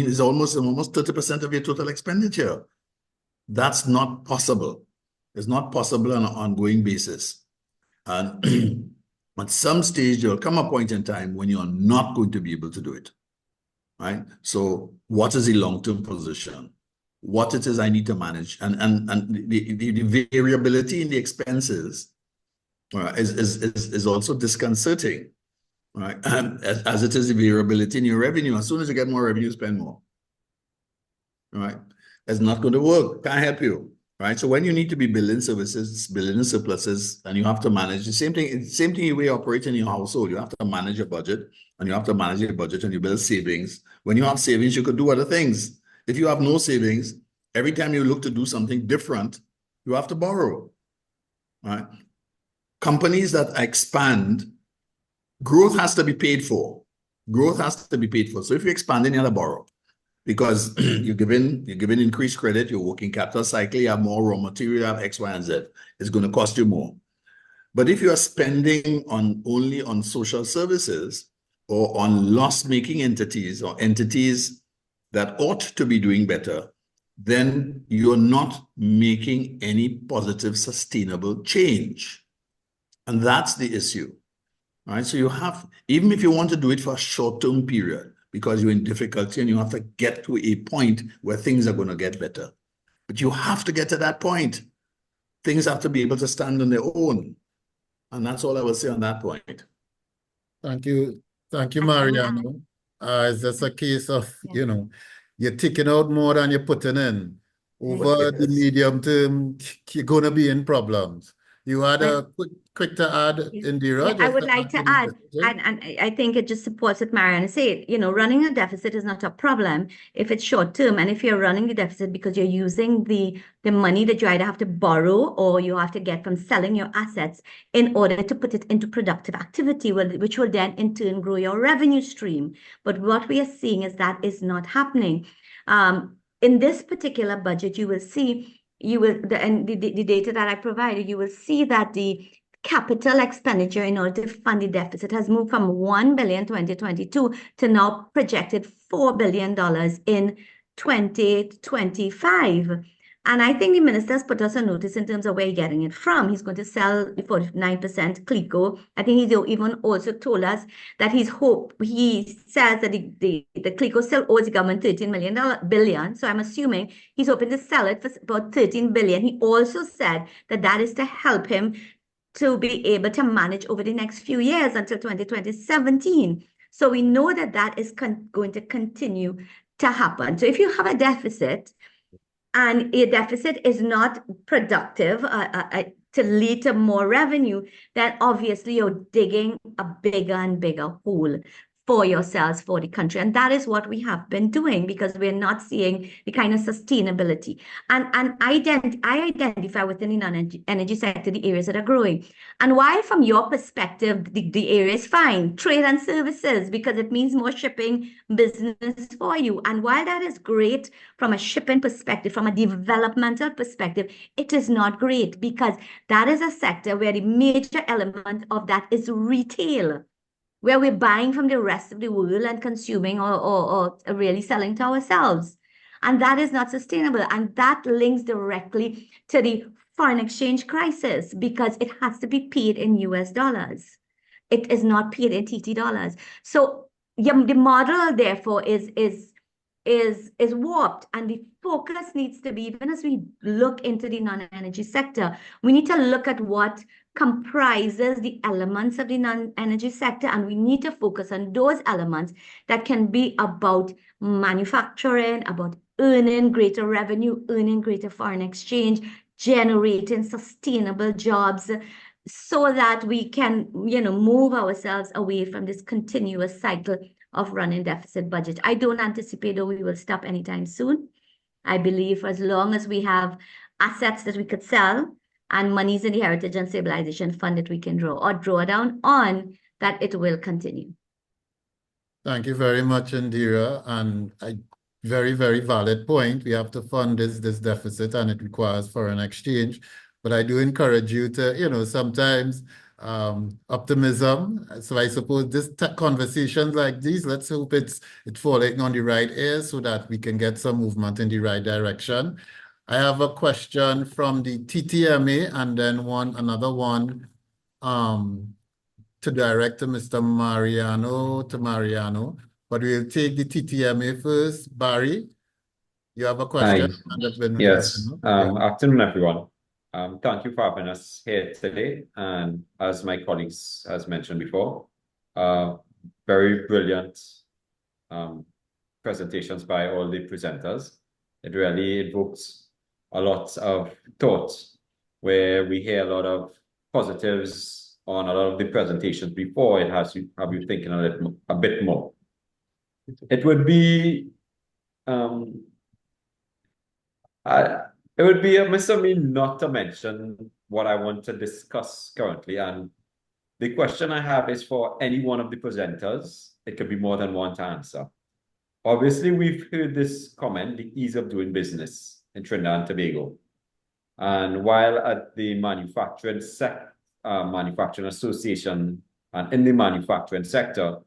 Speaker 6: it's almost 30% of your total expenditure. That's not possible. It's not possible on an ongoing basis. And at some stage, there'll come a point in time when you're not going to be able to do it, right? So what is the long-term position? What it is I need to manage? And the variability in the expenses is also disconcerting, right? As it is the variability in your revenue. As soon as you get more revenue, spend more, right? It's not going to work. Can't help you. right? So when you need to be building services, building surpluses, and you have to manage the same thing you operate in your household. You have to manage your budget, and you have to manage your budget, and you build savings. When you have savings, you could do other things. If you have no savings, every time you look to do something different, you have to borrow, right? Companies that expand, growth has to be paid for. Growth has to be paid for. So if you're expanding, you have to borrow, because you're giving increased credit, your working capital cycle, you have more raw material, you have X, Y, and Z. It's going to cost you more. But if you are spending only on social services or on loss-making entities or entities that ought to be doing better, then you're not making any positive, sustainable change. And that's the issue, right? So you have, even if you want to do it for a short-term period, because you're in difficulty and you have to get to a point where things are going to get better. But you have to get to that point. Things have to be able to stand on their own. And that's all I will say on that point.
Speaker 1: Thank you. Thank you, Mariano. Is this a case of, you know, you're taking out more than you're putting in? Over the medium term, you're going to be in problems. You had a quick to add, Indira?
Speaker 3: Yeah, I would like to add, and I think it just supports what Mariana said. You know, running a deficit is not a problem if it's short term, and if you're running the deficit because you're using the money that you either have to borrow or you have to get from selling your assets in order to put it into productive activity, which will then in turn grow your revenue stream. But what we are seeing is that is not happening. In this particular budget, you will see. The data that I provided, you will see that the capital expenditure in order to fund the deficit has moved from $1 billion in 2022 to now projected $4 billion in 2025. And I think the minister has put us on notice in terms of where he's getting it from. He's going to sell the 49% CLICO. I think he's even also told us that he says that the CLICO still owes the government $13 billion. So I'm assuming he's hoping to sell it for about $13 billion. He also said that that is to help him to be able to manage over the next few years until 2017. So we know that that is going to continue to happen. So if you have a deficit, and a deficit is not productive to lead to more revenue, then obviously you're digging a bigger and bigger hole for yourselves, for the country. And that is what we have been doing because we're not seeing the kind of sustainability. And I identify within the non-energy sector the areas that are growing. And while from your perspective, the area is fine, trade and services, because it means more shipping business for you. And while that is great from a shipping perspective, from a developmental perspective, it is not great because that is a sector where the major element of that is retail, where we're buying from the rest of the world and consuming or really selling to ourselves. And that is not sustainable. And that links directly to the foreign exchange crisis because it has to be paid in US dollars. It is not paid in TT dollars. So the model, therefore, is warped, and the focus needs to be, even as we look into the non-energy sector, we need to look at what comprises the elements of the non-energy sector, and we need to focus on those elements that can be about manufacturing, about earning greater revenue, earning greater foreign exchange, generating sustainable jobs, so that we can, move ourselves away from this continuous cycle of running deficit budget. I don't anticipate that we will stop anytime soon. I believe as long as we have assets that we could sell and monies in the Heritage and Stabilization Fund that we can draw down on, that it will continue.
Speaker 1: Thank you very much, Indira. And a very, very valid point. We have to fund this deficit and it requires foreign exchange. But I do encourage you to, sometimes optimism. So I suppose this conversations like these, let's hope it's falling on the right ears so that we can get some movement in the right direction. I have a question from the TTMA and then another one to direct to Mr. Mariano, but we'll take the TTMA first. Barry, you have a question?
Speaker 9: Yes. Afternoon, everyone. Thank you for having us here today. And as my colleagues has mentioned before, very brilliant presentations by all the presenters. It really evokes a lot of thoughts, where we hear a lot of positives on a lot of the presentations before. It has to have you thinking a bit more. It would be it would be amiss of me not to mention what I want to discuss currently. And the question I have is for any one of the presenters. It could be more than one to answer. Obviously, we've heard this comment, the ease of doing business in Trinidad and Tobago. And while at the manufacturing association and in the manufacturing sector,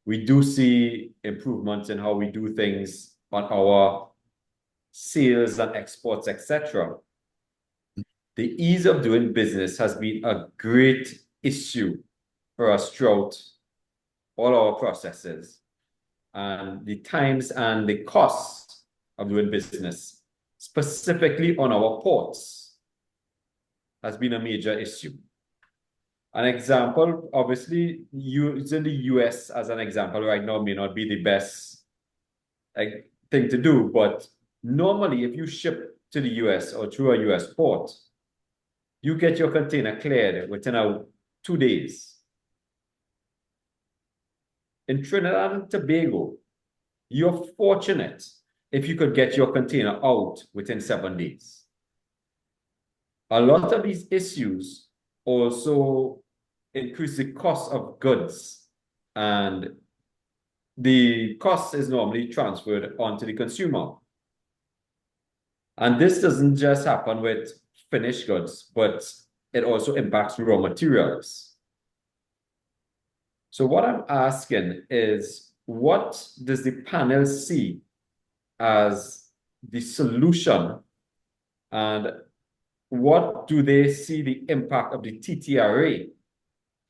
Speaker 9: we do see improvements in how we do things on our sales and exports, etc. The ease of doing business has been a great issue for us throughout all our processes. And the times and the costs of doing business, specifically on our ports, has been a major issue. An example, obviously, using the US as an example right now may not be the best thing to do, but normally if you ship to the US or through a US port, you get your container cleared within 2 days. In Trinidad and Tobago, you're fortunate if you could get your container out within 7 days. A lot of these issues also increase the cost of goods, and the cost is normally transferred onto the consumer. And this doesn't just happen with finished goods, but it also impacts raw materials. So what I'm asking is, what does the panel see as the solution, and what do they see the impact of the TTRA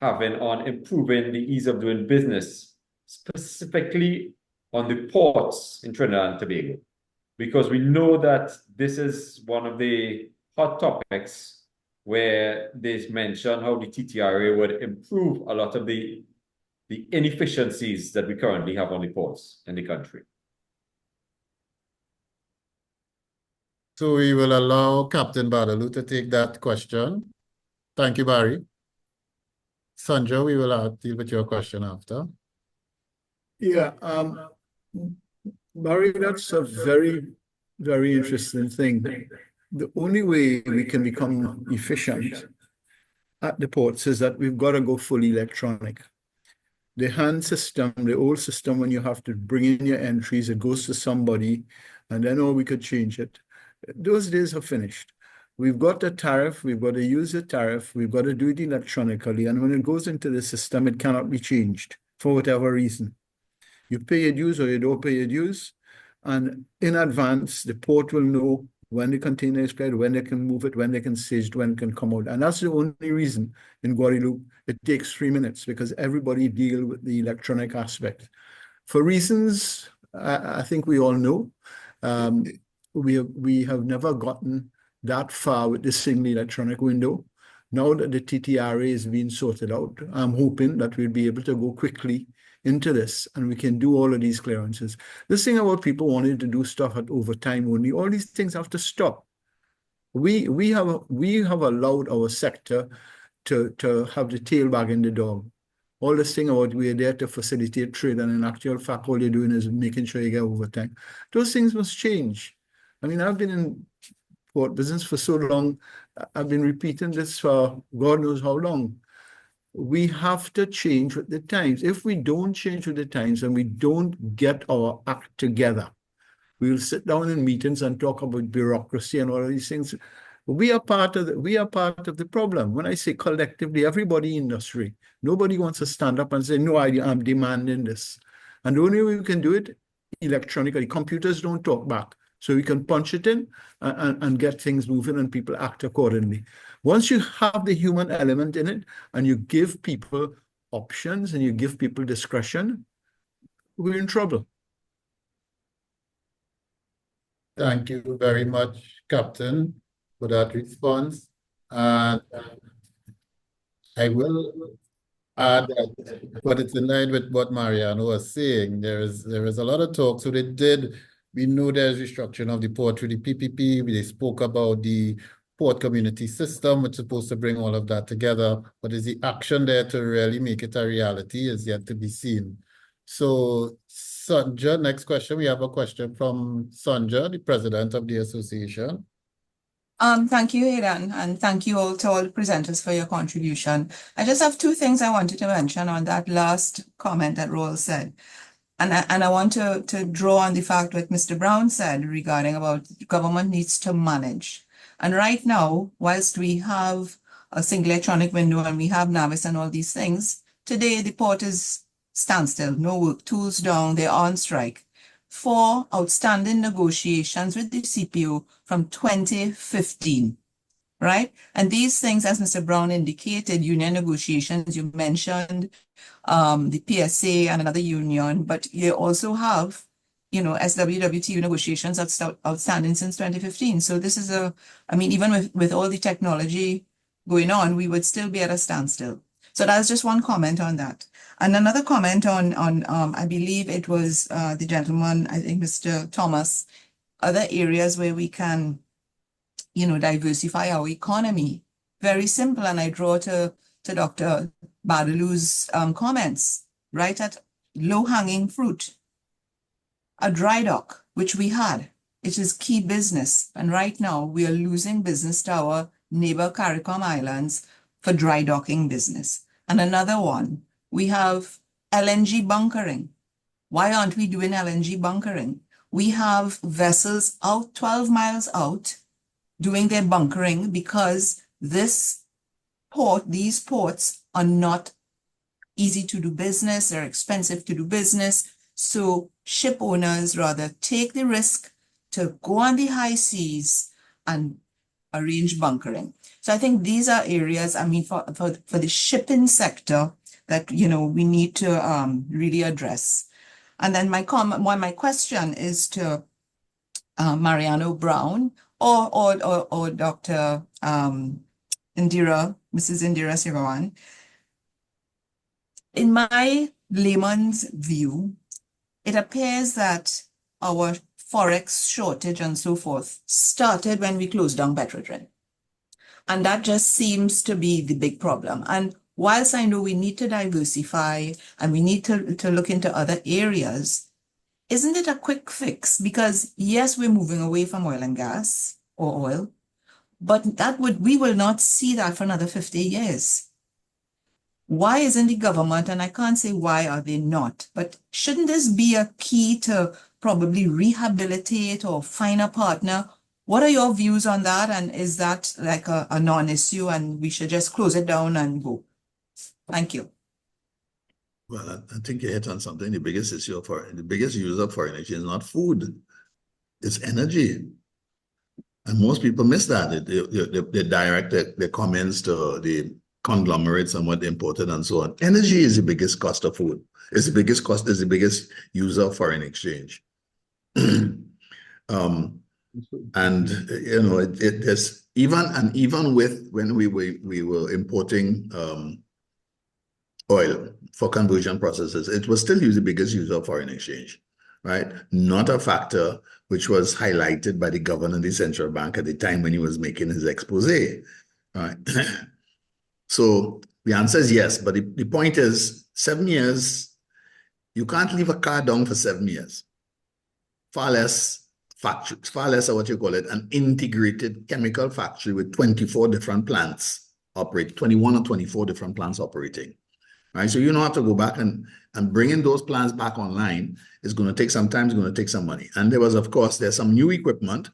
Speaker 9: having on improving the ease of doing business, specifically on the ports in Trinidad and Tobago? Because we know that this is one of the hot topics where they mention how the TTRA would improve a lot of the inefficiencies that we currently have on the ports in the country.
Speaker 1: So we will allow Captain Badalu to take that question. Thank you, Barry. Sandra, we will deal with your question after.
Speaker 4: Yeah, Barry, that's a very, very interesting thing. The only way we can become efficient at the ports is that we've got to go fully electronic. The hand system, the old system, when you have to bring in your entries, it goes to somebody, and then, oh, we could change it. Those days are finished. We've got a tariff, we've got to use the tariff, we've got to do it electronically, and when it goes into the system, it cannot be changed for whatever reason. You pay your dues or you don't pay your dues, and in advance, the port will know when the container is cleared, when they can move it, when they can stage it, when it can come out. And that's the only reason in Guadeloupe it takes 3 minutes, because everybody deals with the electronic aspect. For reasons I think we all know, we have never gotten that far with the single electronic window. Now that the TTRA is being sorted out, I'm hoping that we'll be able to go quickly into this and we can do all of these clearances. This thing about people wanting to do stuff at overtime only, all these things have to stop. We have allowed our sector to have the tail wagging the dog. All this thing about we're there to facilitate trade, and in actual fact, all you're doing is making sure you get overtime. Those things must change. I mean, I've been in port business for so long. I've been repeating this for God knows how long. We have to change with the times. If we don't change with the times and we don't get our act together, we'll sit down in meetings and talk about bureaucracy and all of these things. We are part of the problem. When I say collectively, everybody in industry, nobody wants to stand up and say, no, I'm demanding this. And the only way we can do it electronically, computers don't talk back. So we can punch it in and get things moving and people act accordingly. Once you have the human element in it and you give people options and you give people discretion, we're in trouble.
Speaker 1: Thank you very much, Captain, for that response. I will add that, but it's in line with what Mariano was saying. There is a lot of talk. So they did We know there's restructuring of the port through the PPP. They spoke about the port community system, which is supposed to bring all of that together. But is the action there to really make it a reality is yet to be seen. So, Sanja, next question. We have a question from Sanja, the president of the association.
Speaker 10: Thank you, Aidan, and thank you all to all presenters for your contribution. I just have two things I wanted to mention on that last comment that Roel said. And I want to draw on the fact what Mr. Brown said regarding about government needs to manage. And right now, whilst we have a single electronic window and we have NAVIS and all these things, today the port is standstill, no work, tools down, they're on strike. 4 outstanding negotiations with the CPO from 2015, right? And these things, as Mr. Brown indicated, union negotiations, you mentioned the PSA and another union, but you also have, you know, SWWTU negotiations that's outstanding since 2015. So this is I mean, even with all the technology going on, we would still be at a standstill. So that's just one comment on that. And another comment on I believe it was the gentleman, I think Mr. Thomas, other areas where we can, you know, diversify our economy. Very simple, and I draw to Dr. Badalou's comments, right at low-hanging fruit. A dry dock, which we had, it is key business, and right now we are losing business to our neighbor CARICOM Islands for dry docking business. And another one, we have LNG bunkering. Why aren't we doing LNG bunkering? We have vessels out 12 miles out doing their bunkering because these ports are not easy to do business, they're expensive to do business. So ship owners rather take the risk to go on the high seas and arrange bunkering. So I think these are areas, I mean, for the shipping sector that, you know, we need to really address. And then my question is to Mariano Brown or Dr. Indira, Mrs. Indira Sirawan. In my layman's view, it appears that our forex shortage and so forth started when we closed down Petrotrin. And that just seems to be the big problem. And whilst I know we need to diversify and we need to look into other areas, isn't it a quick fix? Because yes, we're moving away from oil and gas or oil, but we will not see that for another 50 years. Why isn't the government, and I can't say why are they not, but shouldn't this be a key to probably rehabilitate or find a partner? What are your views on that? And is that like a non-issue and we should just close it down and go? Thank you.
Speaker 6: Well, I think you hit on something. The biggest issue the biggest use of foreign exchange is not food, it's energy. And most people miss that. They direct their comments to the conglomerates and what they imported and so on. Energy is the biggest cost of food. It's the biggest cost, is the biggest user of foreign exchange. And you know, there's even with when we were importing oil for conversion processes, it was still the biggest user of foreign exchange, right? Not a factor which was highlighted by the governor of the central bank at the time when he was making his expose, right? So the answer is yes, but the point is 7 years, you can't leave a car down for 7 years. Far less what you call it, an integrated chemical factory with 24 different plants operate, 21 or 24 different plants operating. Right? So you don't have to go back and bringing those plants back online is going to take some time, it's going to take some money. And there was, of course, there's some new equipment,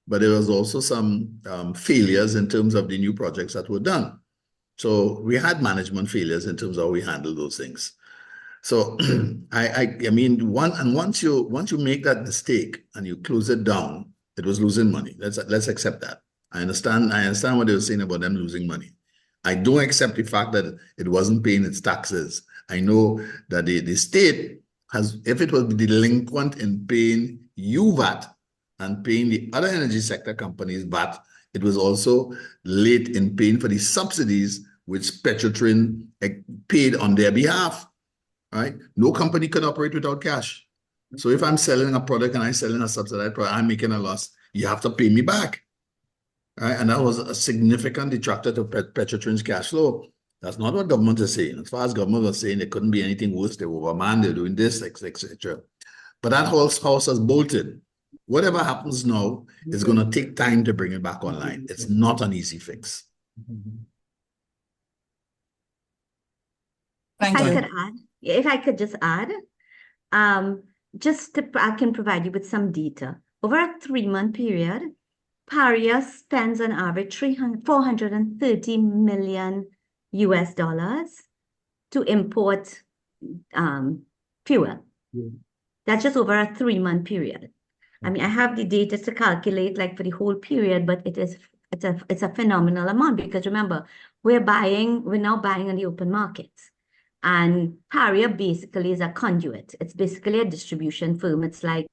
Speaker 6: but there was also some failures in terms of the new projects that were done. So we had management failures in terms of how we handle those things. So I mean, once you make that mistake and you close it down, it was losing money. Let's accept that. I understand what they were saying about them losing money. I don't accept the fact that it wasn't paying its taxes. I know that the state has, if it was delinquent in paying you VAT and paying the other energy sector companies VAT, it was also late in paying for the subsidies which Petrotrin paid on their behalf, right? No company can operate without cash. So if I'm selling a product and I'm selling a subsidized product, I'm making a loss, you have to pay me back. Right? And that was a significant detractor to Petrotrin's cash flow. That's not what government is saying. As far as government was saying, it couldn't be anything worse. They were overmanned, they're doing this, etc. But that whole house has bolted. Whatever happens now is going to take time to bring it back online. It's not an easy fix.
Speaker 10: Thank you.
Speaker 3: If I could just add, I can provide you with some data. Over a 3-month period, Paria spends on average $430 million US to import fuel. That's just over a 3-month period. I mean, I have the data to calculate like for the whole period, but it's a phenomenal amount because remember, we're now buying on the open markets. And Paria basically is a conduit. It's basically a distribution firm. It's like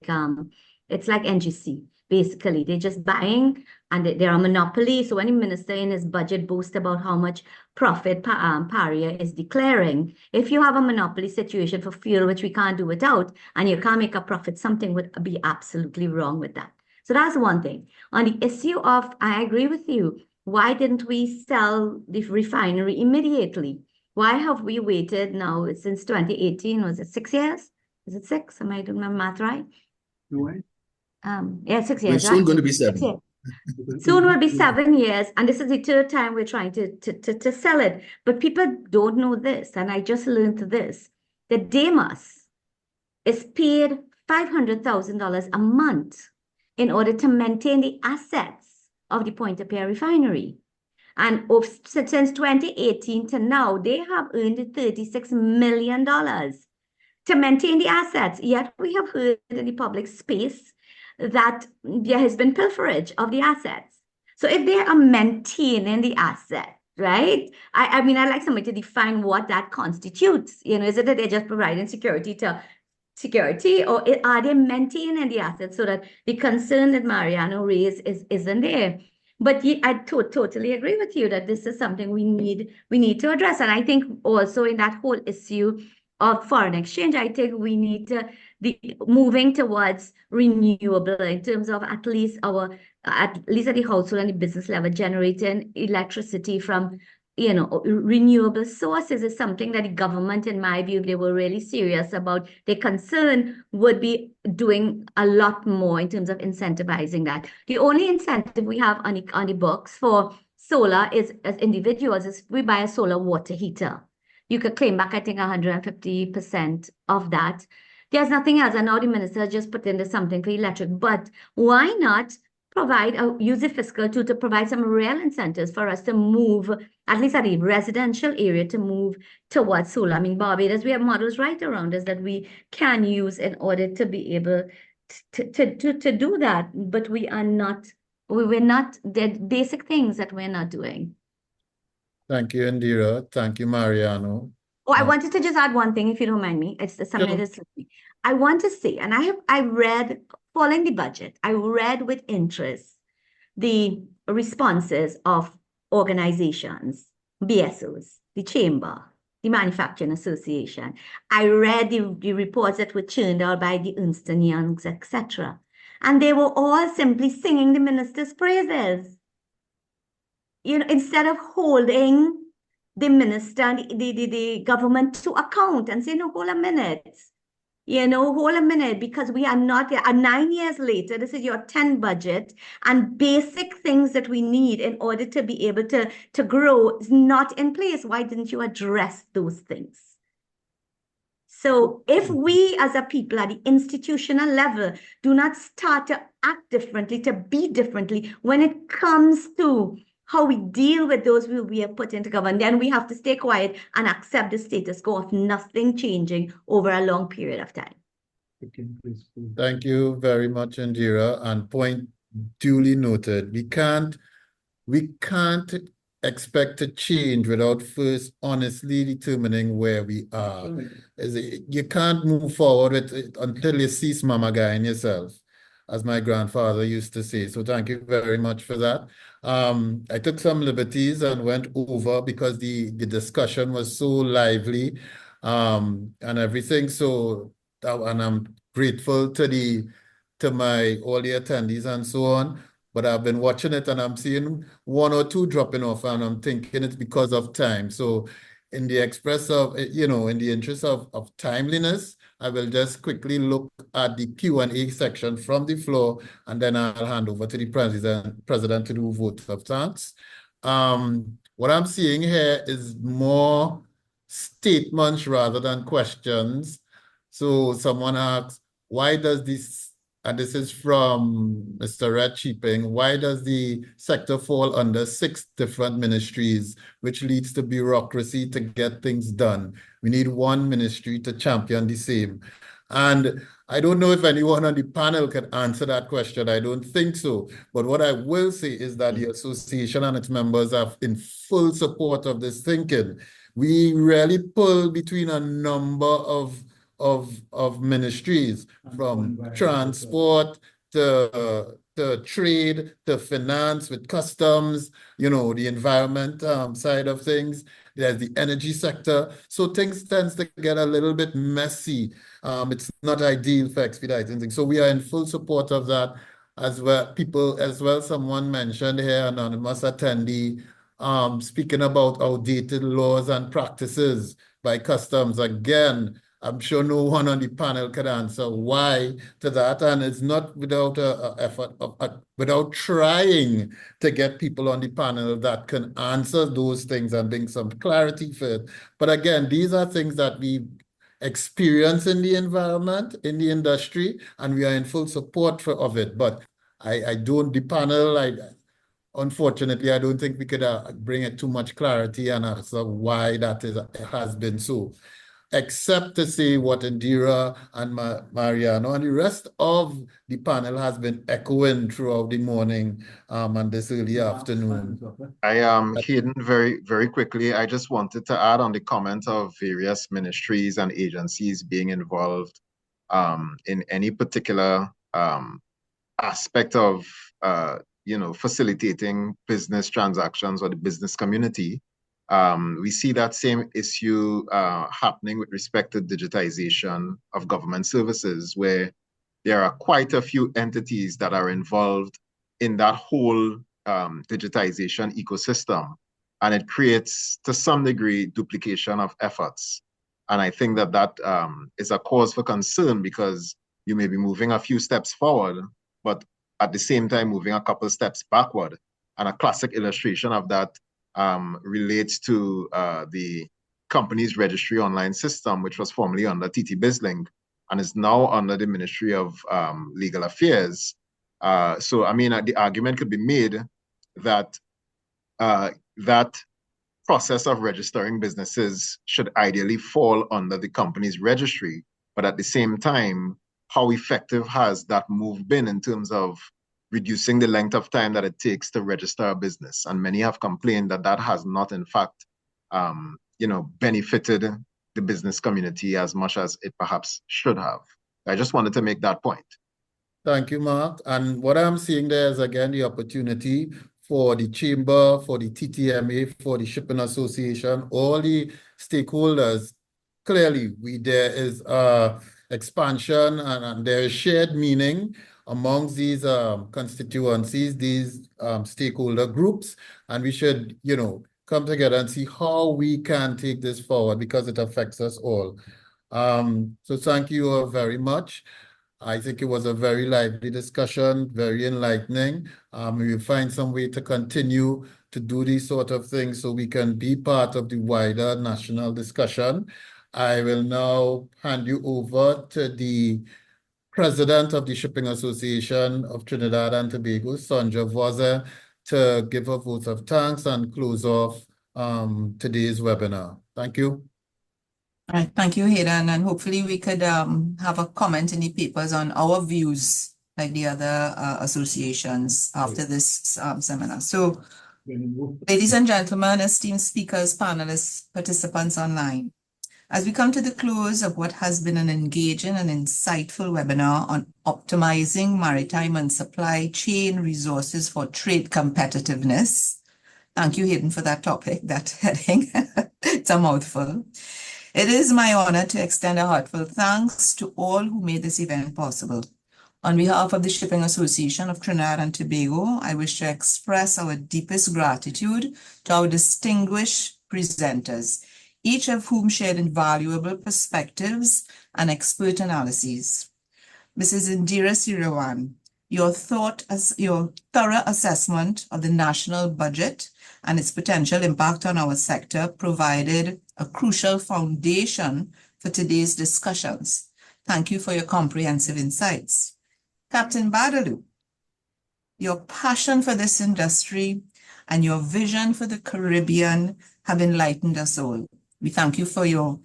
Speaker 3: NGC. Basically, they're just buying and they're a monopoly. So when the minister in his budget boasts about how much profit Paria is declaring, if you have a monopoly situation for fuel, which we can't do without, and you can't make a profit, something would be absolutely wrong with that. So that's one thing. On the issue of, I agree with you, why didn't we sell the refinery immediately? Why have we waited now since 2018? Was it 6 years? Is it 6? Am I doing my math right? Yeah, 6 years.
Speaker 6: It's soon going to be 7.
Speaker 3: Soon will be 7 years, and this is the 3rd time we're trying to sell it. But people don't know this, and I just learned this. That Demas is paid $500,000 a month in order to maintain the assets of the Pointe-à-Pierre refinery. And since 2018 to now, they have earned $36 million to maintain the assets. Yet we have heard in the public space that there has been pilferage of the assets. So if they are maintaining the asset, right? I mean, I'd like somebody to define what that constitutes. Is it that they're just providing security, or are they maintaining the assets so that the concern that Mariano raised isn't there? But I totally agree with you that this is something we need to address. And I think also in that whole issue of foreign exchange, I think we need to be moving towards renewable in terms of at least at the household and the business level, generating electricity from renewable sources is something that the government, in my view, if they were really serious about their concern, would be doing a lot more in terms of incentivizing that. The only incentive we have on the books for solar is, as individuals, is we buy a solar water heater. You could claim back, I think, 150% of that. There's nothing else. And now the minister just put in something for electric. But why not use the fiscal tool to provide some real incentives for us to move, at least at the residential area, to move towards solar? I mean, Barbados, we have models right around us that we can use in order to be able to do that. But we're not, the basic things that we're not doing.
Speaker 1: Thank you, Indira. Thank you, Mariano.
Speaker 3: Oh, I wanted to just add one thing, if you don't mind me. It's something that's I want to say, and I read, following the budget, I read with interest the responses of organizations, BSOs, the Chamber, the Manufacturing Association. I read the reports that were churned out by the Ernst & Youngs, etc. And they were all simply singing the minister's praises. Instead of holding the minister, the government to account and say, no, hold a minute. Hold a minute, because we are not there. 9 years later, this is your 10 budget, and basic things that we need in order to be able to grow is not in place. Why didn't you address those things? So if we as a people at the institutional level do not start to act differently, to be differently when it comes to how we deal with those who we have put into government, then we have to stay quiet and accept the status quo of nothing changing over a long period of time.
Speaker 1: Thank you very much, Indira. And point duly noted. We can't expect to change without first honestly determining where we are. You can't move forward with it until you cease mama guying yourself, as my grandfather used to say. So thank you very much for that. I took some liberties and went over because the discussion was so lively and everything. So, and I'm grateful to all the attendees and so on. But I've been watching it and I'm seeing one or two dropping off, and I'm thinking it's because of time. So in the express of, in the interest of timeliness, I will just quickly look at the Q&A section from the floor, and then I'll hand over to the president to do vote of thanks. What I'm seeing here is more statements rather than questions. So someone asks, why does this, and this is from Mr. Red Cheaping, why does the sector fall under 6 different ministries, which leads to bureaucracy to get things done? We need one ministry to champion the same. And I don't know if anyone on the panel can answer that question. I don't think so. But what I will say is that the association and its members are in full support of this thinking. We really pull between a number of ministries, from transport to trade to finance with customs, the environment side of things. There's the energy sector. So things tends to get a little bit messy. It's not ideal for expediting things. So we are in full support of that as well. Someone mentioned here, anonymous attendee, speaking about outdated laws and practices by customs. Again, I'm sure no one on the panel can answer why to that, and it's not without effort, without trying to get people on the panel that can answer those things and bring some clarity for it. But again, these are things that we experience in the environment, in the industry, and we are in full support of it. But the panel, unfortunately, I don't think we could bring it too much clarity and answer why that has been so, except to say what Indira and Mariano and the rest of the panel has been echoing throughout the morning and this early afternoon.
Speaker 7: I am Hayden, very, very quickly. I just wanted to add on the comment of various ministries and agencies being involved in any particular aspect of facilitating business transactions or the business community. We see that same issue happening with respect to digitization of government services, where there are quite a few entities that are involved in that whole digitization ecosystem. And it creates, to some degree, duplication of efforts. And I think that is a cause for concern, because you may be moving a few steps forward, but at the same time moving a couple steps backward. And a classic illustration of that relates to the company's registry online system, which was formerly under TT BizLink and is now under the Ministry of Legal Affairs. So, I mean, the argument could be made that that process of registering businesses should ideally fall under the company's registry. But at the same time, how effective has that move been in terms of reducing the length of time that it takes to register a business? And many have complained that that has not, in fact, benefited the business community as much as it perhaps should have. I just wanted to make that point.
Speaker 1: Thank you, Mark. And what I'm seeing there is, again, the opportunity for the Chamber, for the TTMA, for the Shipping Association, all the stakeholders. Clearly, there is expansion and there is shared meaning amongst these constituencies, these stakeholder groups, and we should, come together and see how we can take this forward, because it affects us all. So thank you all very much. I think it was a very lively discussion, very enlightening. We will find some way to continue to do these sort of things so we can be part of the wider national discussion. I will now hand you over to the President of the Shipping Association of Trinidad and Tobago, Sonja Voisin, to give a vote of thanks and close off today's webinar. Thank you.
Speaker 10: All right, thank you, Hayden, and hopefully we could have a comment in the papers on our views, like the other associations, after this seminar. So, ladies and gentlemen, esteemed speakers, panelists, participants online, as we come to the close of what has been an engaging and insightful webinar on optimizing maritime and supply chain resources for trade competitiveness. Thank you, Hayden, for that topic, that heading. It's a mouthful. It is my honor to extend a heartfelt thanks to all who made this event possible. On behalf of the Shipping Association of Trinidad and Tobago, I wish to express our deepest gratitude to our distinguished presenters, each of whom shared invaluable perspectives and expert analyses. Mrs. Indira Sirawan, your thorough assessment of the national budget and its potential impact on our sector provided a crucial foundation for today's discussions. Thank you for your comprehensive insights. Captain Badalu, your passion for this industry and your vision for the Caribbean have enlightened us all. We thank you for your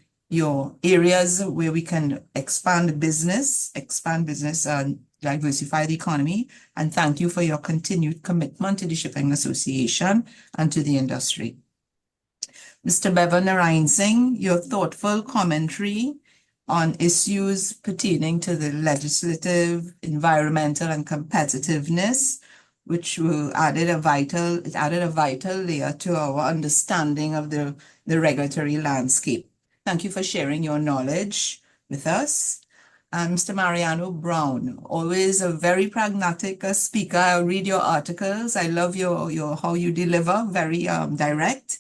Speaker 10: areas where we can expand business and diversify the economy. And thank you for your continued commitment to the Shipping Association and to the industry. Mr. Bevan Narayan Singh, your thoughtful commentary on issues pertaining to the legislative, environmental, and competitiveness, which added a vital layer to our understanding of the regulatory landscape. Thank you for sharing your knowledge with us. And Mr. Mariano Brown, always a very pragmatic speaker. I read your articles. I love your how you deliver, very direct.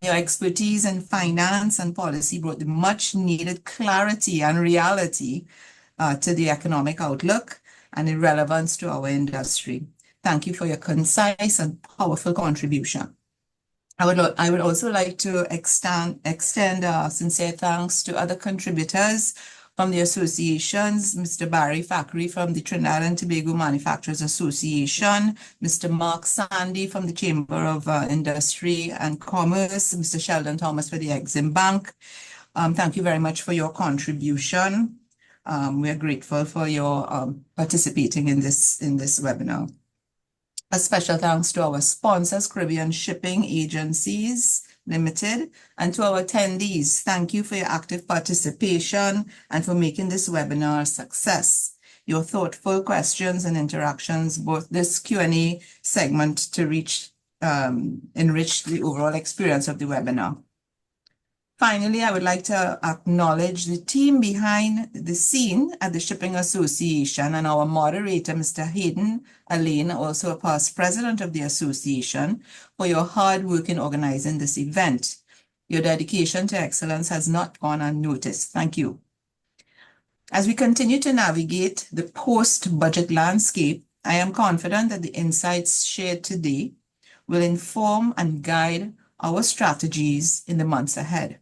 Speaker 10: Your expertise in finance and policy brought the much needed clarity and reality to the economic outlook and in relevance to our industry. Thank you for your concise and powerful contribution. I would also like to extend sincere thanks to other contributors from the associations, Mr. Barry Fackery from the Trinidad and Tobago Manufacturers Association, Mr. Mark Sandy from the Chamber of Industry and Commerce, Mr. Sheldon Thomas for the Exim Bank. Thank you very much for your contribution. We are grateful for your participating in this webinar. A special thanks to our sponsors, Caribbean Shipping Agencies Limited, and to our attendees. Thank you for your active participation and for making this webinar a success. Your thoughtful questions and interactions, both this Q&A segment to enrich the overall experience of the webinar. Finally, I would like to acknowledge the team behind the scene at the Shipping Association and our moderator, Mr. Hayden Alain, also a past president of the association, for your hard work in organizing this event. Your dedication to excellence has not gone unnoticed. Thank you. As we continue to navigate the post-budget landscape, I am confident that the insights shared today will inform and guide our strategies in the months ahead.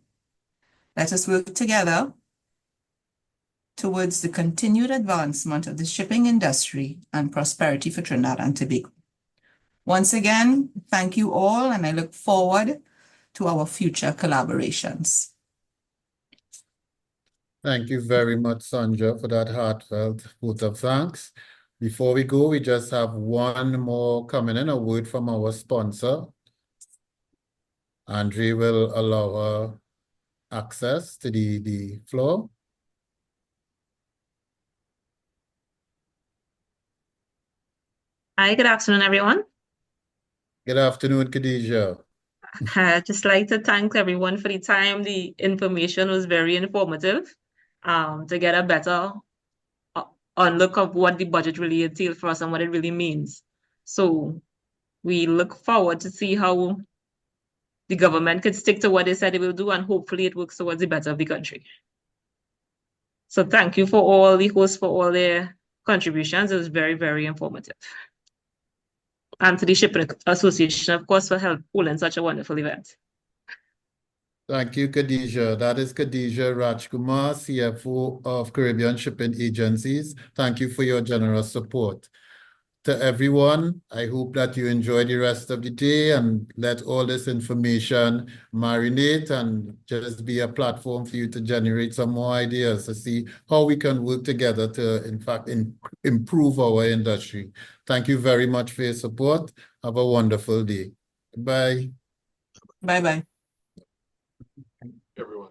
Speaker 10: Let us work together towards the continued advancement of the shipping industry and prosperity for Trinidad and Tobago. Once again, thank you all, and I look forward to our future collaborations.
Speaker 1: Thank you very much, Sandra, for that heartfelt vote of thanks. Before we go, we just have one more coming in, a word from our sponsor. Andre will allow her access to the floor.
Speaker 11: Hi, good afternoon, everyone.
Speaker 1: Good afternoon, Khadija.
Speaker 11: I'd just like to thank everyone for the time. The information was very informative to get a better look of what the budget really entails for us and what it really means. So we look forward to see how the government could stick to what they said it will do, and hopefully it works towards the better of the country. So thank you for all the hosts for all their contributions. It was very, very informative. And to the Shipping Association, of course, for holding such a wonderful event.
Speaker 1: Thank you, Khadija. That is Khadija Rajkumar, CFO of Caribbean Shipping Agencies. Thank you for your generous support. To everyone, I hope that you enjoy the rest of the day and let all this information marinate and just be a platform for you to generate some more ideas to see how we can work together to, in fact, improve our industry. Thank you very much for your support. Have a wonderful day. Bye.
Speaker 10: Bye-bye.
Speaker 2: Everyone.